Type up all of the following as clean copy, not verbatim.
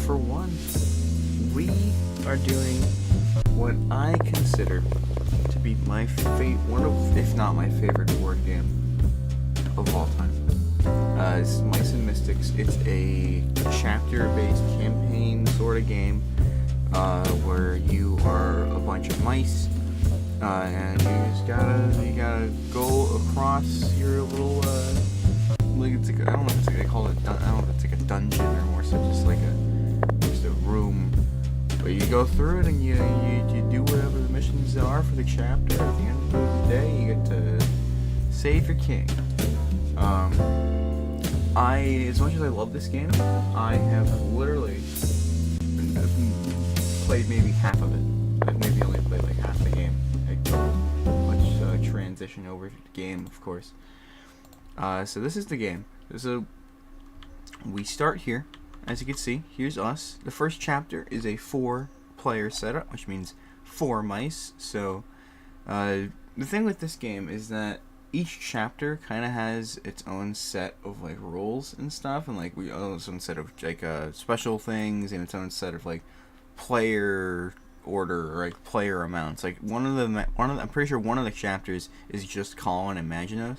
for once, we are doing what I consider to be one of, if not my favorite board game of all time. This is Mice and Mystics. It's a chapter-based campaign sort of game where you are a bunch of mice, and you gotta go across your little it's like, I don't know if it's like, they call it, I don't know if it's like a dungeon or more so just like a room. But you go through it and you do whatever the missions are for the chapter. At the end of the day, you get to save your king. As much as I love this game, I have literally played maybe half of it. I've maybe only played like half the game. Much transition over to the game, of course. So this is the game. We start here. As you can see, here's us. The first chapter is a 4-player setup, which means 4 mice. So the thing with this game is that each chapter kind of has its own set of like rules and stuff, and like its own set of like special things, and its own set of like player order or like player amounts. Like I'm pretty sure one of the chapters is just Colin and Maginot.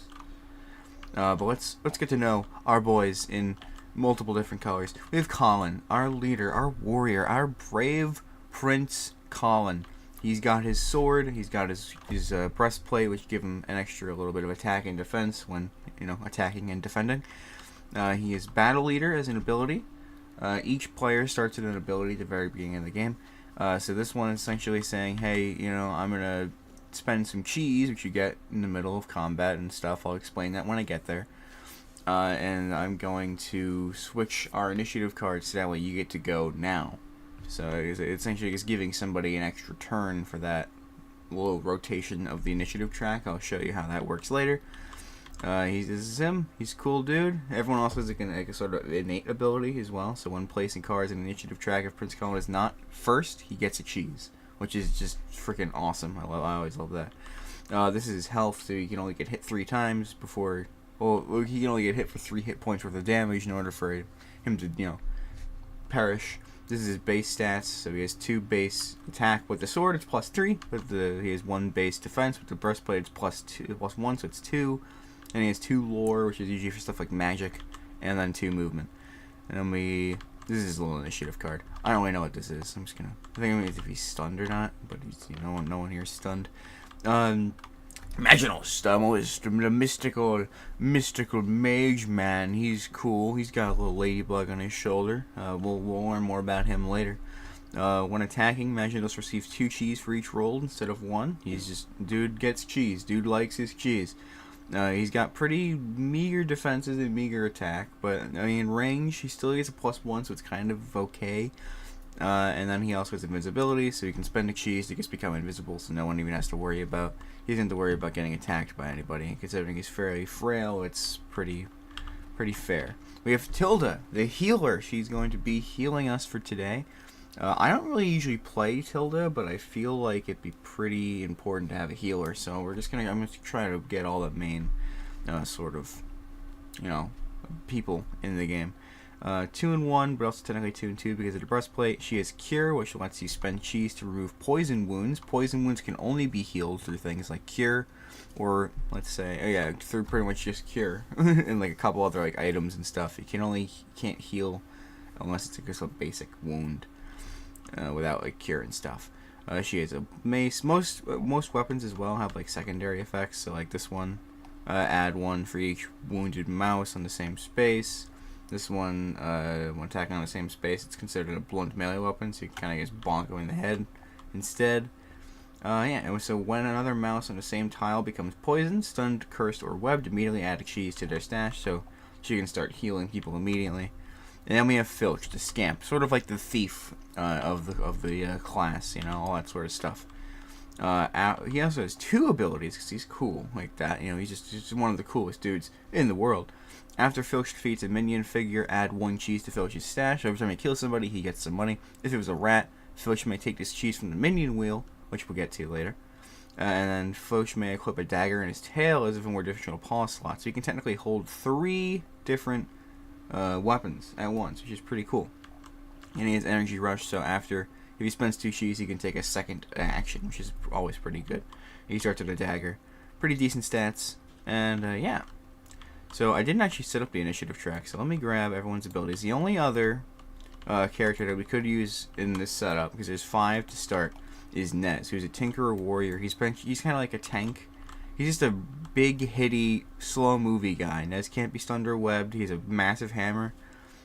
But let's get to know our boys in multiple different colors. We have Colin, our leader, our warrior, our brave Prince Colin. He's got his sword, he's got his breastplate, which give him an extra little bit of attack and defense when, attacking and defending. He is battle leader as an ability. Each player starts with an ability at the very beginning of the game. So this one is essentially saying, hey, I'm going to spend some cheese, which you get in the middle of combat and stuff. I'll explain that when I get there. And I'm going to switch our initiative cards so that way you get to go now. So it's essentially just giving somebody an extra turn for that little rotation of the initiative track. I'll show you how that works later. This is him. He's a cool dude. Everyone else has like a sort of innate ability as well. So when placing cards in the initiative track, if Prince Colin is not first, he gets a cheese, which is just freaking awesome. I always love that. This is his health, so you can only get hit 3 times before. Well, he can only get hit for 3 hit points worth of damage in order for him to, perish. This is his base stats, so he has 2 base attack with the sword. It's +3. He has 1 base defense with the breastplate. It's +1, so it's 2. And he has 2 lore, which is usually for stuff like magic, and then 2 movement. And then this is his little initiative card. I don't really know what this is. I think I'm gonna see if he's stunned or not, but he's no one here is stunned. Maginot, the mystical mage man. He's cool. He's got a little ladybug on his shoulder. We'll learn more about him later. When attacking, Maginot receives 2 cheese for each roll instead of 1. Dude gets cheese. Dude likes his cheese. He's got pretty meager defenses and meager attack, but in range he still gets a +1, so it's kind of okay. And then he also has invincibility, so he can spend a cheese to just become invisible, so no one even has to worry about. He doesn't have to worry about getting attacked by anybody. Considering he's fairly frail, it's pretty fair. We have Tilda, the healer. She's going to be healing us for today. I don't really usually play Tilda, but I feel like it'd be pretty important to have a healer. So I'm gonna try to get all the main sort of people in the game. 2 and 1, but also technically 2 and 2 because of the breastplate. She has Cure, which lets you spend cheese to remove poison wounds. Poison wounds can only be healed through things like Cure, or let's say, through pretty much just Cure, and like a couple other like items and stuff. You can't heal unless it's just a basic wound. Without like cure and stuff. She has a mace. Most weapons as well have like secondary effects. So like this one, add 1 for each wounded mouse on the same space. This one, when attacking on the same space, it's considered a blunt melee weapon, so you can kind of just bonk him in the head instead. And so when another mouse on the same tile becomes poisoned, stunned, cursed, or webbed, immediately add a cheese to their stash, so she can start healing people immediately. And then we have Filch, the scamp, sort of like the thief of the class, all that sort of stuff. He also has 2 abilities because he's cool like that. He's just one of the coolest dudes in the world. After Filch defeats a minion figure, add 1 cheese to Filch's stash. Every time he kills somebody, he gets some money. If it was a rat, Filch may take this cheese from the minion wheel, which we'll get to later. And then Filch may equip a dagger in his tail as if it were additional paw slots. So you can technically hold 3 different weapons at once, which is pretty cool. and he has Energy Rush, so after, if he spends 2 cheese, he can take a second action, which is always pretty good. He starts with a dagger. Pretty decent stats, and yeah. So I didn't actually set up the initiative track, so let me grab everyone's abilities. The only other character that we could use in this setup, because there's 5 to start, is Nez, who's a Tinkerer Warrior. He's kind of like a tank. He's just a big, hitty, slow movie guy. Nez can't be stunned or webbed. He has a massive hammer,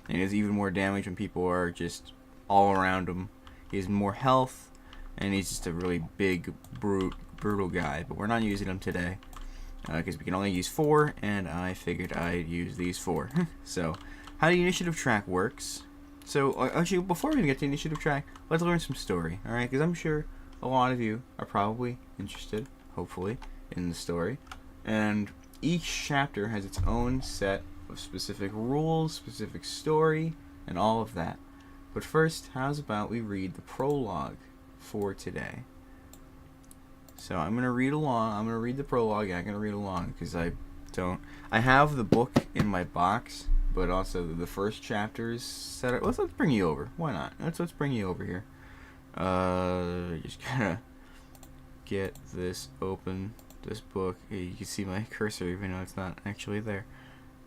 and he does even more damage when people are just all around him. He has more health, and he's just a really big, brutal guy. But we're not using him today, because we can only use 4, and I figured I'd use these 4. So, how the initiative track works. So, actually, before we even get to the initiative track, let's learn some story, alright? Because I'm sure a lot of you are probably interested, hopefully, in the story. And each chapter has its own set of specific rules, specific story, and all of that. But first, how's about we read the prologue for today? So I'm going to read along. I'm going to read the prologue. Yeah, I'm going to read along because I have the book in my box, but also the first chapters set up. Let's bring you over. Why not? Let's bring you over here. Just gotta get this open. This book. You can see my cursor even though it's not actually there.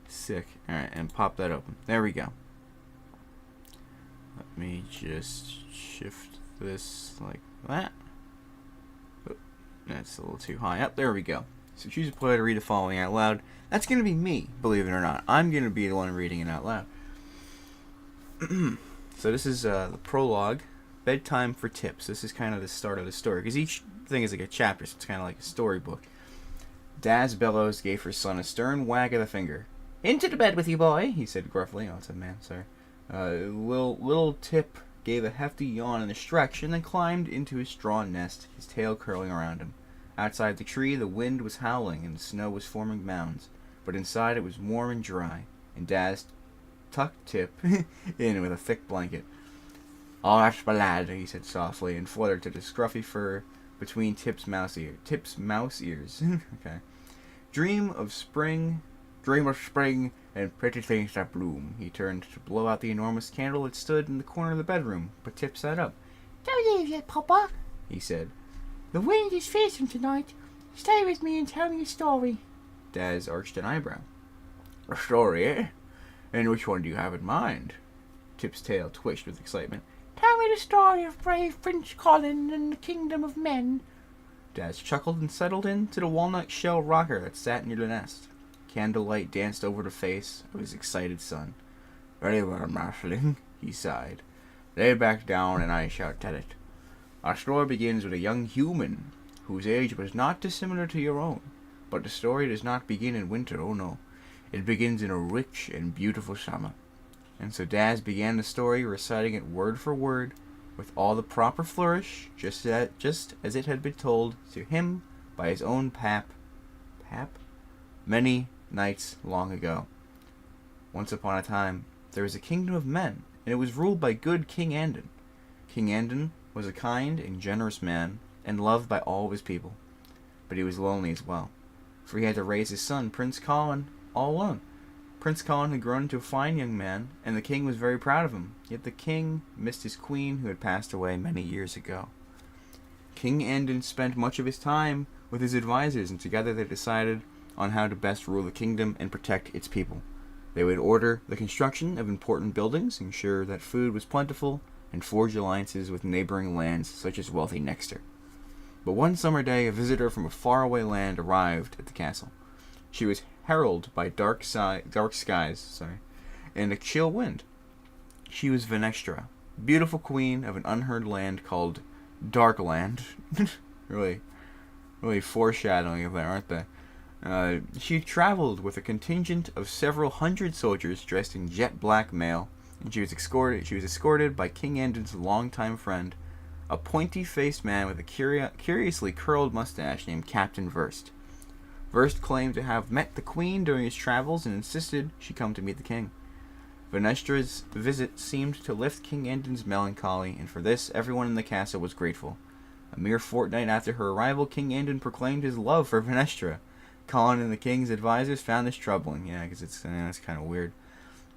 Sick. Alright, and pop that open. There we go. Let me just shift this like that. Oh, that's a little too high up. There we go. So choose a player to read the following out loud. That's going to be me, believe it or not. I'm going to be the one reading it out loud. So this is the prologue. Bedtime for tips. This is kind of the start of the story. Because each thing is like a chapter, so it's kind of like a storybook. Daz Bellows gave her son a stern wag of the finger. "Into the bed with you, boy," he said gruffly. Oh, it's a man, sorry. Little Tip gave a hefty yawn and a stretch, and then climbed into his straw nest, his tail curling around him. Outside the tree, the wind was howling, and the snow was forming mounds. But inside it was warm and dry, and Daz tucked Tip in with a thick blanket. "Oh, that's my lad," he said softly, and fluttered to the scruffy fur between Tip's mouse ears. Okay. Dream of spring, and pretty things that bloom." He turned to blow out the enormous candle that stood in the corner of the bedroom, but Tip sat up. "Don't leave yet, Papa," he said. "The wind is fierce tonight. Stay with me and tell me a story." Daz arched an eyebrow. "A story, eh? And which one do you have in mind?" Tip's tail twitched with excitement. "Tell me the story of brave Prince Colin and the kingdom of men." Daz chuckled and settled into the walnut shell rocker that sat near the nest. Candlelight danced over the face of his excited son. "Very well, masterling," he sighed. "Lay back down and I shall tell it. Our story begins with a young human whose age was not dissimilar to your own. But the story does not begin in winter, oh no. It begins in a rich and beautiful summer." And so Daz began the story, reciting it word for word, with all the proper flourish, just as it had been told to him by his own pap, many nights long ago. Once upon a time, there was a kingdom of men, and it was ruled by good King Andon. King Andon was a kind and generous man, and loved by all of his people. But he was lonely as well, for he had to raise his son, Prince Colin, all alone. Prince Colin had grown into a fine young man, and the king was very proud of him. Yet the king missed his queen, who had passed away many years ago. King Andon spent much of his time with his advisors, and together they decided on how to best rule the kingdom and protect its people. They would order the construction of important buildings, ensure that food was plentiful, and forge alliances with neighboring lands such as wealthy Nexter. But one summer day, a visitor from a faraway land arrived at the castle. She was heralded by dark skies, and a chill wind. She was Venestra, beautiful queen of an unheard land called Darkland. really foreshadowing of that, aren't they? She traveled with a contingent of several hundred soldiers dressed in jet black mail, and she was escorted by King Andon's longtime friend, a pointy-faced man with a curiously curled mustache named Captain Verst. Verst claimed to have met the queen during his travels and insisted she come to meet the king. Venestra's visit seemed to lift King Andon's melancholy, and for this everyone in the castle was grateful. A mere fortnight after her arrival, King Andon proclaimed his love for Venestra. Colin and the king's advisors found this troubling, because it's kind of weird.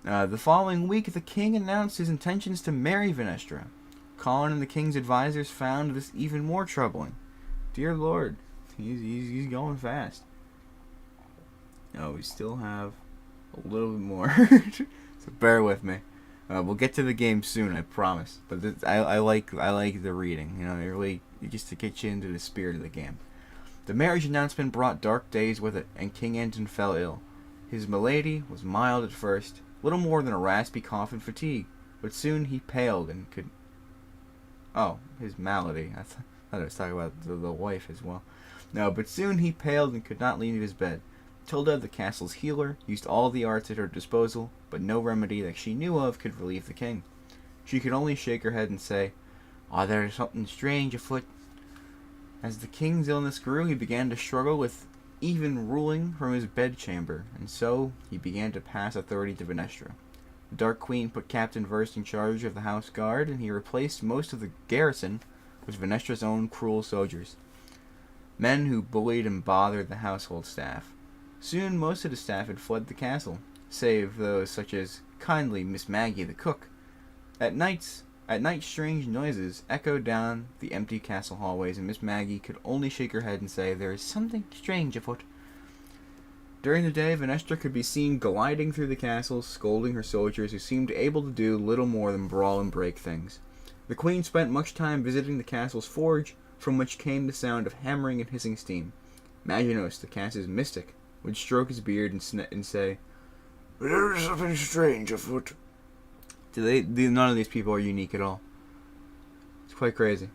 The following week, the king announced his intentions to marry Venestra. Colin and the king's advisors found this even more troubling. Dear Lord, he's going fast. Oh, we still have a little bit more, so bear with me. We'll get to the game soon, I promise. But I like the reading. You know, it really just to get you into the spirit of the game. The marriage announcement brought dark days with it, and King Anton fell ill. His malady was mild at first, little more than a raspy cough and fatigue, but soon he paled and could. Oh, his malady. I thought I was talking about the wife as well. No, but soon he paled and could not leave his bed. Tilda, the castle's healer, used all the arts at her disposal, but no remedy that she knew of could relieve the king. She could only shake her head and say, "Ah, there is something strange afoot." As the king's illness grew, he began to struggle with even ruling from his bedchamber, and so he began to pass authority to Venestra. The Dark Queen put Captain Verst in charge of the house guard, and he replaced most of the garrison with Venestra's own cruel soldiers, men who bullied and bothered the household staff. Soon most of the staff had fled the castle, save those such as kindly Miss Maggie the cook. At night strange noises echoed down the empty castle hallways, and Miss Maggie could only shake her head and say, "There is something strange afoot." During the day, Venestra could be seen gliding through the castle, scolding her soldiers, who seemed able to do little more than brawl and break things. The queen spent much time visiting the castle's forge, from which came the sound of hammering and hissing steam. Maginos, the castle's mystic, would stroke his beard and say, "There is something strange afoot." None of these people are unique at all. It's quite crazy.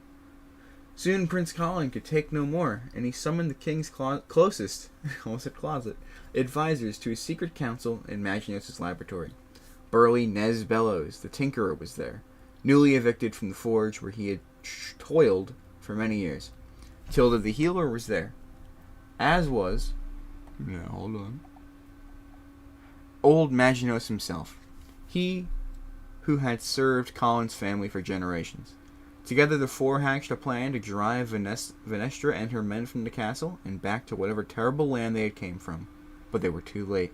Soon Prince Colin could take no more, and he summoned the king's closest, almost said closet, advisors to his secret council in Maginos' laboratory. Burly Nez Bellows, the tinkerer, was there, newly evicted from the forge where he had toiled for many years. Tilda the healer was there, as was... Yeah, hold on. Old Maginos himself. He who had served Colin's family for generations. Together the four hatched a plan to drive Venestra and her men from the castle and back to whatever terrible land they had came from. But they were too late.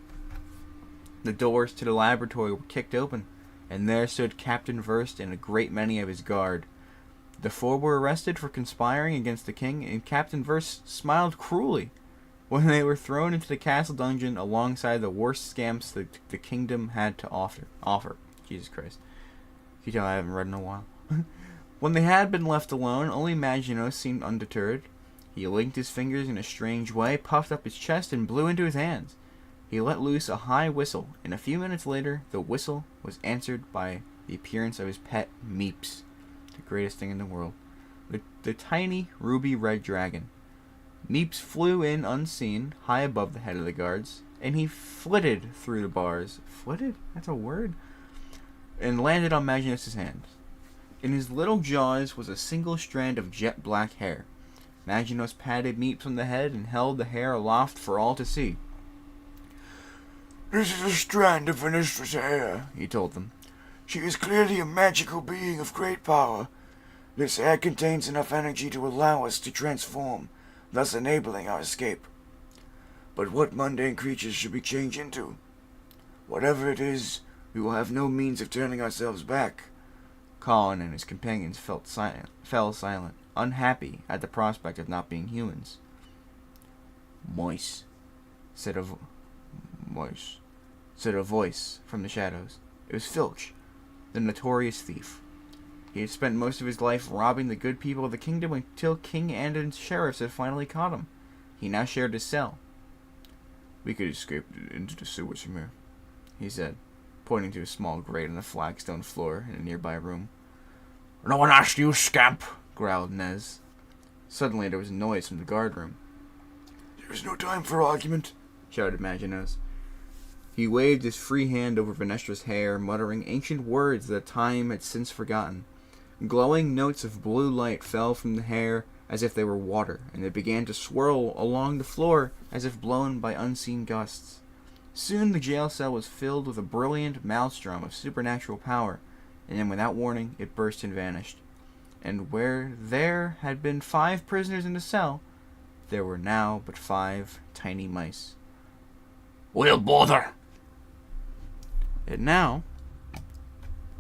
The doors to the laboratory were kicked open, and there stood Captain Verst and a great many of his guard. The four were arrested for conspiring against the king, and Captain Verst smiled cruelly when they were thrown into the castle dungeon alongside the worst scamps that the kingdom had to offer. Jesus Christ. You tell I haven't read in a while. When they had been left alone, only Maginos seemed undeterred. He linked his fingers in a strange way, puffed up his chest, and blew into his hands. He let loose a high whistle, and a few minutes later, the whistle was answered by the appearance of his pet, Meeps, the greatest thing in the world. The tiny, ruby-red dragon. Meeps flew in unseen, high above the head of the guards, and he flitted through the bars. Flitted? That's a word? And landed on Maginos' hands. In his little jaws was a single strand of jet-black hair. Maginos patted Meeps on the head and held the hair aloft for all to see. "This is a strand of Venestra's hair," he told them. "She is clearly a magical being of great power. This hair contains enough energy to allow us to transform, thus enabling our escape. But what mundane creatures should we change into? Whatever it is, we will have no means of turning ourselves back." Colin and his companions fell silent, unhappy at the prospect of not being humans. Moise, said a voice from the shadows. It was Filch, the notorious thief. He had spent most of his life robbing the good people of the kingdom until King Anden's sheriffs had finally caught him. He now shared his cell. "We could escape into the sewers from here," he said, pointing to a small grate on the flagstone floor in a nearby room. "No one asked you, scamp," growled Nez. Suddenly there was a noise from the guard room. "There is no time for argument," shouted Maginos. He waved his free hand over Venestra's hair, muttering ancient words that time had since forgotten. Glowing notes of blue light fell from the hair as if they were water, and they began to swirl along the floor as if blown by unseen gusts. Soon the jail cell was filled with a brilliant maelstrom of supernatural power, and then without warning it burst and vanished. And where there had been 5 prisoners in the cell, there were now but 5 tiny mice. "We'll bother!" And now,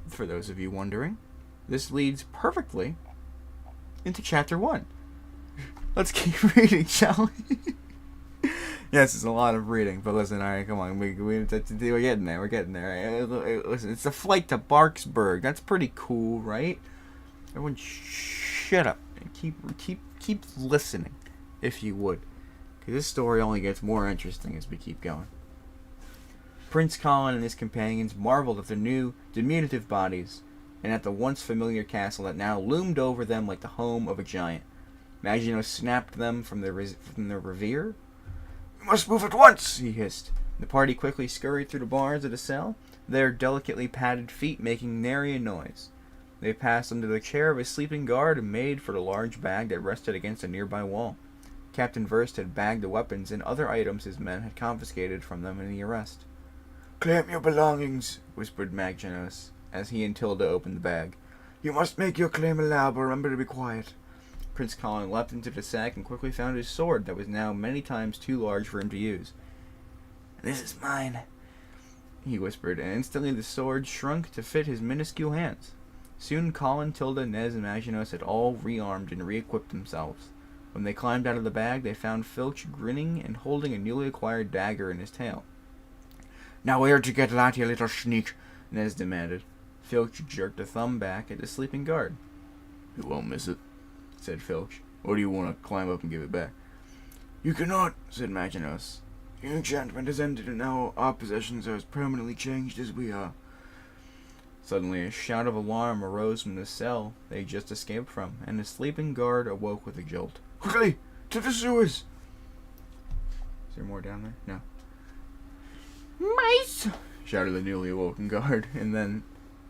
for those of you wondering, this leads perfectly into Chapter 1. Let's keep reading, shall we? Yes, it's a lot of reading, but listen, alright, come on, we're getting there, Listen, it's the flight to Barksburg. That's pretty cool, right? Everyone shut up and keep listening, if you would. Because this story only gets more interesting as we keep going. Prince Colin and his companions marveled at their new, diminutive bodies, and at the once familiar castle that now loomed over them like the home of a giant. Maginot snapped them from their reverie. "We must move at once," he hissed. The party quickly scurried through the bars of the cell, their delicately padded feet making nary a noise. They passed under the chair of a sleeping guard and made for the large bag that rested against a nearby wall. Captain Verst had bagged the weapons and other items his men had confiscated from them in the arrest. "Claim your belongings," whispered Maginot, as he and Tilda opened the bag. "You must make your claim aloud, but remember to be quiet." Prince Colin leapt into the sack and quickly found his sword that was now many times too large for him to use. "This is mine," he whispered, and instantly the sword shrunk to fit his minuscule hands. Soon Colin, Tilda, Nez, and Maginot had all rearmed and re-equipped themselves. When they climbed out of the bag, they found Filch grinning and holding a newly acquired dagger in his tail. "Now where'd you get that, you little sneak?" Nez demanded. Filch jerked a thumb back at the sleeping guard. "You won't miss it," said Filch. "Or do you want to climb up and give it back?" "You cannot," said Maginot. "The enchantment has ended, and now our possessions are as permanently changed as we are." Suddenly a shout of alarm arose from the cell they had just escaped from, and the sleeping guard awoke with a jolt. "Quickly! To the sewers!" Is there more down there? No. "Mice!" shouted the newly awoken guard, and then,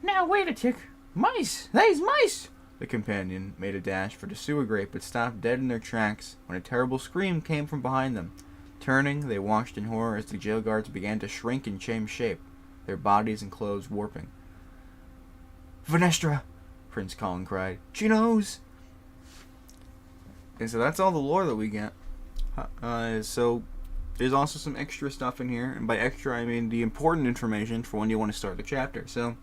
"Now wait a tick! Mice! They's mice!" The companion made a dash for the sewer grate, but stopped dead in their tracks when a terrible scream came from behind them. Turning, they watched in horror as the jail guards began to shrink and change shape, their bodies and clothes warping. "Venestra!" Prince Colin cried. "She knows!" And so that's all the lore that we get. So there's also some extra stuff in here, and by extra I mean the important information for when you want to start the chapter. So,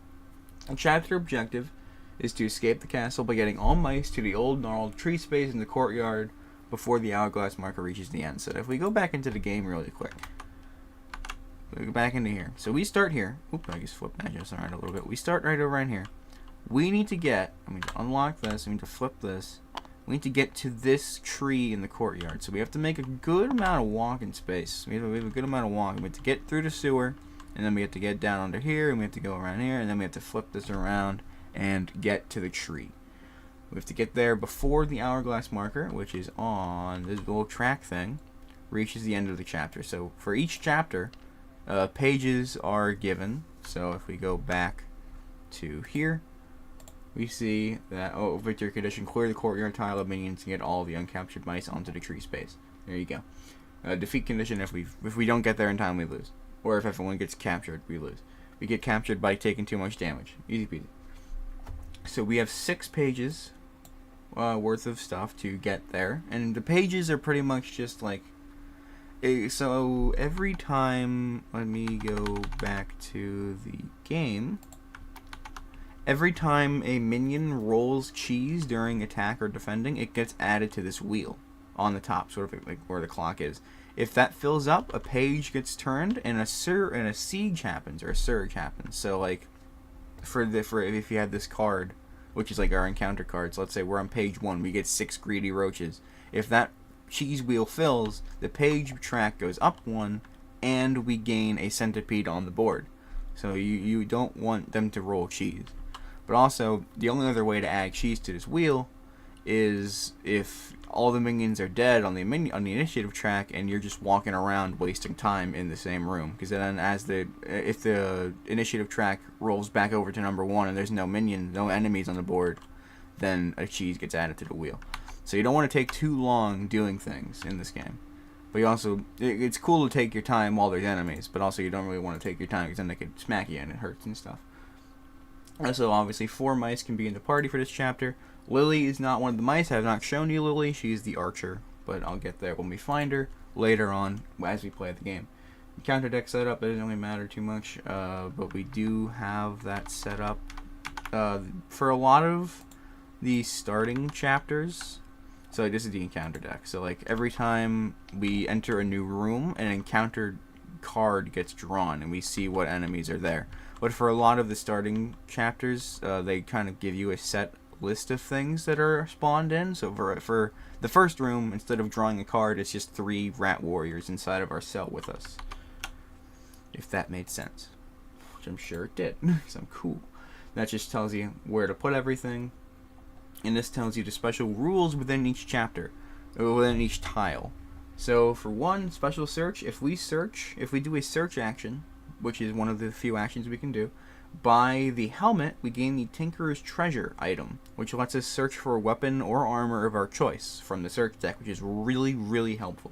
a chapter objective is to escape the castle by getting all mice to the old gnarled tree space in the courtyard before the hourglass marker reaches the end. So if we go back into the game really quick, we go back into here. So we start here. Oop, I just flipped Maginot around a little bit. We start right over in here. We need to get, I mean, to unlock this, we need to flip this. We need to get to this tree in the courtyard. So we have to make a good amount of walking space. We have a good amount of walking. We have to get through the sewer, and then we have to get down under here, and we have to go around here, and then we have to flip this around and get to the tree. We have to get there before the hourglass marker, which is on this little track thing, reaches the end of the chapter. So for each chapter, pages are given. So if we go back to here, we see that, victory condition, clear the courtyard tile of minions and get all the uncaptured mice onto the tree space. There you go. Defeat condition, if we don't get there in time, we lose. Or if everyone gets captured, we lose. We get captured by taking too much damage. Easy peasy. So we have 6 pages worth of stuff to get there, and the pages are pretty much just like, so every time, let me go back to the game, every time a minion rolls cheese during attack or defending, it gets added to this wheel on the top, sort of like where the clock is. If that fills up, a page gets turned and a siege happens, or a surge happens. So like, for if you had this card, which is like our encounter cards, let's say we're on page 1, we get 6 greedy roaches. If that cheese wheel fills, the page track goes up 1, and we gain a centipede on the board. So you don't want them to roll cheese. But also, the only other way to add cheese to this wheel is if all the minions are dead on the initiative track, and you're just walking around wasting time in the same room. Because then, if the initiative track rolls back over to number 1 and there's no enemies on the board, then a cheese gets added to the wheel. So you don't want to take too long doing things in this game. But you also, it's cool to take your time while there's enemies, but also you don't really want to take your time because then they could smack you and it hurts and stuff. Also, obviously, 4 mice can be in the party for this chapter. Lily is not one of the mice. I have not shown you Lily. She's the archer, but I'll get there when we find her later on as we play the game. counter deck setup, it doesn't really matter too much, but we do have that set up for a lot of the starting chapters. So like, this is the encounter deck. So like every time we enter a new room, an encounter card gets drawn and we see what enemies are there. But for a lot of the starting chapters, they kind of give you a set list of things that are spawned in. So for the first room, instead of drawing a card, it's just 3 rat warriors inside of our cell with us. If that made sense. Which I'm sure it did, because I'm cool. That just tells you where to put everything. And this tells you the special rules within each chapter, within each tile. So for one special search, if we do a search action, which is one of the few actions we can do, by the helmet, we gain the Tinkerer's Treasure item, which lets us search for a weapon or armor of our choice from the search deck, which is really, really helpful.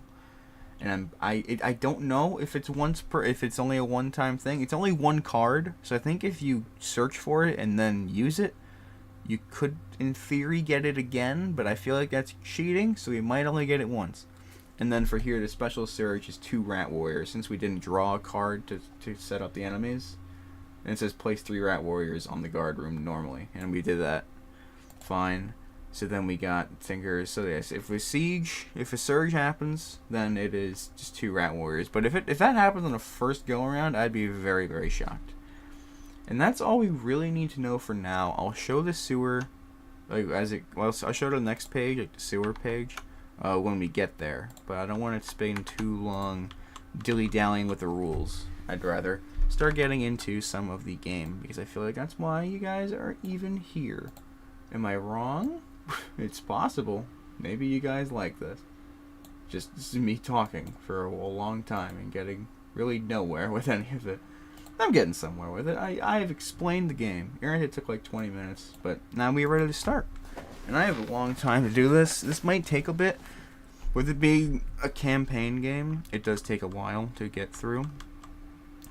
And I don't know if it's if it's only a one-time thing. It's only 1 card, so I think if you search for it and then use it, you could, in theory, get it again, but I feel like that's cheating, so we might only get it once. And then for here, the special search is 2 rat warriors, since we didn't draw a card to set up the enemies. And it says place 3 rat warriors on the guard room normally, and we did that fine. So then we got Tinkers. So yes, if a surge happens, then it is just 2 rat warriors. But if that happens on the first go around, I'd be very, very shocked. And that's all we really need to know for now. I'll show the sewer, I'll show the next page, like the sewer page, when we get there. But I don't want to spend too long dilly-dallying with the rules. I'd rather start getting into some of the game, because I feel like that's why you guys are even here. Am I wrong? It's possible. Maybe you guys like this. This is me talking for a long time and getting really nowhere with any of it. I'm getting somewhere with it. I've explained the game. It took like 20 minutes, but now we're ready to start. And I have a long time to do this. This might take a bit. With it being a campaign game, it does take a while to get through.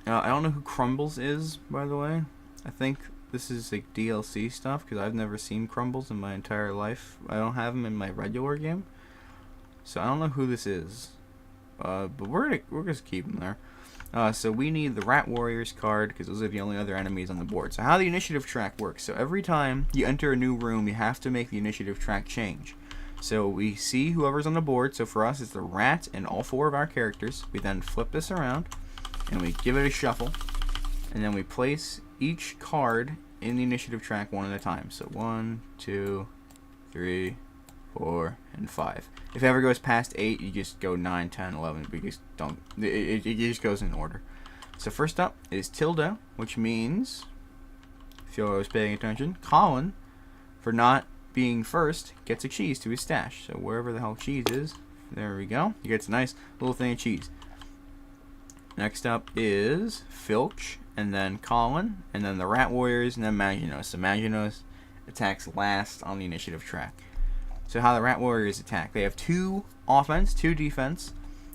I don't know who Crumbles is, by the way. I think this is like DLC stuff, because I've never seen Crumbles in my entire life. I don't have him in my regular game. So I don't know who this is. But we're just keep him there. So we need the Rat Warriors card, because those are the only other enemies on the board. So how the initiative track works. So every time you enter a new room, you have to make the initiative track change. So we see whoever's on the board. So for us, it's the rat and all 4 of our characters. We then flip this around, and we give it a shuffle. And then we place each card in the initiative track one at a time. So 1, 2, 3, 4, and 5. If it ever goes past 8, you just go 9, 10, 11. We just don't. It just goes in order. So first up is Tilda, which means, if you was paying attention, Colin, for not being first, gets a cheese to his stash. So wherever the hell cheese is, there we go. He gets a nice little thing of cheese. Next up is Filch, and then Colin, and then the Rat Warriors, and then Maginos. So Maginos attacks last on the initiative track. So how the Rat Warriors attack. They have 2 offense, 2 defense,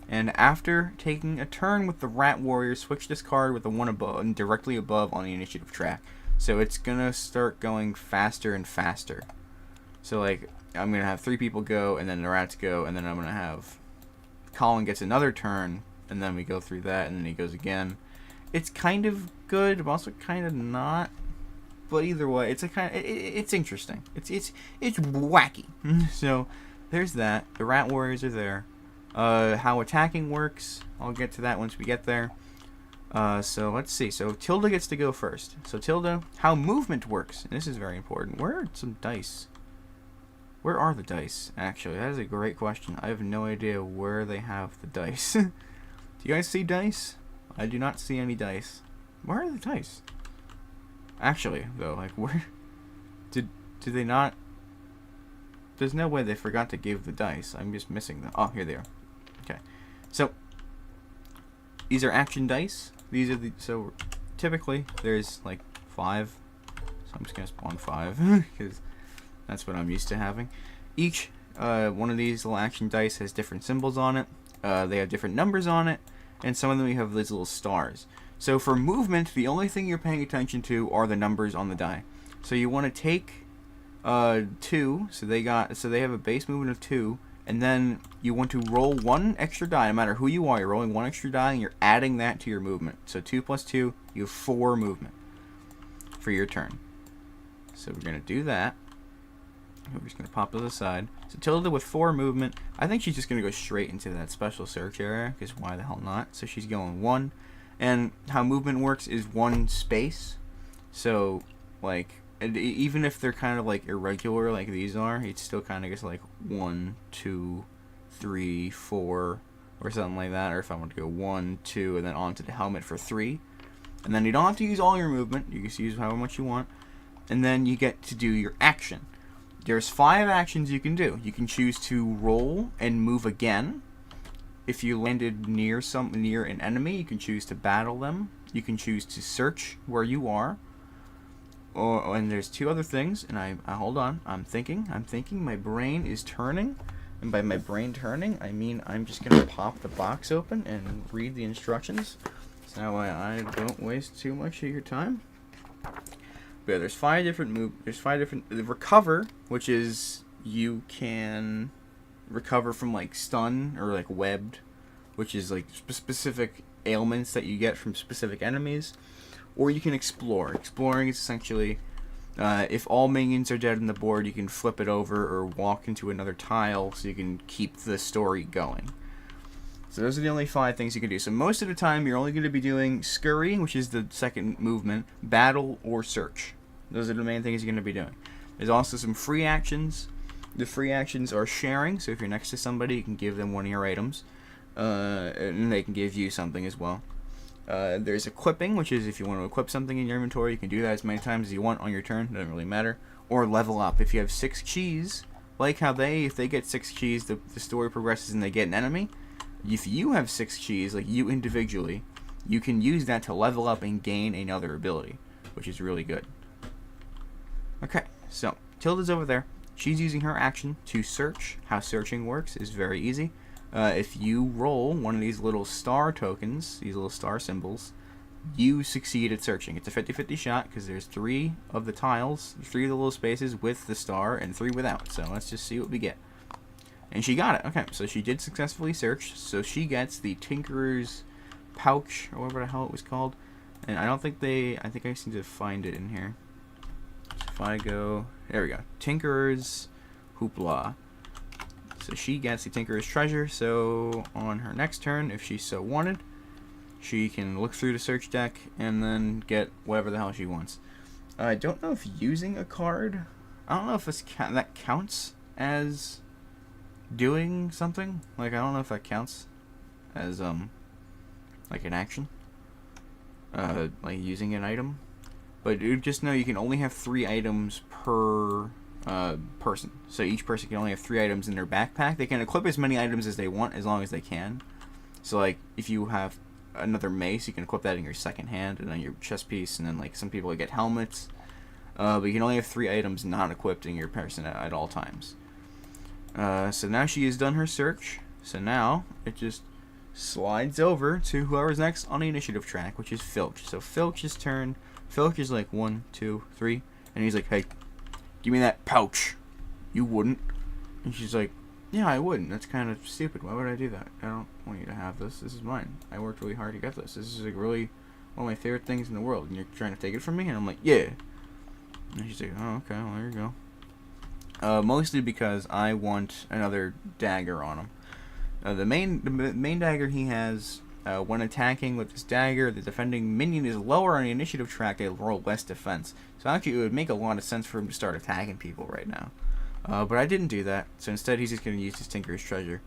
and after taking a turn with the Rat Warriors, switch this card with the one above and directly above on the initiative track. So it's gonna start going faster and faster. So like I'm gonna have 3 people go, and then the rats go, and then I'm gonna have Colin gets another turn, and then we go through that, and then he goes again. It's kind of good, but also kind of not. But either way, it's interesting. It's wacky. So there's that. The Rat Warriors are there. How attacking works, I'll get to that once we get there. So let's see. So Tilda gets to go first. So Tilda, how movement works. And this is very important. Where are some dice? Where are the dice, actually? That is a great question. I have no idea where they have the dice. Do you guys see dice? I do not see any dice. Where are the dice? Actually, though, like, where... Did they not... There's no way they forgot to give the dice. I'm just missing them. Oh, here they are. Okay. So, these are action dice. These are the... So, typically, there's, like, 5. So I'm just going to spawn 5. Because that's what I'm used to having. Each one of these little action dice has different symbols on it. They have different numbers on it. And some of them you have these little stars. So for movement, the only thing you're paying attention to are the numbers on the die. So you want to take 2. So they have a base movement of 2, and then you want to roll 1 extra die. No matter who you are, you're rolling 1 extra die, and you're adding that to your movement. So 2 plus 2, you have 4 movement for your turn. So we're going to do that. We're just going to pop to the side. So Tilda with 4 movement, I think she's just going to go straight into that special search area, because why the hell not? So she's going 1. And how movement works is 1 space. So, like, even if they're kind of, like, irregular like these are, it still kind of gets, like, 1, 2, 3, 4, or something like that. Or if I want to go 1, 2, and then onto the helmet for 3. And then you don't have to use all your movement. You can use however much you want. And then you get to do your action. There's 5 actions you can do. You can choose to roll and move again. If you landed near an enemy, you can choose to battle them. You can choose to search where you are. And there's 2 other things. And I hold on. I'm thinking. My brain is turning. And by my brain turning, I mean I'm just gonna pop the box open and read the instructions, so that way I don't waste too much of your time. But yeah, there's 5 different The recover, which is you can recover from like stun or like webbed, which is like specific ailments that you get from specific enemies. Or you can explore. Exploring is essentially if all minions are dead on the board, you can flip it over or walk into another tile so you can keep the story going. So those are the only 5 things you can do. So most of the time you're only going to be doing scurry, which is the second movement, battle, or search. Those are the main things you're going to be doing. There's also some free actions. The free actions are sharing, so if you're next to somebody, you can give them one of your items. And they can give you something as well. There's equipping, which is if you want to equip something in your inventory, you can do that as many times as you want on your turn. Doesn't really matter. Or level up. If you have 6 keys, like how if they get 6 keys, the story progresses and they get an enemy. If you have 6 keys, like you individually, you can use that to level up and gain another ability, which is really good. Okay, so Tilda's over there. She's using her action to search. How searching works is very easy. If you roll one of these little star tokens, these little star symbols, you succeed at searching. It's a 50-50 shot because there's 3 of the tiles, 3 of the little spaces with the star, and 3 without. So let's just see what we get. And she got it. Okay, so she did successfully search. So she gets the Tinkerer's Pouch, or whatever the hell it was called. And I think I just need to find it in here. So if I go, there we go, Tinkerer's Hoopla. So she gets the Tinkerer's Treasure. So on her next turn, if she so wanted, she can look through the search deck and then get whatever the hell she wants. I don't know if using a card, I don't know if that counts as doing something. Like, I don't know if that counts as like an action, like using an item. But just know you can only have 3 items per person. So each person can only have 3 items in their backpack. They can equip as many items as they want as long as they can. So like if you have another mace, you can equip that in your second hand and then your chest piece, and then like some people get helmets. But you can only have 3 items not equipped in your person at all times. So now she has done her search. So now it just slides over to whoever's next on the initiative track, which is Filch. So Filch's turn. Filch is like 1, 2, 3, and he's like, "Hey, give me that pouch." "You wouldn't." And she's like, "Yeah, I wouldn't. That's kind of stupid. Why would I do that? I don't want you to have this. This is mine. I worked really hard to get this. This is like really one of my favorite things in the world, and you're trying to take it from me?" And I'm like, "Yeah." And she's like, "Oh, okay, well, there you go." Mostly because I want another dagger on him. The main dagger he has, when attacking with this dagger, the defending minion is lower on the initiative track. They roll less defense. So actually, it would make a lot of sense for him to start attacking people right now. But I didn't do that. So instead, he's just going to use his Tinkerer's Treasure.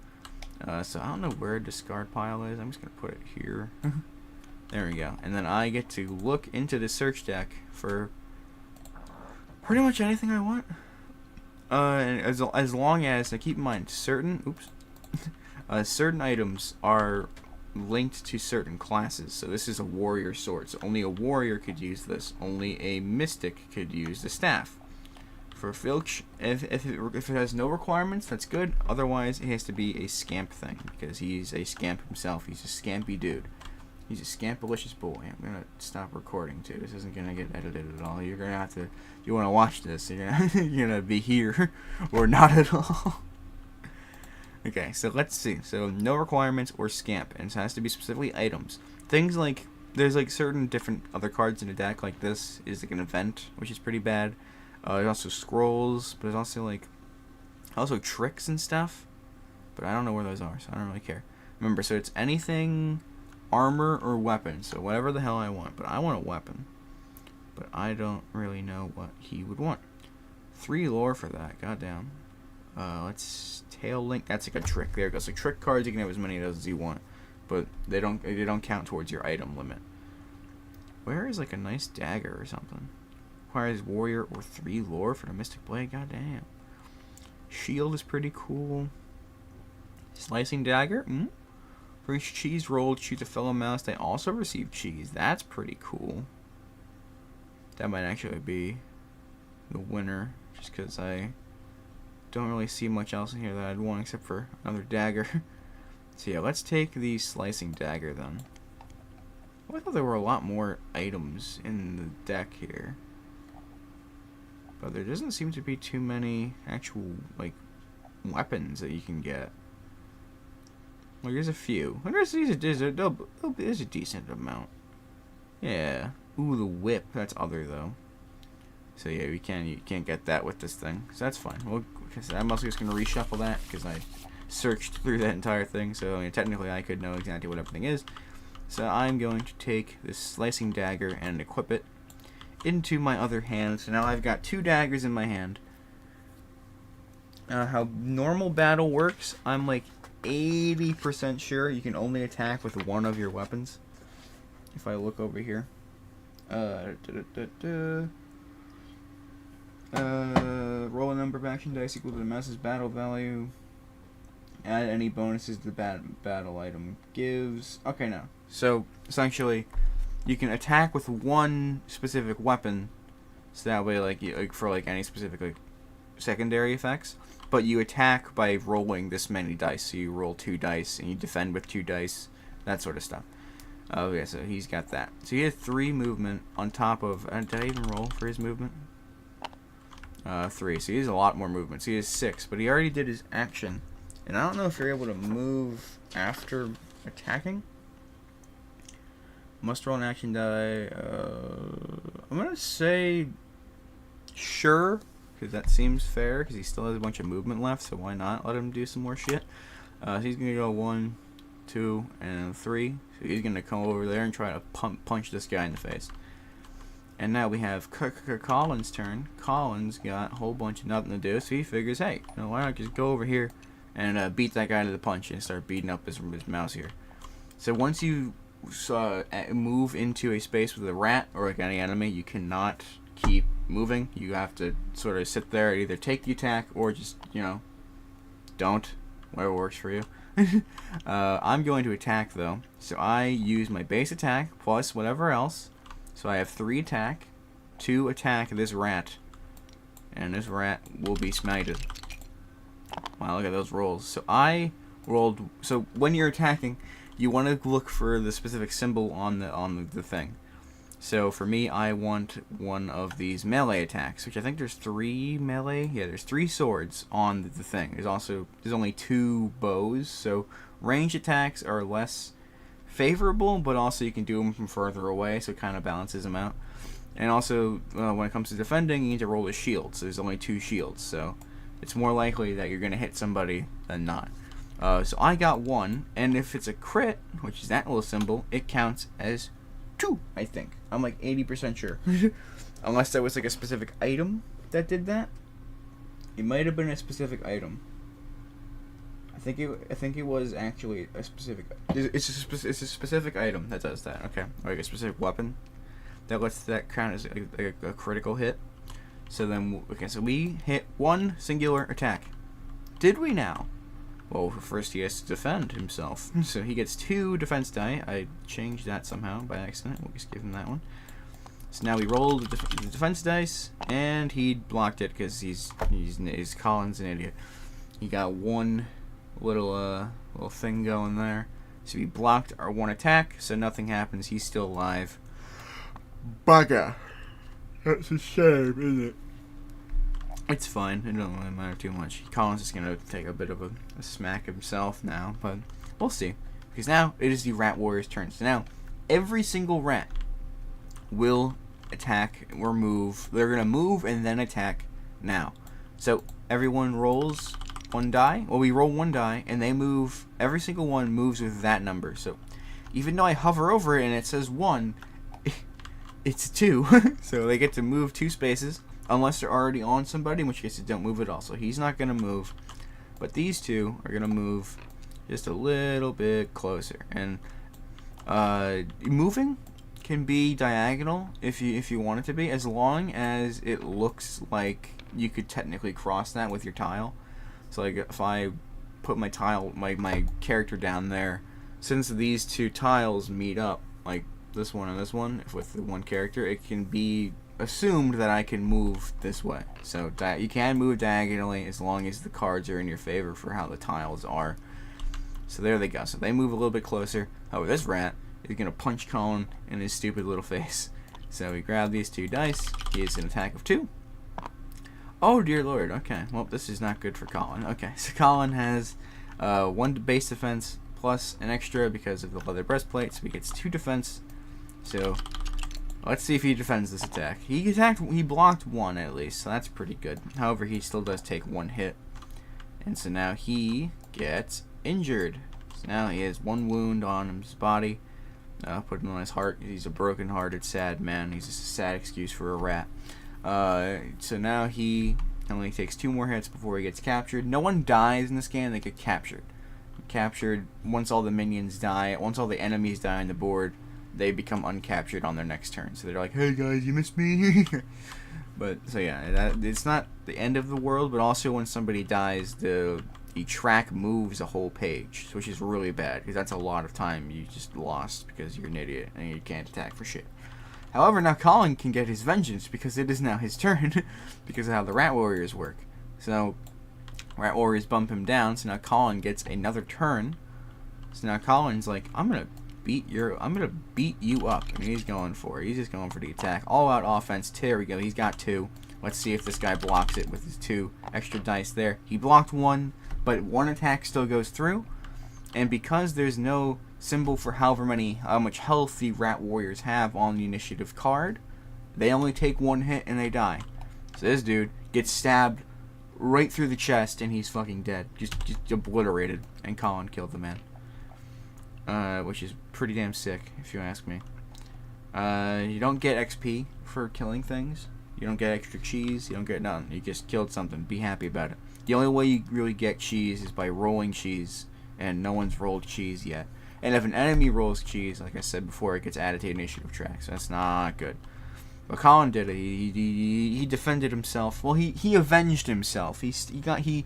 So I don't know where discard pile is. I'm just going to put it here. There we go. And then I get to look into the search deck for pretty much anything I want. And as long as, now keep in mind, certain items are linked to certain classes. So this is a warrior sword. So only a warrior could use this. Only a mystic could use the staff. For Filch, if it has no requirements, that's good. Otherwise, it has to be a scamp thing, because he's a scamp himself. He's a scampy dude. He's a scampalicious boy. I'm gonna stop recording too. This isn't gonna get edited at all. You're gonna have to. If you want to watch this, you're gonna be here or not at all. Okay, so let's see. So no requirements or scamp, and it has to be specifically items. Things like there's like certain different other cards in a deck. Like this is like an event, which is pretty bad. There's also scrolls, but there's also like tricks and stuff. But I don't know where those are, so I don't really care. Remember, so it's anything armor or weapon. So whatever the hell I want, but I want a weapon. But I don't really know what he would want. 3 lore for that. Goddamn. Let's tail link. That's like a trick. There it goes. Like trick cards, you can have as many of those as you want, but they don't count towards your item limit. Where is like a nice dagger or something? Requires warrior or 3 lore for the mystic blade. Goddamn. Shield is pretty cool. Slicing dagger. For each cheese roll, choose a fellow mouse. They also receive cheese. That's pretty cool. That might actually be the winner, just because I don't really see much else in here that I'd want except for another dagger. So yeah, let's take the slicing dagger then. Well, I thought there were a lot more items in the deck here, but there doesn't seem to be too many actual like weapons that you can get. Well, there's a few. There's a decent amount. Yeah. Ooh, the whip. That's other though. So yeah, you can't get that with this thing. So that's fine. Well, I'm also just gonna reshuffle that because I searched through that entire thing. So I mean, technically, I could know exactly what everything is. So I'm going to take this slicing dagger and equip it into my other hand. So now I've got 2 daggers in my hand. How normal battle works, I'm like 80% sure you can only attack with one of your weapons. If I look over here. Roll a number of action dice equal to the mouse's battle value. Add any bonuses the battle item gives. Okay, no. So, essentially, you can attack with one specific weapon. So that way, like for like any specific like secondary effects. But you attack by rolling this many dice. So you roll 2 dice and you defend with 2 dice. That sort of stuff. Okay, so he's got that. So he has 3 movement on top of... did I even roll for his movement? 3. So he has a lot more movement. So he has 6. But he already did his action. And I don't know if you're able to move after attacking. Must roll an action die. I'm going to say sure. Because that seems fair. Because he still has a bunch of movement left. So why not let him do some more shit? So he's going to go 1, 2, and 3. So he's going to come over there and try to punch this guy in the face. And now we have Colin's turn. Colin's got a whole bunch of nothing to do. So he figures, hey, you know, why not just go over here and beat that guy to the punch and start beating up his mouse here. So once you move into a space with a rat or like any enemy, you cannot keep moving. You have to sort of sit there and either take the attack or just, you know, don't. Whatever works for you. I'm going to attack though. So I use my base attack plus whatever else. So I have 3 attack, 2 attack this rat. And this rat will be smited. Wow, look at those rolls. So I rolled... So when you're attacking, you want to look for the specific symbol on the thing. So for me, I want one of these melee attacks, which I think there's 3 melee. Yeah, there's 3 swords on the thing. There's only 2 bows, so ranged attacks are less favorable, but also you can do them from further away, so it kind of balances them out. And also, when it comes to defending, you need to roll a shield. So there's only 2 shields, so it's more likely that you're going to hit somebody than not. So I got 1, and if it's a crit, which is that little symbol, it counts as 2, I think. I'm like 80% sure. Unless there was like a specific item that did that. It might have been a specific item. I think it was actually a specific... It's a specific item that does that, okay. Or like a specific weapon that lets that count as a critical hit. So then, okay, so we hit 1 singular attack. Did we now? Well, first he has to defend himself. So he gets 2 defense die. I changed that somehow by accident. We'll just give him that one. So now we rolled the defense dice, and he blocked it because he's Colin's an idiot. He got 1 little thing going there. So he blocked our 1 attack, so nothing happens. He's still alive. Bugger. That's a shame, isn't it? It's fine. It don't really matter too much. Colin's just gonna take a bit of a smack himself now, but we'll see. Because now it is the Rat Warrior's turn. So now every single rat will attack or move. They're gonna move and then attack now. So everyone rolls one die. Well, we roll one die, and they move. Every single one moves with that number. So even though I hover over it and it says 1, it's 2. So they get to move 2 spaces, unless they're already on somebody, in which case they don't move at all. So he's not going to move. But these two are going to move just a little bit closer. And moving can be diagonal if you want it to be, as long as it looks like you could technically cross that with your tile. So like if I put my tile, my character down there, since these two tiles meet up, like this one and this one, with the one character, it can be assumed that I can move this way. So you can move diagonally as long as the cards are in your favor for how the tiles are. So there they go. So they move a little bit closer. However, this rat is going to punch Colin in his stupid little face. So we grab these 2 dice. He has an attack of 2. Oh dear lord, okay. Well, this is not good for Colin. Okay, so Colin has 1 base defense plus an extra because of the leather breastplate, so he gets 2 defense. So let's see if he defends this attack. He blocked 1 at least, so that's pretty good. However, he still does take 1 hit. And so now he gets injured. So now he has 1 wound on his body. Put it on his heart. He's a broken-hearted, sad man. He's just a sad excuse for a rat. So now he only takes 2 more hits before he gets captured. No one dies in this game. They get captured. Captured once all the minions die. Once all the enemies die on the board, they become uncaptured on their next turn. So they're like, "Hey guys, you missed me." But so yeah, it's not the end of the world. But also when somebody dies, the track moves a whole page, which is really bad because that's a lot of time you just lost because you're an idiot and you can't attack for shit. However, now Colin can get his vengeance because it is now his turn because of how the Rat Warriors work. So Rat Warriors bump him down, so now Colin gets another turn. So now Colin's like, I'm gonna beat you up. And he's going for it. He's just going for the attack. All out offense. There we go. He's got 2. Let's see if this guy blocks it with his 2 extra dice there. He blocked 1, but 1 attack still goes through. And because there's no symbol for how much health the Rat Warriors have on the initiative card, they only take 1 hit and they die. So this dude gets stabbed right through the chest and he's fucking dead. Just obliterated. And Colin killed the man. Which is pretty damn sick, if you ask me. You don't get XP for killing things. You don't get extra cheese. You don't get none. You just killed something. Be happy about it. The only way you really get cheese is by rolling cheese. And no one's rolled cheese yet. And if an enemy rolls cheese, like I said before, it gets added to the initiative track. So that's not good. But Colin did it. He defended himself. Well, he avenged himself. He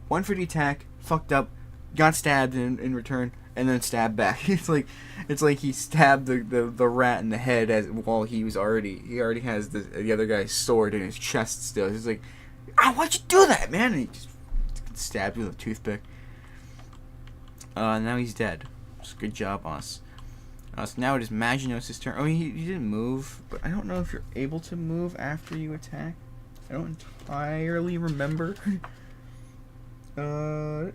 went for the attack, fucked up, got stabbed in return, and then stabbed back. It's like he stabbed the rat in the head while he already has the other guy's sword in his chest still. He's like, why'd you do that, man? And he just stabbed with a toothpick. Now he's dead. Just good job, us. So now it is Maginos' turn. Oh, he didn't move, but I don't know if you're able to move after you attack. I don't entirely remember. Okay,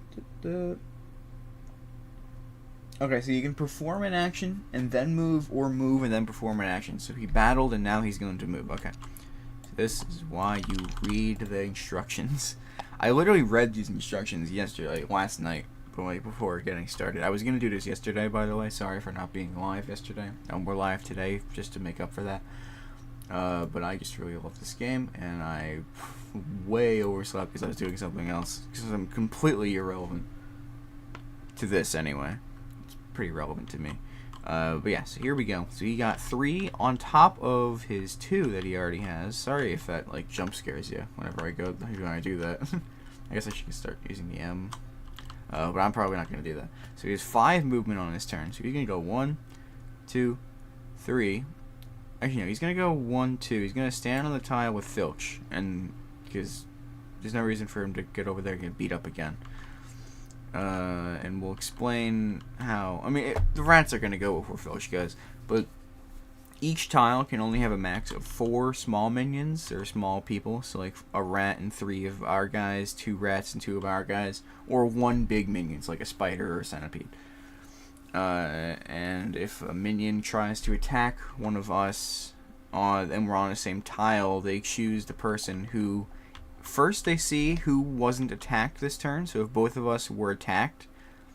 so you can perform an action and then move, or move and then perform an action. So he battled and now he's going to move. Okay. So this is why you read the instructions. I literally read these instructions last night. Before getting started. I was going to do this yesterday, by the way. Sorry for not being live yesterday. We're live today, just to make up for that. But I just really love this game, and I way overslept because I was doing something else. Because I'm completely irrelevant to this, anyway. It's pretty relevant to me. But yeah, so here we go. So he got 3 on top of his 2 that he already has. Sorry if that, jump scares you whenever I do that. I guess I should start using the M. But I'm probably not going to do that. So he has 5 movement on his turn. So he's going to go 1, 2, 3. Actually, no, he's going to go 1, 2. He's going to stand on the tile with Filch. And because there's no reason for him to get over there and get beat up again. And we'll explain how. I mean, the rats are going to go before Filch goes. But each tile can only have a max of 4 small minions, or small people, so like a rat and 3 of our guys, 2 rats and 2 of our guys, or 1 big minion, so like a spider or a centipede. And if a minion tries to attack one of us, and we're on the same tile, they choose the person who first they see who wasn't attacked this turn. So if both of us were attacked,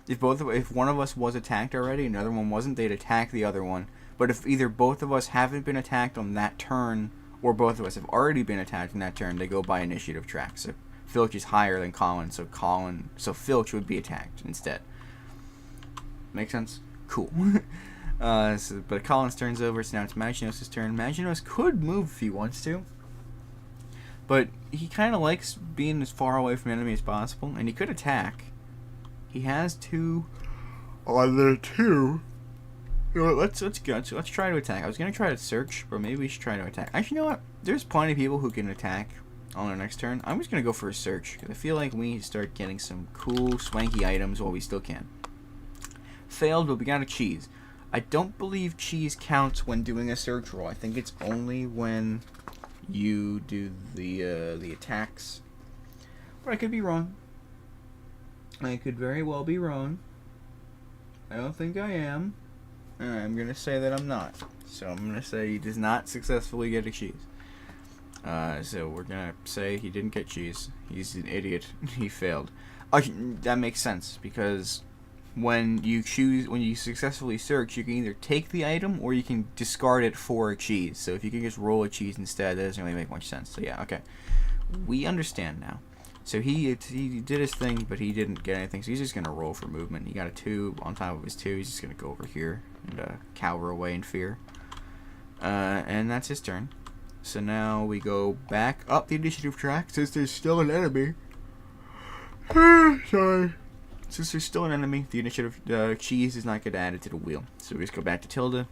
if one of us was attacked already and the other one wasn't, they'd attack the other one. But if either both of us haven't been attacked on that turn, or both of us have already been attacked in that turn, they go by initiative track. So Filch is higher than Colin, so Filch would be attacked instead. Make sense? Cool. But Colin's turn's over, so now it's Maginos' turn. Maginos could move if he wants to, but he kind of likes being as far away from the enemy as possible, and he could attack. He has 2 on the 2. You know, let's go. So let's try to attack. I was gonna try to search, but maybe we should try to attack. Actually, you know what? There's plenty of people who can attack on our next turn. I'm just gonna go for a search because I feel like we need to start getting some cool, swanky items while we still can. Failed, but we got a cheese. I don't believe cheese counts when doing a search roll. I think it's only when you do the attacks. But I could be wrong. I could very well be wrong. I don't think I am. I'm going to say that I'm not. So I'm going to say he does not successfully get a cheese. So we're going to say he didn't get cheese. He's an idiot. He failed. That makes sense, because when you successfully search, you can either take the item or you can discard it for a cheese. So if you can just roll a cheese instead, that doesn't really make much sense. So yeah, okay. We understand now. So he did his thing, but he didn't get anything, so he's just going to roll for movement. He got a 2 on top of his 2. He's just going to go over here and cower away in fear. And that's his turn. So now we go back up the initiative track, since there's still an enemy. Sorry. Since there's still an enemy, the initiative cheese is not going to add it to the wheel. So we just go back to Tilda.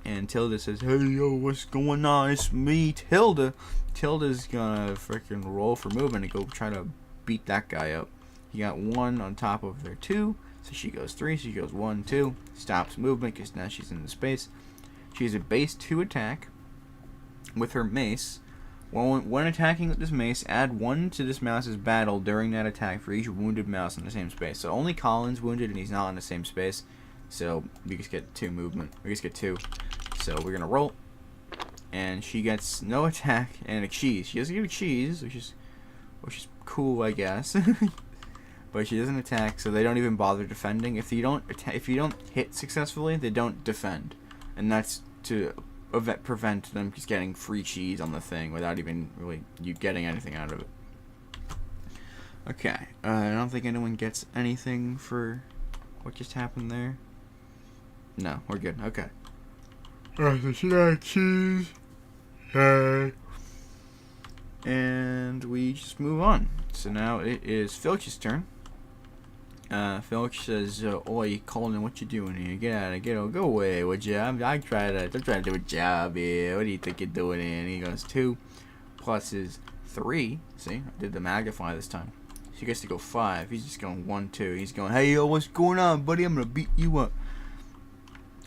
And Tilda says, "Hey, yo, what's going on? It's me, Tilda." Tilda's gonna freaking roll for movement and go try to beat that guy up. He got 1 on top of their 2, so she goes 3, so she goes 1, 2. Stops movement because now she's in the space. She has a base 2 attack with her mace. When attacking with this mace, add 1 to this mouse's battle during that attack for each wounded mouse in the same space. So only Colin's wounded and he's not in the same space. So we just get 2 movement. We just get 2. So we're gonna roll, and she gets no attack and a cheese. She doesn't get a cheese, which is cool, I guess. But she doesn't attack, so they don't even bother defending. If you don't hit successfully, they don't defend, and that's to prevent them just getting free cheese on the thing without even really you getting anything out of it. Okay, I don't think anyone gets anything for what just happened there. No, we're good. Okay. So she got cheese. Okay. And we just move on. So now it is Filch's turn. Filch says, "Oi, Colin, what you doing here? Get out of here. Go away, would you? I'm trying to do a job here. What do you think you're doing here?" And he goes, 2 plus his 3. See, I did the magnify this time. So he gets to go 5. He's just going 1, 2. He's going, "Hey, yo, what's going on, buddy? I'm gonna beat you up."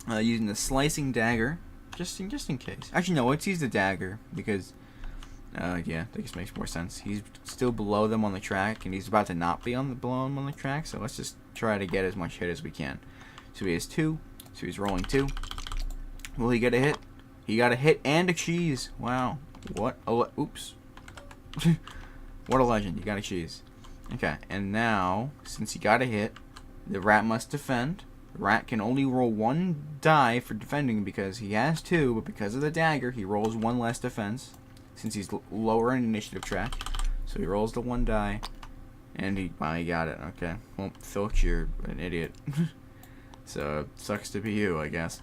Using the slicing dagger, just in case. Actually, no, let's use the dagger because, yeah, that just makes more sense. He's still below them on the track, and he's about to not be below them on the track. So let's just try to get as much hit as we can. So he has 2. So he's rolling 2. Will he get a hit? He got a hit and a cheese. Wow. What? Oops. What a legend. You got a cheese. Okay, and now since he got a hit, the rat must defend. The rat can only roll 1 die for defending because he has 2, but because of the dagger, he rolls 1 less defense since he's lower in initiative track. So he rolls the 1 die, and he got it. Okay, well, Filch, you're an idiot. So it sucks to be you, I guess.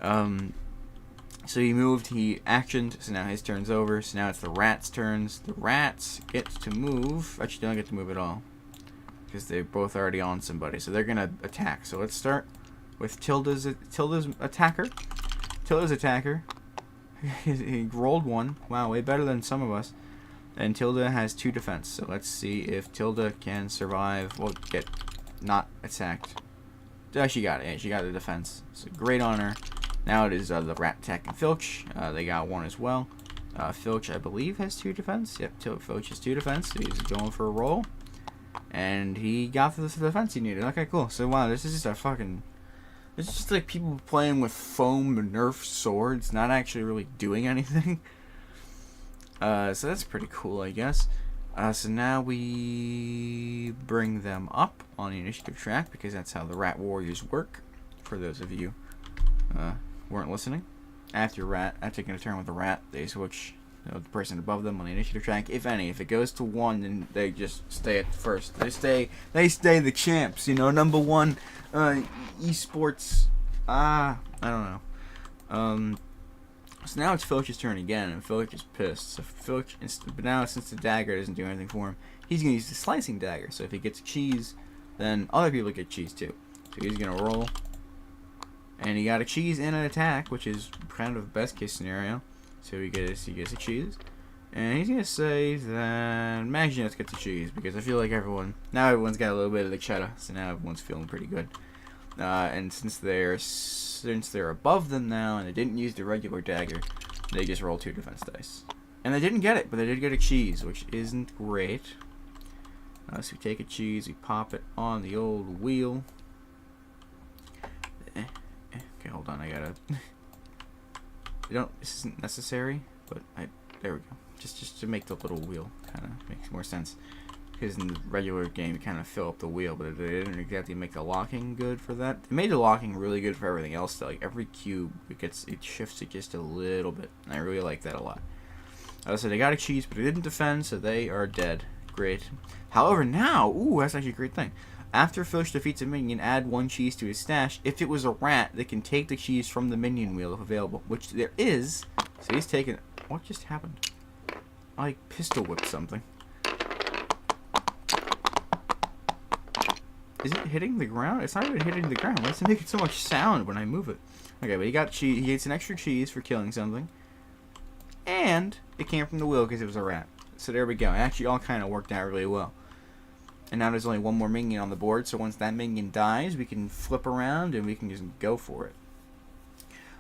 So he moved, he actioned, so now his turn's over. So now it's the rat's turns. The rats get to move. Actually, they don't get to move at all because they're both already on somebody. So they're gonna attack. So let's start with Tilda's attacker. Tilda's attacker. He rolled 1. Wow, way better than some of us. And Tilda has 2 defense. So let's see if Tilda can survive. Well, get not attacked. She got it. Yeah, she got the defense. So great on her. Now it is the rat attacking Filch. They got one as well. Filch, I believe, has 2 defense. Yep, Filch has 2 defense. So he's going for a roll. And he got the defense he needed. Okay, cool. So, wow, this is just a fucking... It's just like people playing with foam Nerf swords, not actually really doing anything. So that's pretty cool, I guess. So now we bring them up on the initiative track, because that's how the Rat Warriors work. For those of you weren't listening. After taking a turn with a rat, they switch the person above them on the initiative track, if any. If it goes to 1, then they just stay at first. They stay the champs, number 1 esports. I don't know. So now it's Filch's turn again, and Filch is pissed. So Filch, but now since the dagger doesn't do anything for him, he's gonna use the slicing dagger. So if he gets cheese, then other people get cheese too. So he's gonna roll. And he got a cheese and an attack, which is kind of the best case scenario. So he gets a cheese. And he's going to say that Magnos gets a cheese, because I feel like everyone's got a little bit of the cheddar. So now everyone's feeling pretty good. And since they're above them now, and they didn't use the regular dagger, they just roll 2 defense dice. And they didn't get it, but they did get a cheese, which isn't great. So we take a cheese, we pop it on the old wheel. Okay, hold on, I gotta... This isn't necessary, but there we go. Just to make the little wheel kind of makes more sense. Because in the regular game, you kind of fill up the wheel, but they didn't exactly make the locking good for that. It made the locking really good for everything else, though. Like, every cube, it shifts it just a little bit. And I really like that a lot. So they got a cheese, but they didn't defend, so they are dead. Great. However, now, that's actually a great thing. After Filch defeats a minion, add 1 cheese to his stash. If it was a rat, they can take the cheese from the minion wheel if available, which there is. So he's taking... What just happened? I pistol whipped something. Is it hitting the ground? It's not even hitting the ground. Why does it make so much sound when I move it? Okay, but he got cheese. He gets an extra cheese for killing something. And it came from the wheel because it was a rat. So there we go. It actually all kind of worked out really well. And now there's only 1 more minion on the board, so once that minion dies, we can flip around and we can just go for it.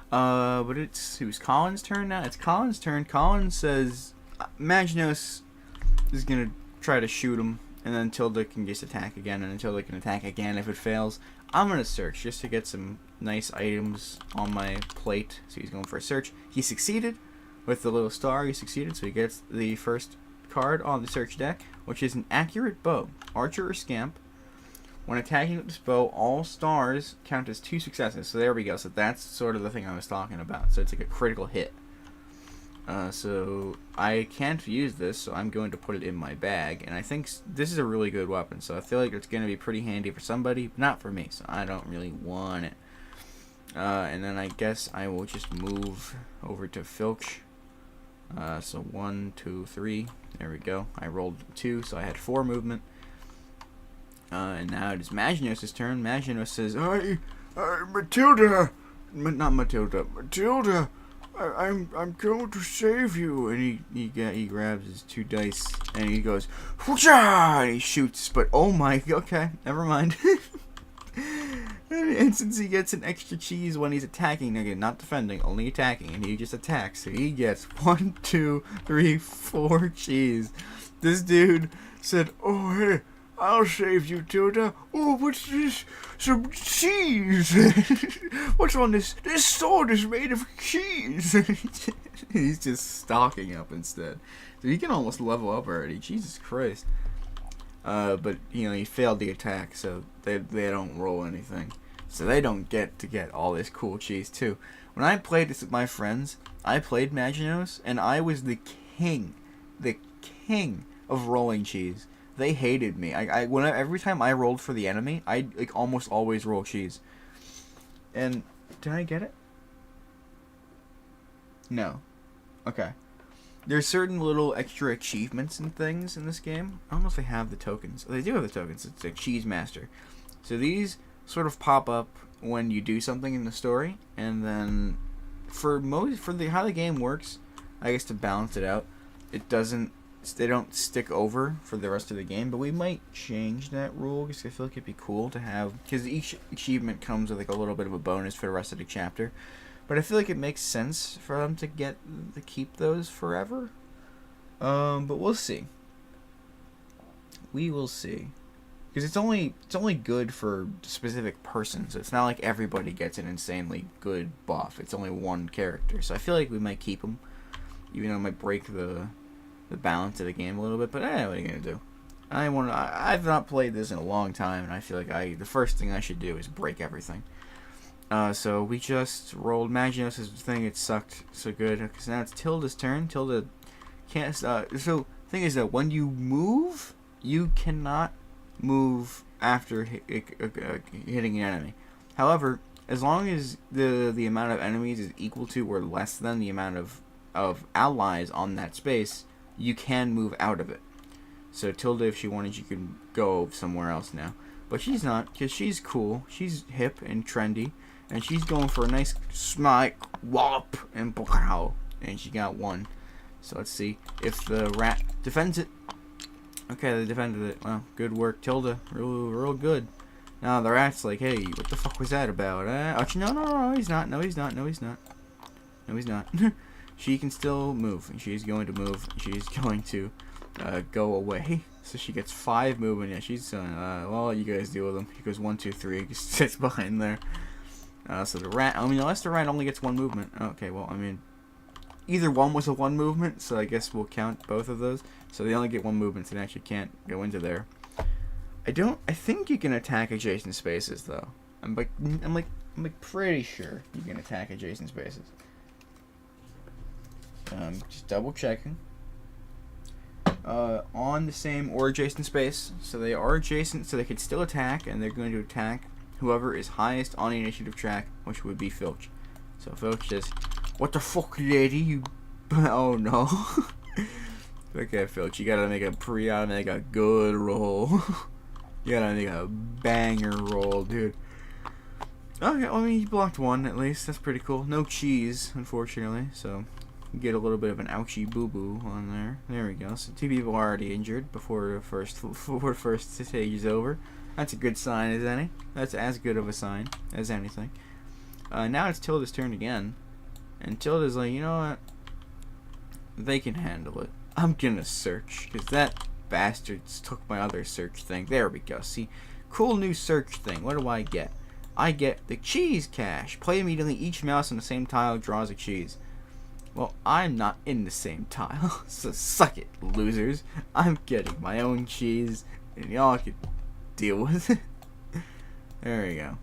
But it was Colin's turn now. It's Colin's turn. Colin says Magnos is going to try to shoot him, and then Tilda can just attack again, and Tilda can attack again if it fails. I'm going to search just to get some nice items on my plate. So he's going for a search. He succeeded with the little star. He succeeded, so he gets the first card on the search deck, which is an accurate bow. Archer or Scamp. When attacking with this bow, all stars count as 2 successes. So there we go. So that's sort of the thing I was talking about. So it's like a critical hit. So I can't use this, so I'm going to put it in my bag. And I think this is a really good weapon. So I feel like it's going to be pretty handy for somebody, but not for me. So I don't really want it. And then I guess I will just move over to Filch. So 1, 2, 3. There we go. I rolled 2, so I had 4 movement. And now it is Magnos' turn. Magnos says, Matilda! Not Matilda. Matilda! I'm going to save you. And he grabs his 2 dice, and he goes, whooshah! And he shoots, but oh my, okay, never mind. And since he gets an extra cheese when he's attacking, again, not defending, only attacking, and he just attacks, so he gets 1, 2, 3, 4 cheese. This dude said, oh, hey, I'll save you, Tilda. Oh, what's this? Some cheese. What's on this? This sword is made of cheese. He's just stocking up instead. So he can almost level up already. Jesus Christ. But, he failed the attack, so they don't roll anything. So they don't get to get all this cool cheese, too. When I played this with my friends, I played Magnos, and I was the king of rolling cheese. They hated me. Every time I rolled for the enemy, I almost always roll cheese. And, did I get it? No. Okay. There's certain little extra achievements and things in this game. I don't know if they have the tokens. They do have the tokens. It's like Cheese Master. So these sort of pop up when you do something in the story, and then for how the game works, I guess to balance it out, they don't stick over for the rest of the game. But we might change that rule because I feel like it'd be cool to have, because each achievement comes with like a little bit of a bonus for the rest of the chapter. But I feel like it makes sense for them to keep those forever. But we'll see. We will see. Because it's only good for specific persons. So it's not like everybody gets an insanely good buff. It's only one character. So I feel like we might keep them. Even though it might break the balance of the game a little bit. But what are you going to do? I've not played this in a long time. And I feel like the first thing I should do is break everything. So we just rolled Maginos' thing. It sucked so good. Because now it's Tilda's turn. Tilda can't... so the thing is that when you move, you cannot move after hitting an enemy. However, as long as the amount of enemies is equal to or less than the amount of allies on that space, you can move out of it. So Tilda, if she wanted, she could go somewhere else now. But she's not, because she's cool. She's hip and trendy. And she's going for a nice smite, wallop, and pow. And she got one. So let's see if the rat defends it. Okay, they defended it. Well, good work, Tilda. Real good. Now the rat's like, hey, what the fuck was that about? Actually, no, he's not. No, he's not. No, he's not. No, he's not. She can still move. And she's going to move. She's going to go away. So she gets 5 movement. Yeah, she's well, you guys deal with them. He goes 1, 2, 3. He sits behind there. So the rat. Unless the rat only gets 1 movement. Okay, well, either one was a 1 movement, so I guess we'll count both of those. So they only get 1 movement, so they actually can't go into there. I think you can attack adjacent spaces though. I'm pretty sure you can attack adjacent spaces. Just double checking. On the same or adjacent space, so they are adjacent, so they could still attack, and they're going to attack whoever is highest on the initiative track, which would be Filch. So Filch says, "What the fuck, lady? You..." Oh no. Okay, Filch, you gotta make a good roll. You gotta make a banger roll, dude. Okay, you blocked 1 at least. That's pretty cool. No cheese, unfortunately, so you get a little bit of an ouchie boo-boo on there. There we go. So 2 people are already injured before the first stage is over. That's a good sign as any. That's as good of a sign as anything. Now it's Tilda's turn again. And Tilda's like, you know what? They can handle it. I'm gonna search, because that bastards took my other search thing. There we go. See? Cool new search thing. What do I get? I get the cheese cache. Play immediately. Each mouse on the same tile draws a cheese. Well, I'm not in the same tile, so suck it, losers. I'm getting my own cheese, and y'all can deal with it. There we go.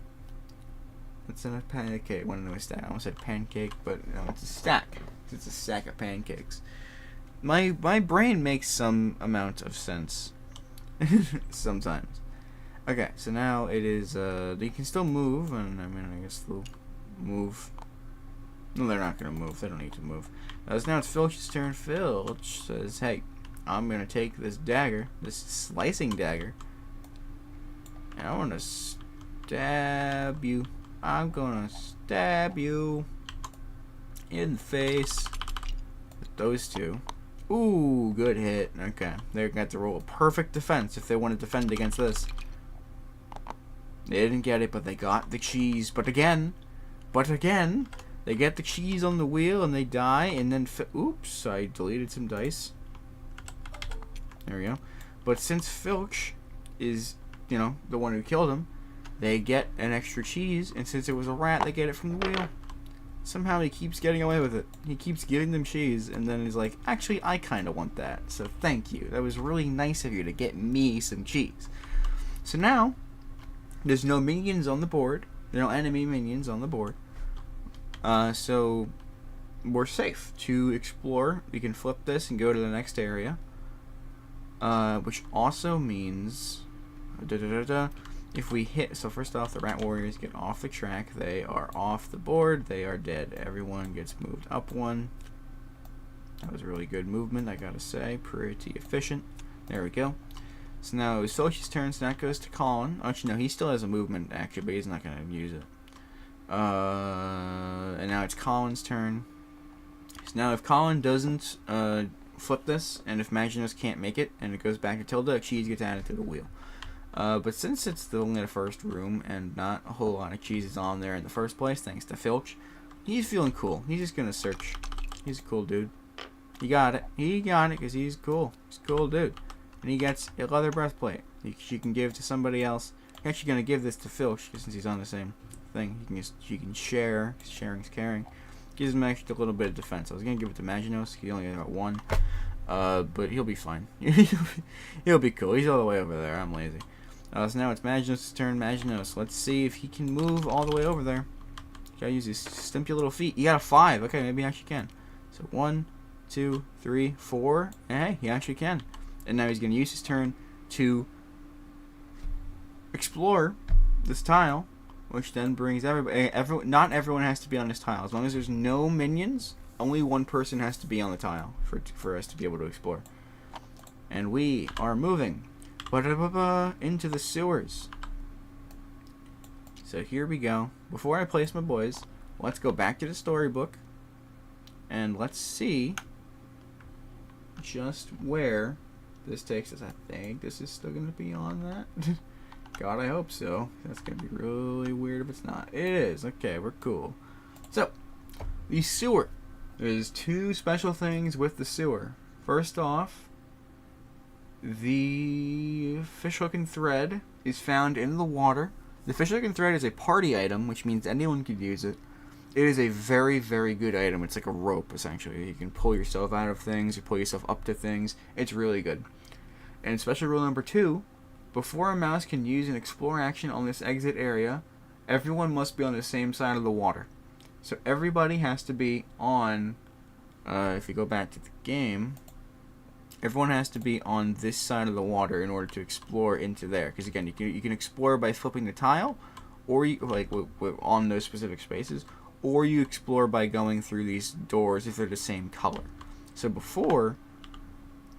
What's in a pancake? One in a stack. I almost said pancake, but no, it's a stack. It's a stack of pancakes. My brain makes some amount of sense. Sometimes. Okay, so now it is, they can still move, and I guess they'll move. No, they're not going to move. They don't need to move. So now it's Filch's turn. Filch says, hey, I'm going to take this dagger, this slicing dagger, and I want to stab you. I'm going to stab you in the face with those 2. Ooh, good hit. Okay, they're going to have to roll a perfect defense if they want to defend against this. They didn't get it, but they got the cheese. But again, they get the cheese on the wheel and they die, and then oops, I deleted some dice. There we go. But since Filch is, the one who killed him, they get an extra cheese, and since it was a rat, they get it from the wheel. Somehow he keeps getting away with it. He keeps giving them cheese, and then he's like, actually, I kind of want that, so thank you. That was really nice of you to get me some cheese. So now, there's no minions on the board. There are no enemy minions on the board. So we're safe to explore. We can flip this and go to the next area. Which also means... if we hit... So first off, the rat warriors get off the track. They are off the board. They are dead. Everyone gets moved up 1. That was really good movement, I gotta say. Pretty efficient. There we go. So now it's Filch's turn, so that goes to Colin. Actually, no, he still has a movement, actually, but he's not going to use it. And now it's Colin's turn. So now if Colin doesn't flip this, and if Maginos can't make it, and it goes back to Tilda, cheese gets added to the wheel. But since it's only the first room, and not a whole lot of cheese is on there in the first place, thanks to Filch, He's feeling cool. He's just gonna search. He's a cool dude. He got it. He got it because he's cool. He's a cool dude. And he gets a leather breastplate. She can give to somebody else. I'm actually gonna give this to Phil since he's on the same thing. She can share. Sharing's caring. Gives him actually a little bit of defense. I was gonna give it to Maginos. He only got 1. But he'll be fine. He'll be cool. He's all the way over there. I'm lazy. So now it's Maginos' turn. Maginos. Let's see if he can move all the way over there. Gotta use his stumpy little feet. He got a 5. Okay, maybe he actually can. So 1, 2, 3, 4. And hey, he actually can. And now he's gonna use his turn to explore this tile, which then brings everybody. Not everyone has to be on this tile. As long as there's no minions, only one person has to be on the tile for us to be able to explore. And we are moving into the sewers. So here we go. Before I place my boys, let's go back to the storybook and let's see just where this takes us. I think this is still going to be on that. God, I hope so. That's going to be really weird if it's not. It is. Okay, we're cool. So, the sewer. There's 2 special things with the sewer. First off, the fishhook and thread is found in the water. The fishhook and thread is a party item, which means anyone could use it. It is a very, very good item. It's like a rope, essentially. You can pull yourself out of things, you pull yourself up to things. It's really good. And special rule number 2, before a mouse can use an explore action on this exit area, everyone must be on the same side of the water. So everybody has to be on, if you go back to the game, everyone has to be on this side of the water in order to explore into there. Because again, you can explore by flipping the tile, or you, like on those specific spaces, or you explore by going through these doors if they're the same color. So before,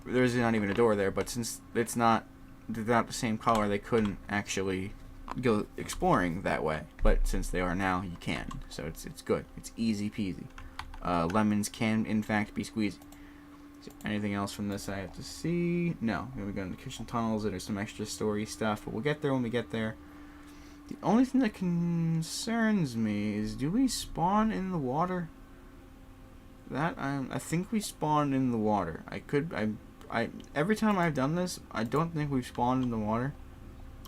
there's not even a door there, but since they're not the same color, they couldn't actually go exploring that way. But since they are now, you can. So it's good. It's easy peasy. Lemons can in fact be squeezy. So anything else from this I have to see? No. Here we go in the kitchen tunnels. There's some extra story stuff, but we'll get there when we get there. The only thing that concerns me is, do we spawn in the water? That I think we spawned in the water. I every time I've done this, I don't think we've spawned in the water.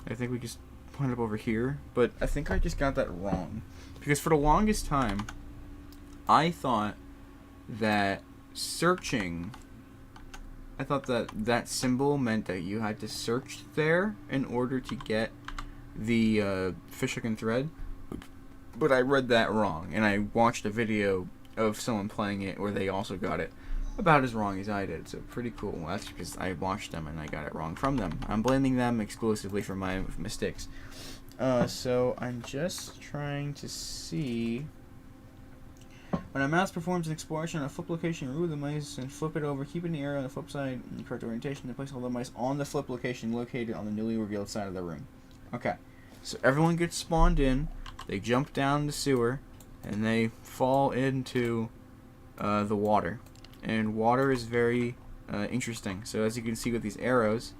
I think we just went up over here, but I think I just got that wrong. Because for the longest time, I thought that searching, I thought that symbol meant that you had to search there in order to get the fishhook and thread. But I read that wrong, and I watched a video of someone playing it where they also got it about as wrong as I did. So pretty cool. Well, that's because I watched them and I got it wrong from them. I'm blaming them exclusively for my mistakes. So I'm just trying to see. When a mouse performs an exploration on a flip location, remove the mice and flip it over, keeping the arrow on the flip side in the correct orientation, and place all the mice on the flip location located on the newly revealed side of the room. Okay, so everyone gets spawned in, they jump down the sewer, and they fall into the water. And water is very interesting. So as you can see with these arrows,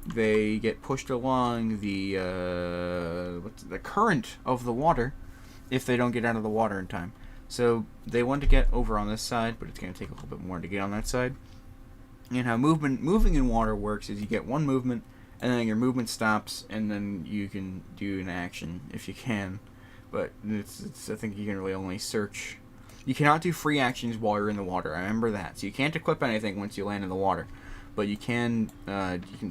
they get pushed along the current of the water if they don't get out of the water in time. So they want to get over on this side, but it's going to take a little bit more to get on that side. And how moving in water works is you get one movement, and then your movement stops, and then you can do an action if you can. But I think you can really only search. You cannot do free actions while you're in the water. I remember that. So you can't equip anything once you land in the water. But you can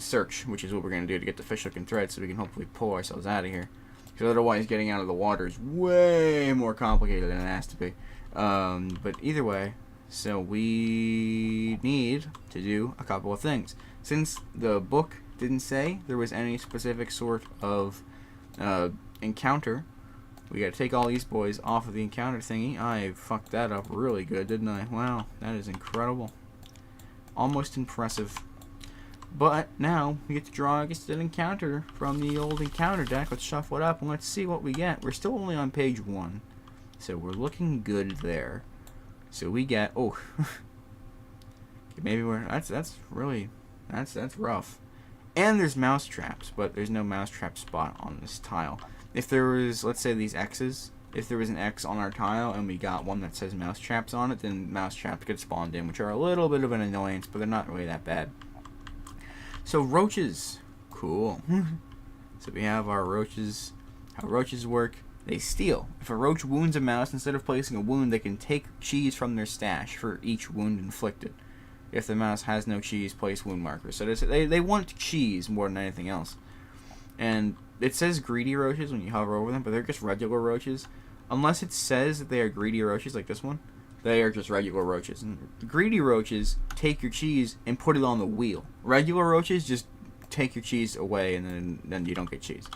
search, which is what we're going to do to get the fishhook and thread, so we can hopefully pull ourselves out of here. Because otherwise getting out of the water is way more complicated than it has to be. But either way, so we need to do a couple of things. Since the book didn't say there was any specific sort of encounter, we gotta take all these boys off of the encounter thingy. I fucked that up really good, didn't I? Wow, that is incredible. Almost impressive. But now we get to draw an encounter from the old encounter deck. Let's shuffle it up and let's see what we get. We're still only on page 1, so we're looking good there. So we get maybe we're that's rough. And there's mouse traps, but there's no mouse trap spot on this tile. If there was, let's say, these X's if there was an X on our tile and we got one that says mouse traps on it, then mouse traps get spawned in, which are a little bit of an annoyance, but they're not really that bad. So roaches, cool. So we have our roaches. How roaches work: they steal. If a roach wounds a mouse, instead of placing a wound, they can take cheese from their stash for each wound inflicted. If the mouse has no cheese, place wound markers. So they want cheese more than anything else. And it says greedy roaches when you hover over them, but they're just regular roaches. Unless it says that they are greedy roaches, like this one, they are just regular roaches. And greedy roaches take your cheese and put it on the wheel. Regular roaches just take your cheese away, and then you don't get cheese.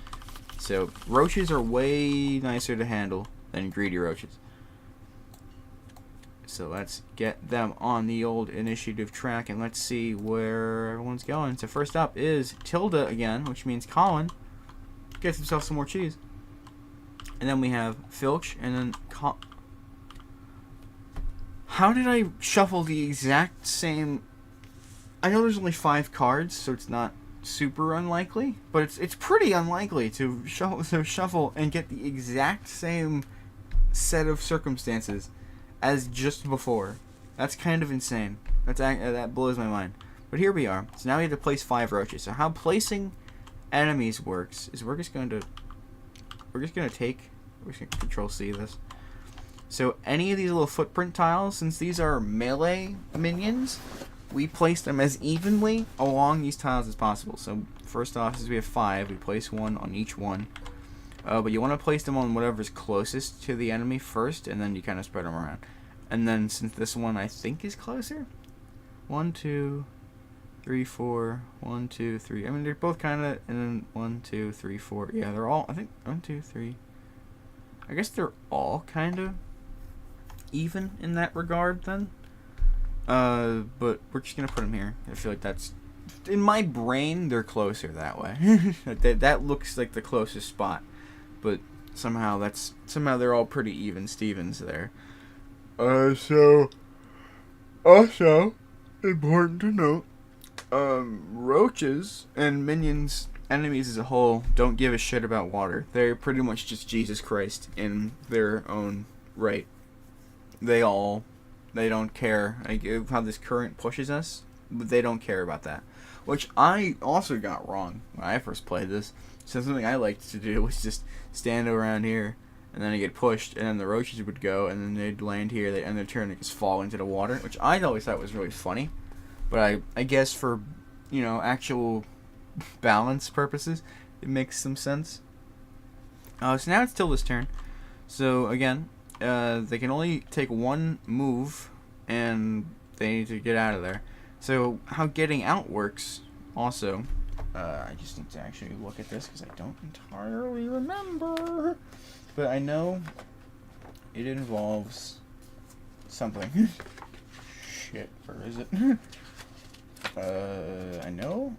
So roaches are way nicer to handle than greedy roaches. So let's get them on the old initiative track, and let's see where everyone's going. So first up is Tilda again, which means Colin gets himself some more cheese. And then we have Filch, and then how did I shuffle the exact same? I know there's only 5 cards, so it's not super unlikely, but it's pretty unlikely to shuffle and get the exact same set of circumstances as just before. That's kind of insane. That blows my mind. But here we are. So now we have to place 5 roaches. So how placing enemies works is we're just gonna Control C this. So any of these little footprint tiles, since these are melee minions, we place them as evenly along these tiles as possible. So first off, since we have 5, we place one on each one. But you want to place them on whatever's closest to the enemy first, and then you kind of spread them around. And then since this one I think is closer, 1, 2, 3, 4, 1, 2, 3. I mean, they're both kind of, and then 1, 2, 3, 4. Yeah, they're all, I think, 1, 2, 3. I guess they're all kind of even in that regard then. But we're just gonna put them here. I feel like that's, in my brain, they're closer that way. that looks like the closest spot. But somehow they're all pretty even Stevens there. So also important to note, roaches and minions, enemies as a whole, don't give a shit about water. They're pretty much just Jesus Christ in their own right. They don't care how this current pushes us, but they don't care about that. Which I also got wrong when I first played this. So something I liked to do was just stand around here, and then I get pushed, and then the roaches would go, and then they'd land here, they'd end their turn, and just fall into the water, which I always thought was really funny. But I guess for, actual balance purposes, it makes some sense. So now it's Tilda's turn. So again, they can only take one move, and they need to get out of there. So how getting out works also, I just need to actually look at this because I don't entirely remember, but I know it involves something. Shit, where is it? I know.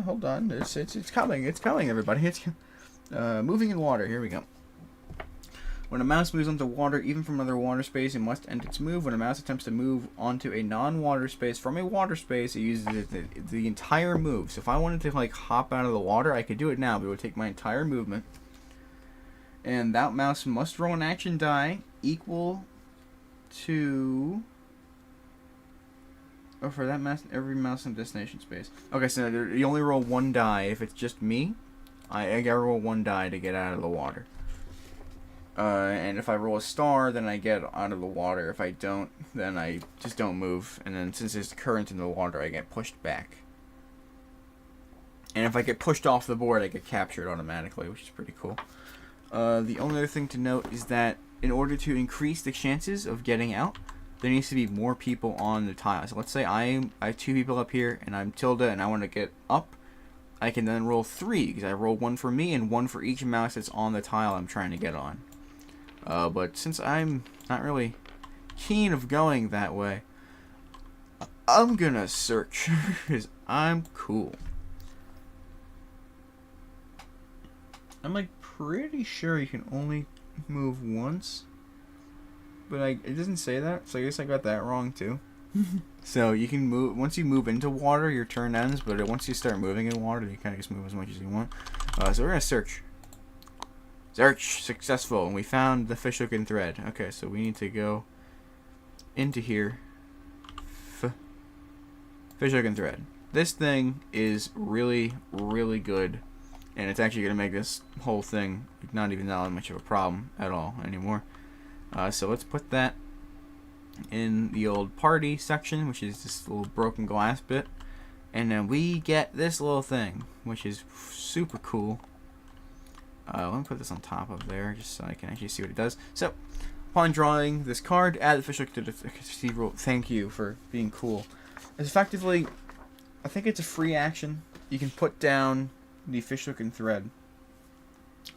Hold on. It's coming, everybody. It's moving in water. Here we go. When a mouse moves onto water, even from another water space, it must end its move. When a mouse attempts to move onto a non-water space from a water space, it uses the entire move. So if I wanted to hop out of the water, I could do it now, but it would take my entire movement. And that mouse must roll an action die equal to... Oh, for that mouse, every mouse in destination space. Okay, so you only roll 1 die. If it's just me, I gotta roll 1 die to get out of the water. And if I roll a star, then I get out of the water. If I don't, then I just don't move. And then since there's current in the water, I get pushed back. And if I get pushed off the board, I get captured automatically, which is pretty cool. The only other thing to note is that in order to increase the chances of getting out, there needs to be more people on the tile. So let's say I have 2 people up here, and I'm Tilda, and I want to get up. I can then roll 3, because I roll 1 for me and 1 for each mouse that's on the tile I'm trying to get on. But since I'm not really keen of going that way, I'm gonna search, because I'm cool. I'm pretty sure you can only move once, but it doesn't say that, so I guess I got that wrong too. So you can move, once you move into water, your turn ends, but once you start moving in water, you kind of just move as much as you want. So we're gonna search. Search successful, and we found the fish hook and thread. Okay, so we need to go into here. Fish hook and thread. This thing is really, really good, and it's actually going to make this whole thing not even that much of a problem at all anymore. So let's put that in the old party section, which is this little broken glass bit, and then we get this little thing, which is super cool. Let me put this on top of there just so I can actually see what it does. So, upon drawing this card, add the fish hook to the cathedral. Thank you for being cool. It's effectively, I think it's a free action. You can put down the fish hook and thread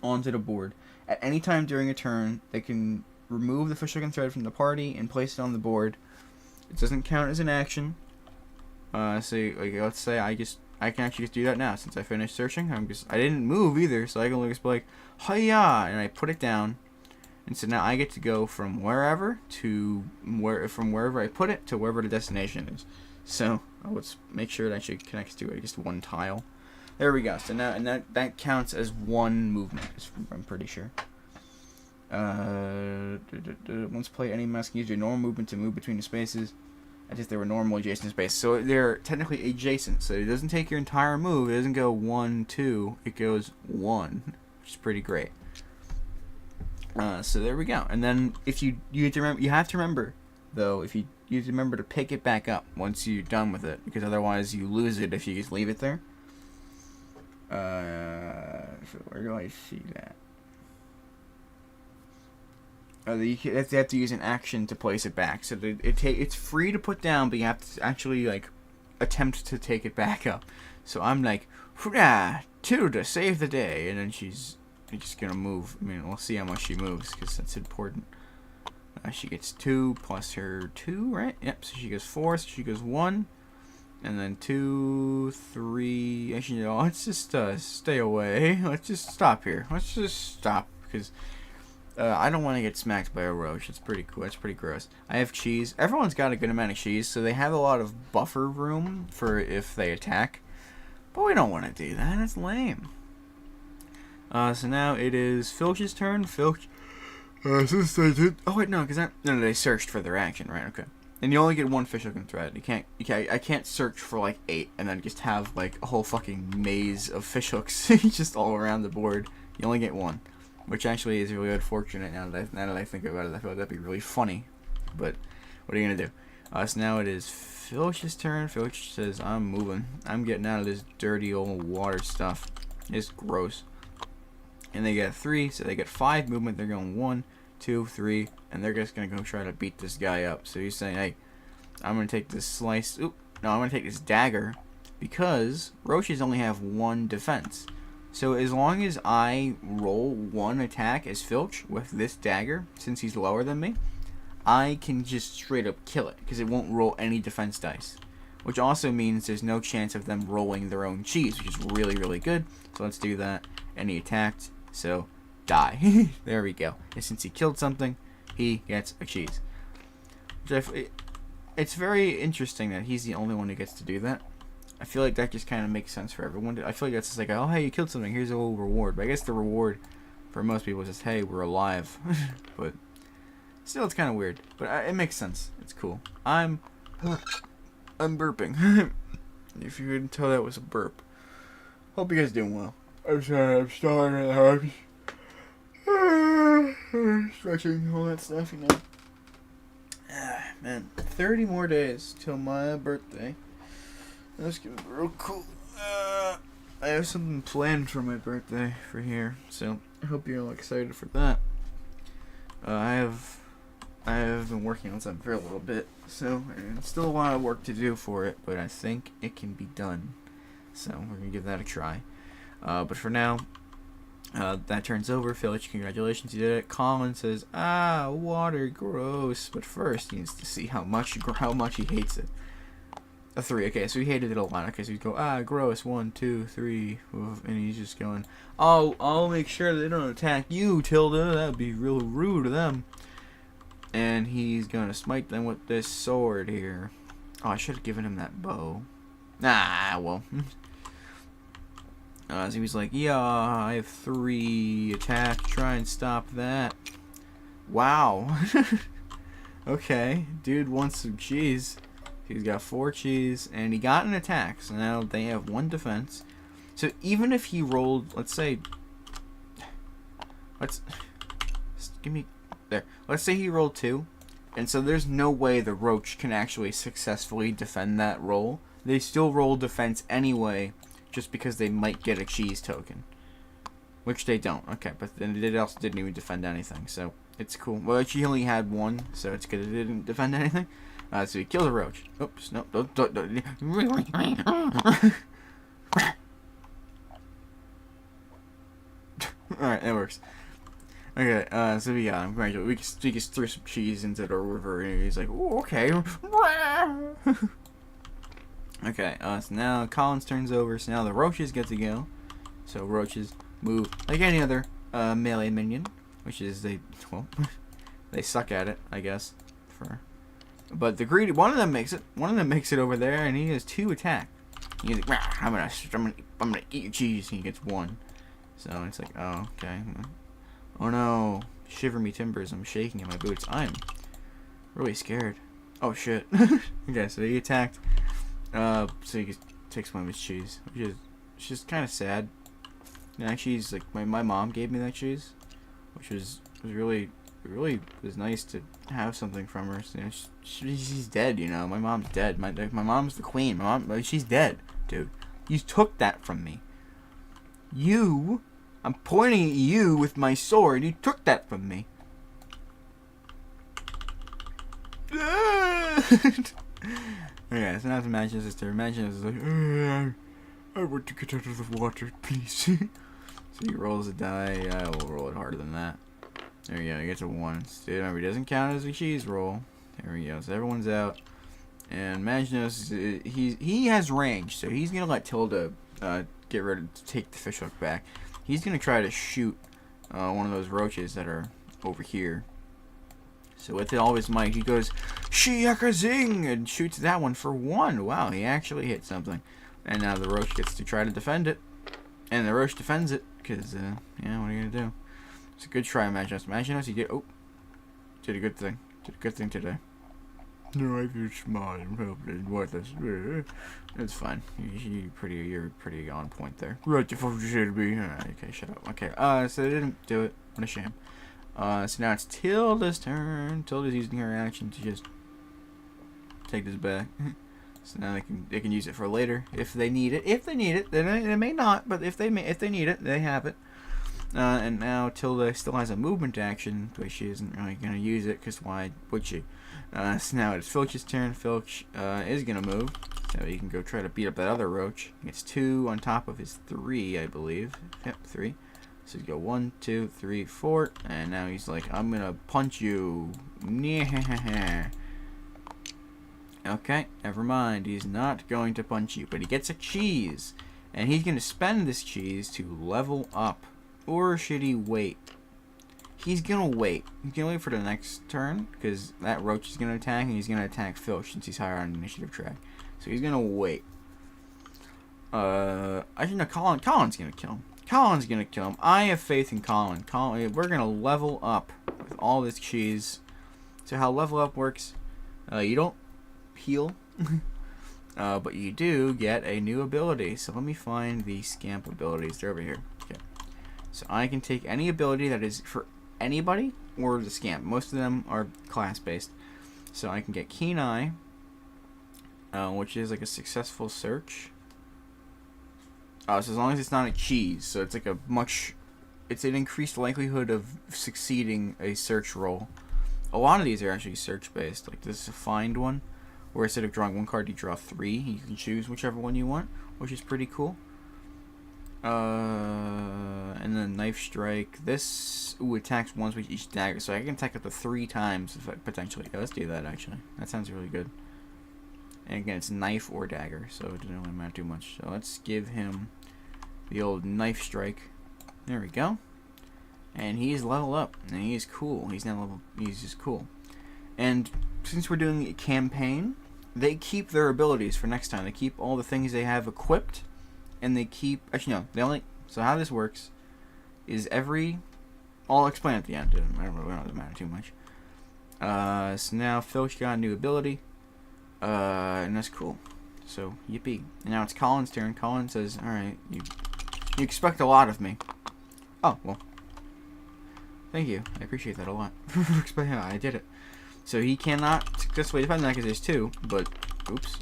onto the board. At any time during a turn, they can remove the fish hook and thread from the party and place it on the board. It doesn't count as an action. So like, let's say I can actually just do that now since I finished searching. I didn't move either, so I can just be like, hiya, and I put it down. And so now I get to go from wherever to from wherever I put it to wherever the destination is. So let's make sure it actually connects to just one tile. There we go. So now, and that counts as one movement, I'm pretty sure. Once play, any mouse can use your normal movement to move between the spaces as if they were normal adjacent spaces. So they're technically adjacent. So it doesn't take your entire move. It doesn't go 1, 2. It goes 1, which is pretty great. So there we go. And then if you have to remember though, you have to remember to pick it back up once you're done with it, because otherwise you lose it if you just leave it there. So where do I see that? You have to use an action to place it back. So it's free to put down, but you have to actually like attempt to take it back up. So I'm like, hurrah, 2 to save the day, and then she's just gonna move. I mean, we'll see how much she moves because that's important. She gets 2 plus her 2, right? Yep. So she goes 4. So she goes 1, and then 2, 3. Actually, no, let's just stay away. Let's just stop here. Let's just stop because. I don't want to get smacked by a roach. It's pretty cool. That's pretty gross. I have cheese. Everyone's got a good amount of cheese, so they have a lot of buffer room for if they attack. But we don't want to do that. That's lame. So now it is Filch's turn. Filch. Since they did. Oh wait, no, because no, they searched for their action, right? Okay. And you only get 1 fish hook and thread. I can't search for like 8 and then just have like a whole fucking maze of fish hooks just all around the board. You only get 1. Which actually is really unfortunate now that I think about it. I feel like that'd be really funny. But what are you going to do? So now it is Filch's turn. Filch says, I'm moving. I'm getting out of this dirty old water stuff. It's gross. And they get 3, so they get 5 movement. They're going 1, 2, 3. And they're just going to go try to beat this guy up. So he's saying, hey, I'm going to take this slice. I'm going to take this dagger. Because roaches only have 1 defense. So as long as I roll 1 attack as Filch with this dagger, since he's lower than me, I can just straight up kill it, because it won't roll any defense dice. Which also means there's no chance of them rolling their own cheese, which is really, really good. So let's do that. And he attacked, so die. There we go. And since he killed something, he gets a cheese. It's very interesting that he's the only one who gets to do that. I feel like that just kind of makes sense for everyone. I feel like that's just like, oh, hey, you killed something. Here's a little reward. But I guess the reward for most people is just, hey, we're alive. But still, it's kind of weird. But it makes sense. It's cool. I'm burping. If you couldn't tell, that was a burp. Hope you guys doing well. I'm sorry. I'm starving. Stretching, all that stuff, you know. Man, 30 more days till my birthday. That's gonna be real cool. I have something planned for my birthday for here, so I hope you're all excited for that. I have been working on something for a little bit, so it's still a lot of work to do for it, but I think it can be done. So we're gonna give that a try. But for now, that turns over. Filch, congratulations, you did it. Colin says, water, gross. But first, he needs to see how much he hates it. A 3. Okay, so he hated it a lot. Okay, so he'd go, gross. 1, 2, 3. And he's just going, I'll make sure they don't attack you, Tilda. That would be real rude to them. And he's gonna smite them with this sword here. Oh, I should have given him that bow. Well. So he's like, yeah, I have 3 attack. Try and stop that. Wow. Okay, dude wants some cheese. He's got 4 cheese, and he got an attack. So now they have 1 defense. So even if he rolled, let's say, give me there. Let's say he rolled 2, and so there's no way the roach can actually successfully defend that roll. They still roll defense anyway, just because they might get a cheese token, which they don't. Okay, but then it also didn't even defend anything, so it's cool. Well, she only had 1, so it's good it didn't defend anything. So he kills a roach. Oops, no, don't. Alright, that works. Okay, so yeah, I'm going to we can throw some cheese into the river, and he's like, oh, okay. Okay, so now Collins turns over, so now the roaches get to go. So roaches move like any other melee minion, which is they suck at it, I guess. But the greedy one of them makes it over there, and he has 2 attack. He's like, I'm gonna eat your cheese, and he gets 1. So it's like, oh, okay. Oh no, shiver me timbers, I'm shaking in my boots. I'm really scared. Oh shit. Okay, so he attacked. So he takes 1 of his cheese, which is just kind of sad. And actually, like my mom gave me that cheese, which was really was nice to have something from her. You know, she's dead. You know, my mom's dead. My mom's the queen. She's dead, dude. You took that from me. I'm pointing at you with my sword. You took that from me. Okay, so now to Imagine Sister. Imagine is like, I want to get out of the water, please. So he rolls a die. I will roll it harder than that. There we go. He gets a 1. So remember, he doesn't count as a cheese roll. There we go. So everyone's out. And Magnus, he has range, so he's gonna let Tilda get ready to take the fishhook back. He's gonna try to shoot one of those roaches that are over here. So with all his might, he goes Shiakazing and shoots that one for 1. Wow, he actually hit something. And now the roach gets to try to defend it, and the roach defends it because yeah, what are you gonna do? It's a good try, Magnus. Magnus, you did a good thing. Did a good thing today. No, I feel small and helpless and worthless. It's fine. You're pretty on point there. Right, the fuck you should be. Okay, shut up. Okay, so they didn't do it. What a shame. So now it's Tilda's turn. Tilda's using her action to just take this back. So now they can use it for later if they need it. If they need it, they may not, but if they need it, they have it. And now Tilda still has a movement action, but she isn't really gonna use it because why would she? So now it's Filch's turn. Filch is gonna move, so he can go try to beat up that other roach. He gets 2 on top of his 3, I believe. Yep, 3. So he's go 1, 2, 3, 4, and now he's like, I'm gonna punch you. Okay, never mind. He's not going to punch you, but he gets a cheese, and he's gonna spend this cheese to level up. Or should he wait? He's gonna wait. He's gonna wait for the next turn, because that roach is gonna attack, and he's gonna attack Filch since he's higher on the initiative track. So he's gonna wait. I think no, Colin's gonna kill him. Colin's gonna kill him. I have faith in Colin. We're gonna level up with all this cheese. So how level up works, you don't heal, but you do get a new ability. So let me find the scamp abilities. They're over here. Okay. So I can take any ability that is for anybody or the scamp. Most of them are class based. So I can get Keen Eye, which is like a successful search. So as long as it's not a cheese, so it's like it's an increased likelihood of succeeding a search roll. A lot of these are actually search based. Like this is a find one, where instead of drawing 1 card, you draw 3. You can choose whichever one you want, which is pretty cool. And then knife strike. This attacks once with each dagger, so I can attack up to 3 times potentially. Yeah, let's do that actually. That sounds really good. And again, it's knife or dagger, so it doesn't really matter too much. So let's give him the old knife strike. There we go. And he's level up, and he's cool. He's just cool. And since we're doing a campaign, they keep their abilities for next time. They keep all the things they have equipped and they keep... Actually, no. They only... So how this works is every... I'll explain at the end. It doesn't matter too much. So now Filch got a new ability. And that's cool. So, yippee. And now it's Colin's turn. Colin says, alright, you expect a lot of me. Oh, well. Thank you. I appreciate that a lot. I did it. So he cannot successfully defend that because there's two. But, oops,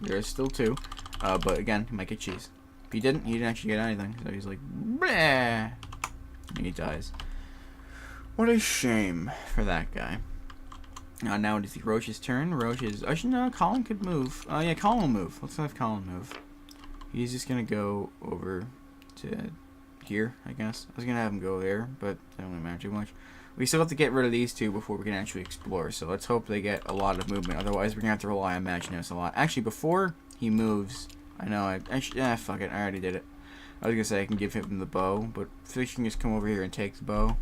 there's still two. But again, he might get cheese. If he didn't actually get anything. So he's like, bleh. And he dies. What a shame for that guy. Now it is the Roche's turn. Roche is... Actually, no, Colin could move. Oh, yeah, Colin will move. Let's have Colin move. He's just going to go over to here, I guess. I was going to have him go there, but that don't really matter too much. We still have to get rid of these two before we can actually explore, so let's hope they get a lot of movement. Otherwise, we're going to have to rely on Imaginos a lot. Actually, before he moves... I know, fuck it. I already did it. I was going to say I can give him the bow, but Fish can just come over here and take the bow.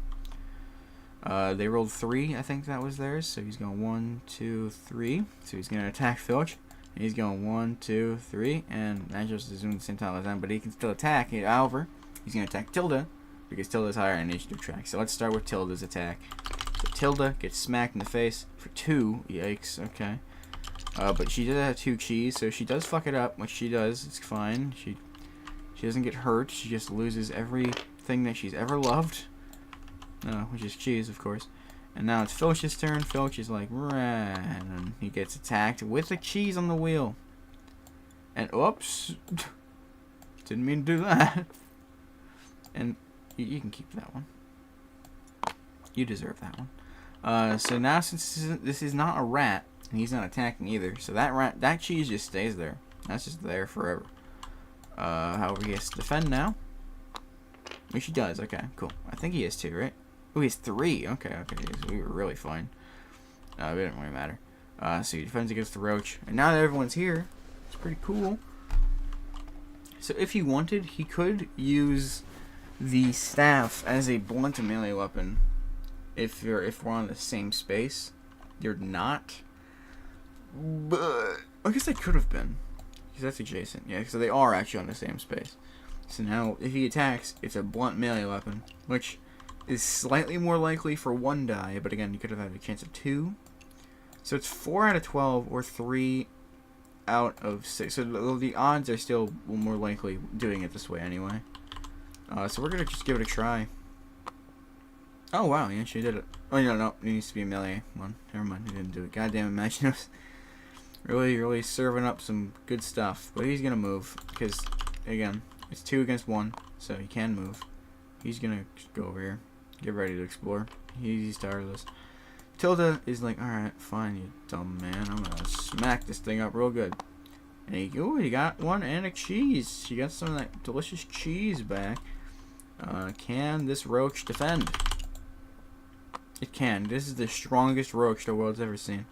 They rolled 3, I think that was theirs. So he's going 1, 2, 3. So he's going to attack Filch. And he's going 1, 2, 3. And Magos is doing the same time as them, but he can still attack. However, he's going to attack Tilda because Tilda's higher on initiative track. So let's start with Tilda's attack. So Tilda gets smacked in the face for 2. Yikes, okay. But she does have 2 cheese, so she does fuck it up, which she does. It's fine. She doesn't get hurt. She just loses everything that she's ever loved. Which is cheese, of course. And now it's Filch's turn. Filch is like, rah, and he gets attacked with a cheese on the wheel. And, oops. Didn't mean to do that. And you can keep that one. You deserve that one. So now since this is not a rat, and he's not attacking either, so that cheese just stays there. That's just there forever. However, he has to defend now. Which he does. Okay, cool. I think he has 2, right? Oh, he has 3. Okay. So we were really fine. It didn't really matter. So he defends against the Roach. And now that everyone's here, it's pretty cool. So if he wanted, he could use the staff as a blunt melee weapon. If we're on the same space. You're not. But I guess they could have been. Because that's adjacent. Yeah, so they are actually on the same space. So now, if he attacks, it's a blunt melee weapon, which is slightly more likely for 1 die, but again, you could have had a chance of 2. So it's 4 out of 12, or 3 out of 6. So the odds are still more likely doing it this way anyway. So we're going to just give it a try. Oh, wow, he actually did it. Oh, no, it needs to be a melee one. Never mind, he didn't do it. Goddamn Imaginos. Really serving up some good stuff. But he's going to move, because, again... It's 2 against 1, so he can move. He's gonna go over here. Get ready to explore. He's tired of this. Tilda is like, alright, fine, you dumb man. I'm gonna smack this thing up real good. And he got 1 and a cheese. She got some of that delicious cheese back. Can this roach defend? It can. This is the strongest roach the world's ever seen.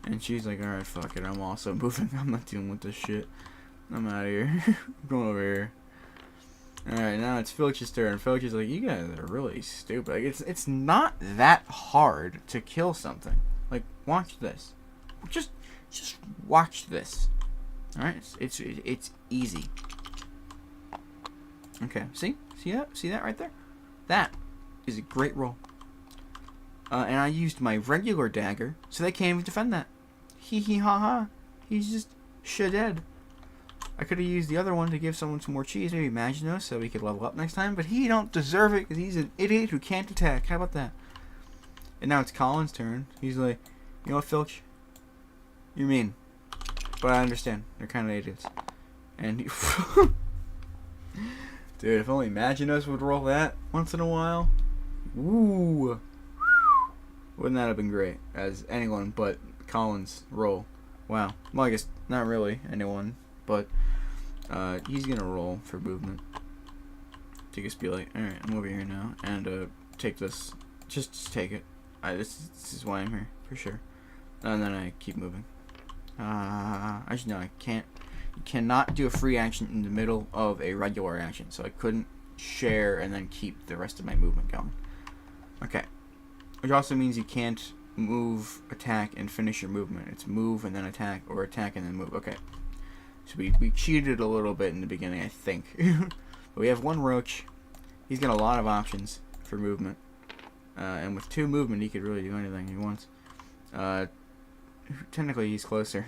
And she's like, alright, fuck it. I'm also moving. I'm not dealing with this shit. I'm out of here. I'm going over here. Alright, now it's Filch's turn. Filch is like, you guys are really stupid. Like, it's not that hard to kill something. Like, watch this. Just watch this. Alright? It's easy. Okay, see? See that? See that right there? That is a great roll. And I used my regular dagger, so they can't even defend that. Hee hee ha ha. He's just dead. I could have used the other one to give someone some more cheese, maybe Imaginos, so he could level up next time, but he don't deserve it because he's an idiot who can't attack. How about that? And now it's Colin's turn. He's like, you know what, Filch? You're mean. But I understand. They're kind of idiots. And he... Dude, if only Imaginos would roll that once in a while. Woo! Wouldn't that have been great? As anyone but Colin's roll. Wow. Well, I guess not really anyone, but he's gonna roll for movement. To just be like, alright, I'm over here now, and take this. Just take it. This is why I'm here, for sure. And then I keep moving. Actually, no, I can't. You cannot do a free action in the middle of a regular action, so I couldn't share and then keep the rest of my movement going. Okay. Which also means you can't move, attack, and finish your movement. It's move and then attack, or attack and then move. Okay. So we cheated a little bit in the beginning, I think. But we have one roach. He's got a lot of options for movement. And with 2 movement, he could really do anything he wants. Technically, he's closer.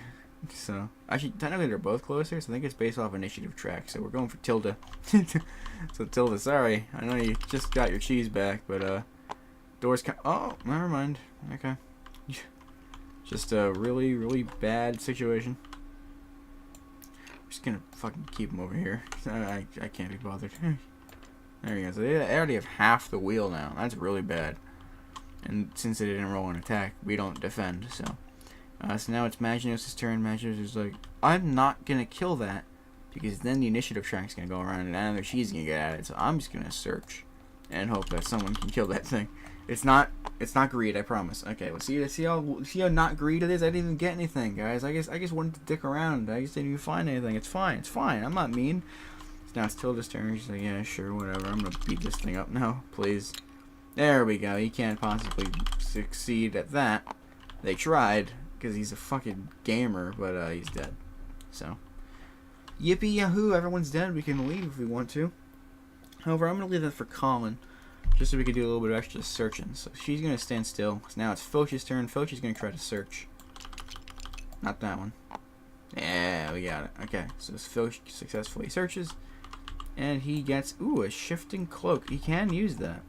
So, actually, technically they're both closer, so I think it's based off initiative track. So we're going for Tilda. So Tilda, sorry. I know you just got your cheese back, but, doors oh, never mind. Okay. Just a really, really bad situation. I'm just gonna fucking keep him over here. I can't be bothered. There we go. So they already have half the wheel now. That's really bad. And since they didn't roll an attack, we don't defend, so. So now it's Maginos' turn. Maginos is like, I'm not gonna kill that, because then the initiative track's gonna go around and either she's gonna get at it, so I'm just gonna search and hope that someone can kill that thing. It's not greed, I promise. Okay, well see how not greed it is? I didn't even get anything, guys. I just wanted to dick around. I just didn't even find anything. It's fine, I'm not mean. So now it's Tilda's turn. She's like, yeah, sure, whatever. I'm gonna beat this thing up now, please. There we go. He can't possibly succeed at that. They tried, because he's a fucking gamer, but he's dead. So, yippee yahoo! Everyone's dead. We can leave if we want to. However, I'm gonna leave that for Colin, just so we can do a little bit of extra searching. So she's gonna stand still. So now it's Foch's turn. Foch is gonna try to search. Not that one. Yeah, we got it. Okay, so Foch successfully searches, and he gets a shifting cloak. He can use that.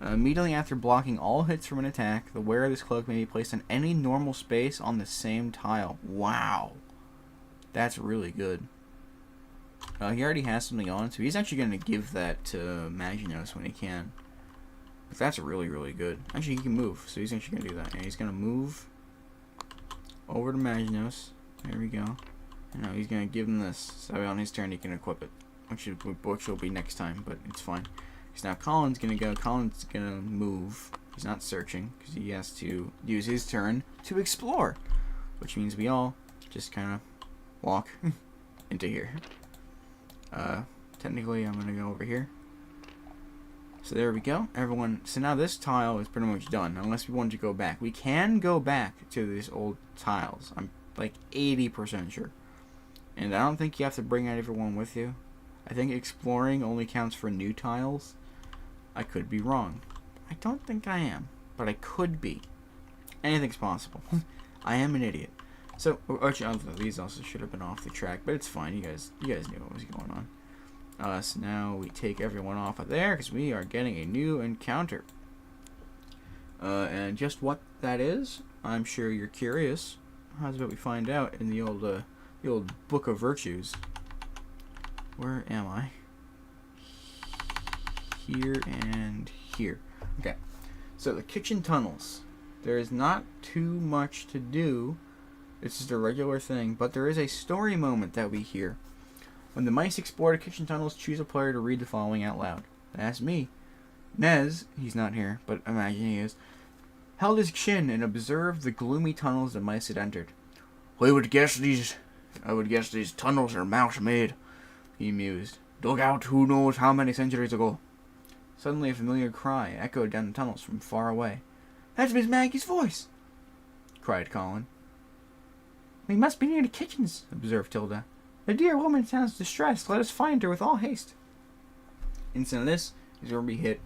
Immediately after blocking all hits from an attack, the wearer of this cloak may be placed in any normal space on the same tile. Wow. That's really good. He already has something on, so he's actually going to give that to Maginos when he can. But that's really, really good. Actually, he can move, so he's actually going to do that. And he's going to move over to Maginos. There we go. And now he's going to give him this. So on his turn, he can equip it. Which will be next time, but it's fine. Because now Colin's going to go. Colin's going to move. He's not searching, because he has to use his turn to explore. Which means we all just kind of walk into here. Technically, I'm going to go over here. So there we go. Everyone. So now this tile is pretty much done, unless we want to go back. We can go back to these old tiles. I'm like 80% sure. And I don't think you have to bring everyone with you. I think exploring only counts for new tiles. I could be wrong. I don't think I am, but I could be. Anything's possible. I am an idiot. So, actually, these also should have been off the track, but it's fine. You guys knew what was going on. So now we take everyone off of there because we are getting a new encounter. And just what that is, I'm sure you're curious. How's about we find out in the old Book of Virtues? Where am I? Here and here. Okay. So the kitchen tunnels. There is not too much to do. It's just a regular thing, but there is a story moment that we hear. When the mice explore the kitchen tunnels, choose a player to read the following out loud. That's me. Nez, he's not here, but imagine he is, held his chin and observed the gloomy tunnels the mice had entered. I would guess these tunnels are mouse-made, he mused. Dug out who knows how many centuries ago. Suddenly a familiar cry echoed down the tunnels from far away. That's Miss Maggie's voice, cried Colin. We must be near the kitchens, observed Tilda. The dear woman sounds distressed. Let us find her with all haste. And so this is where we hit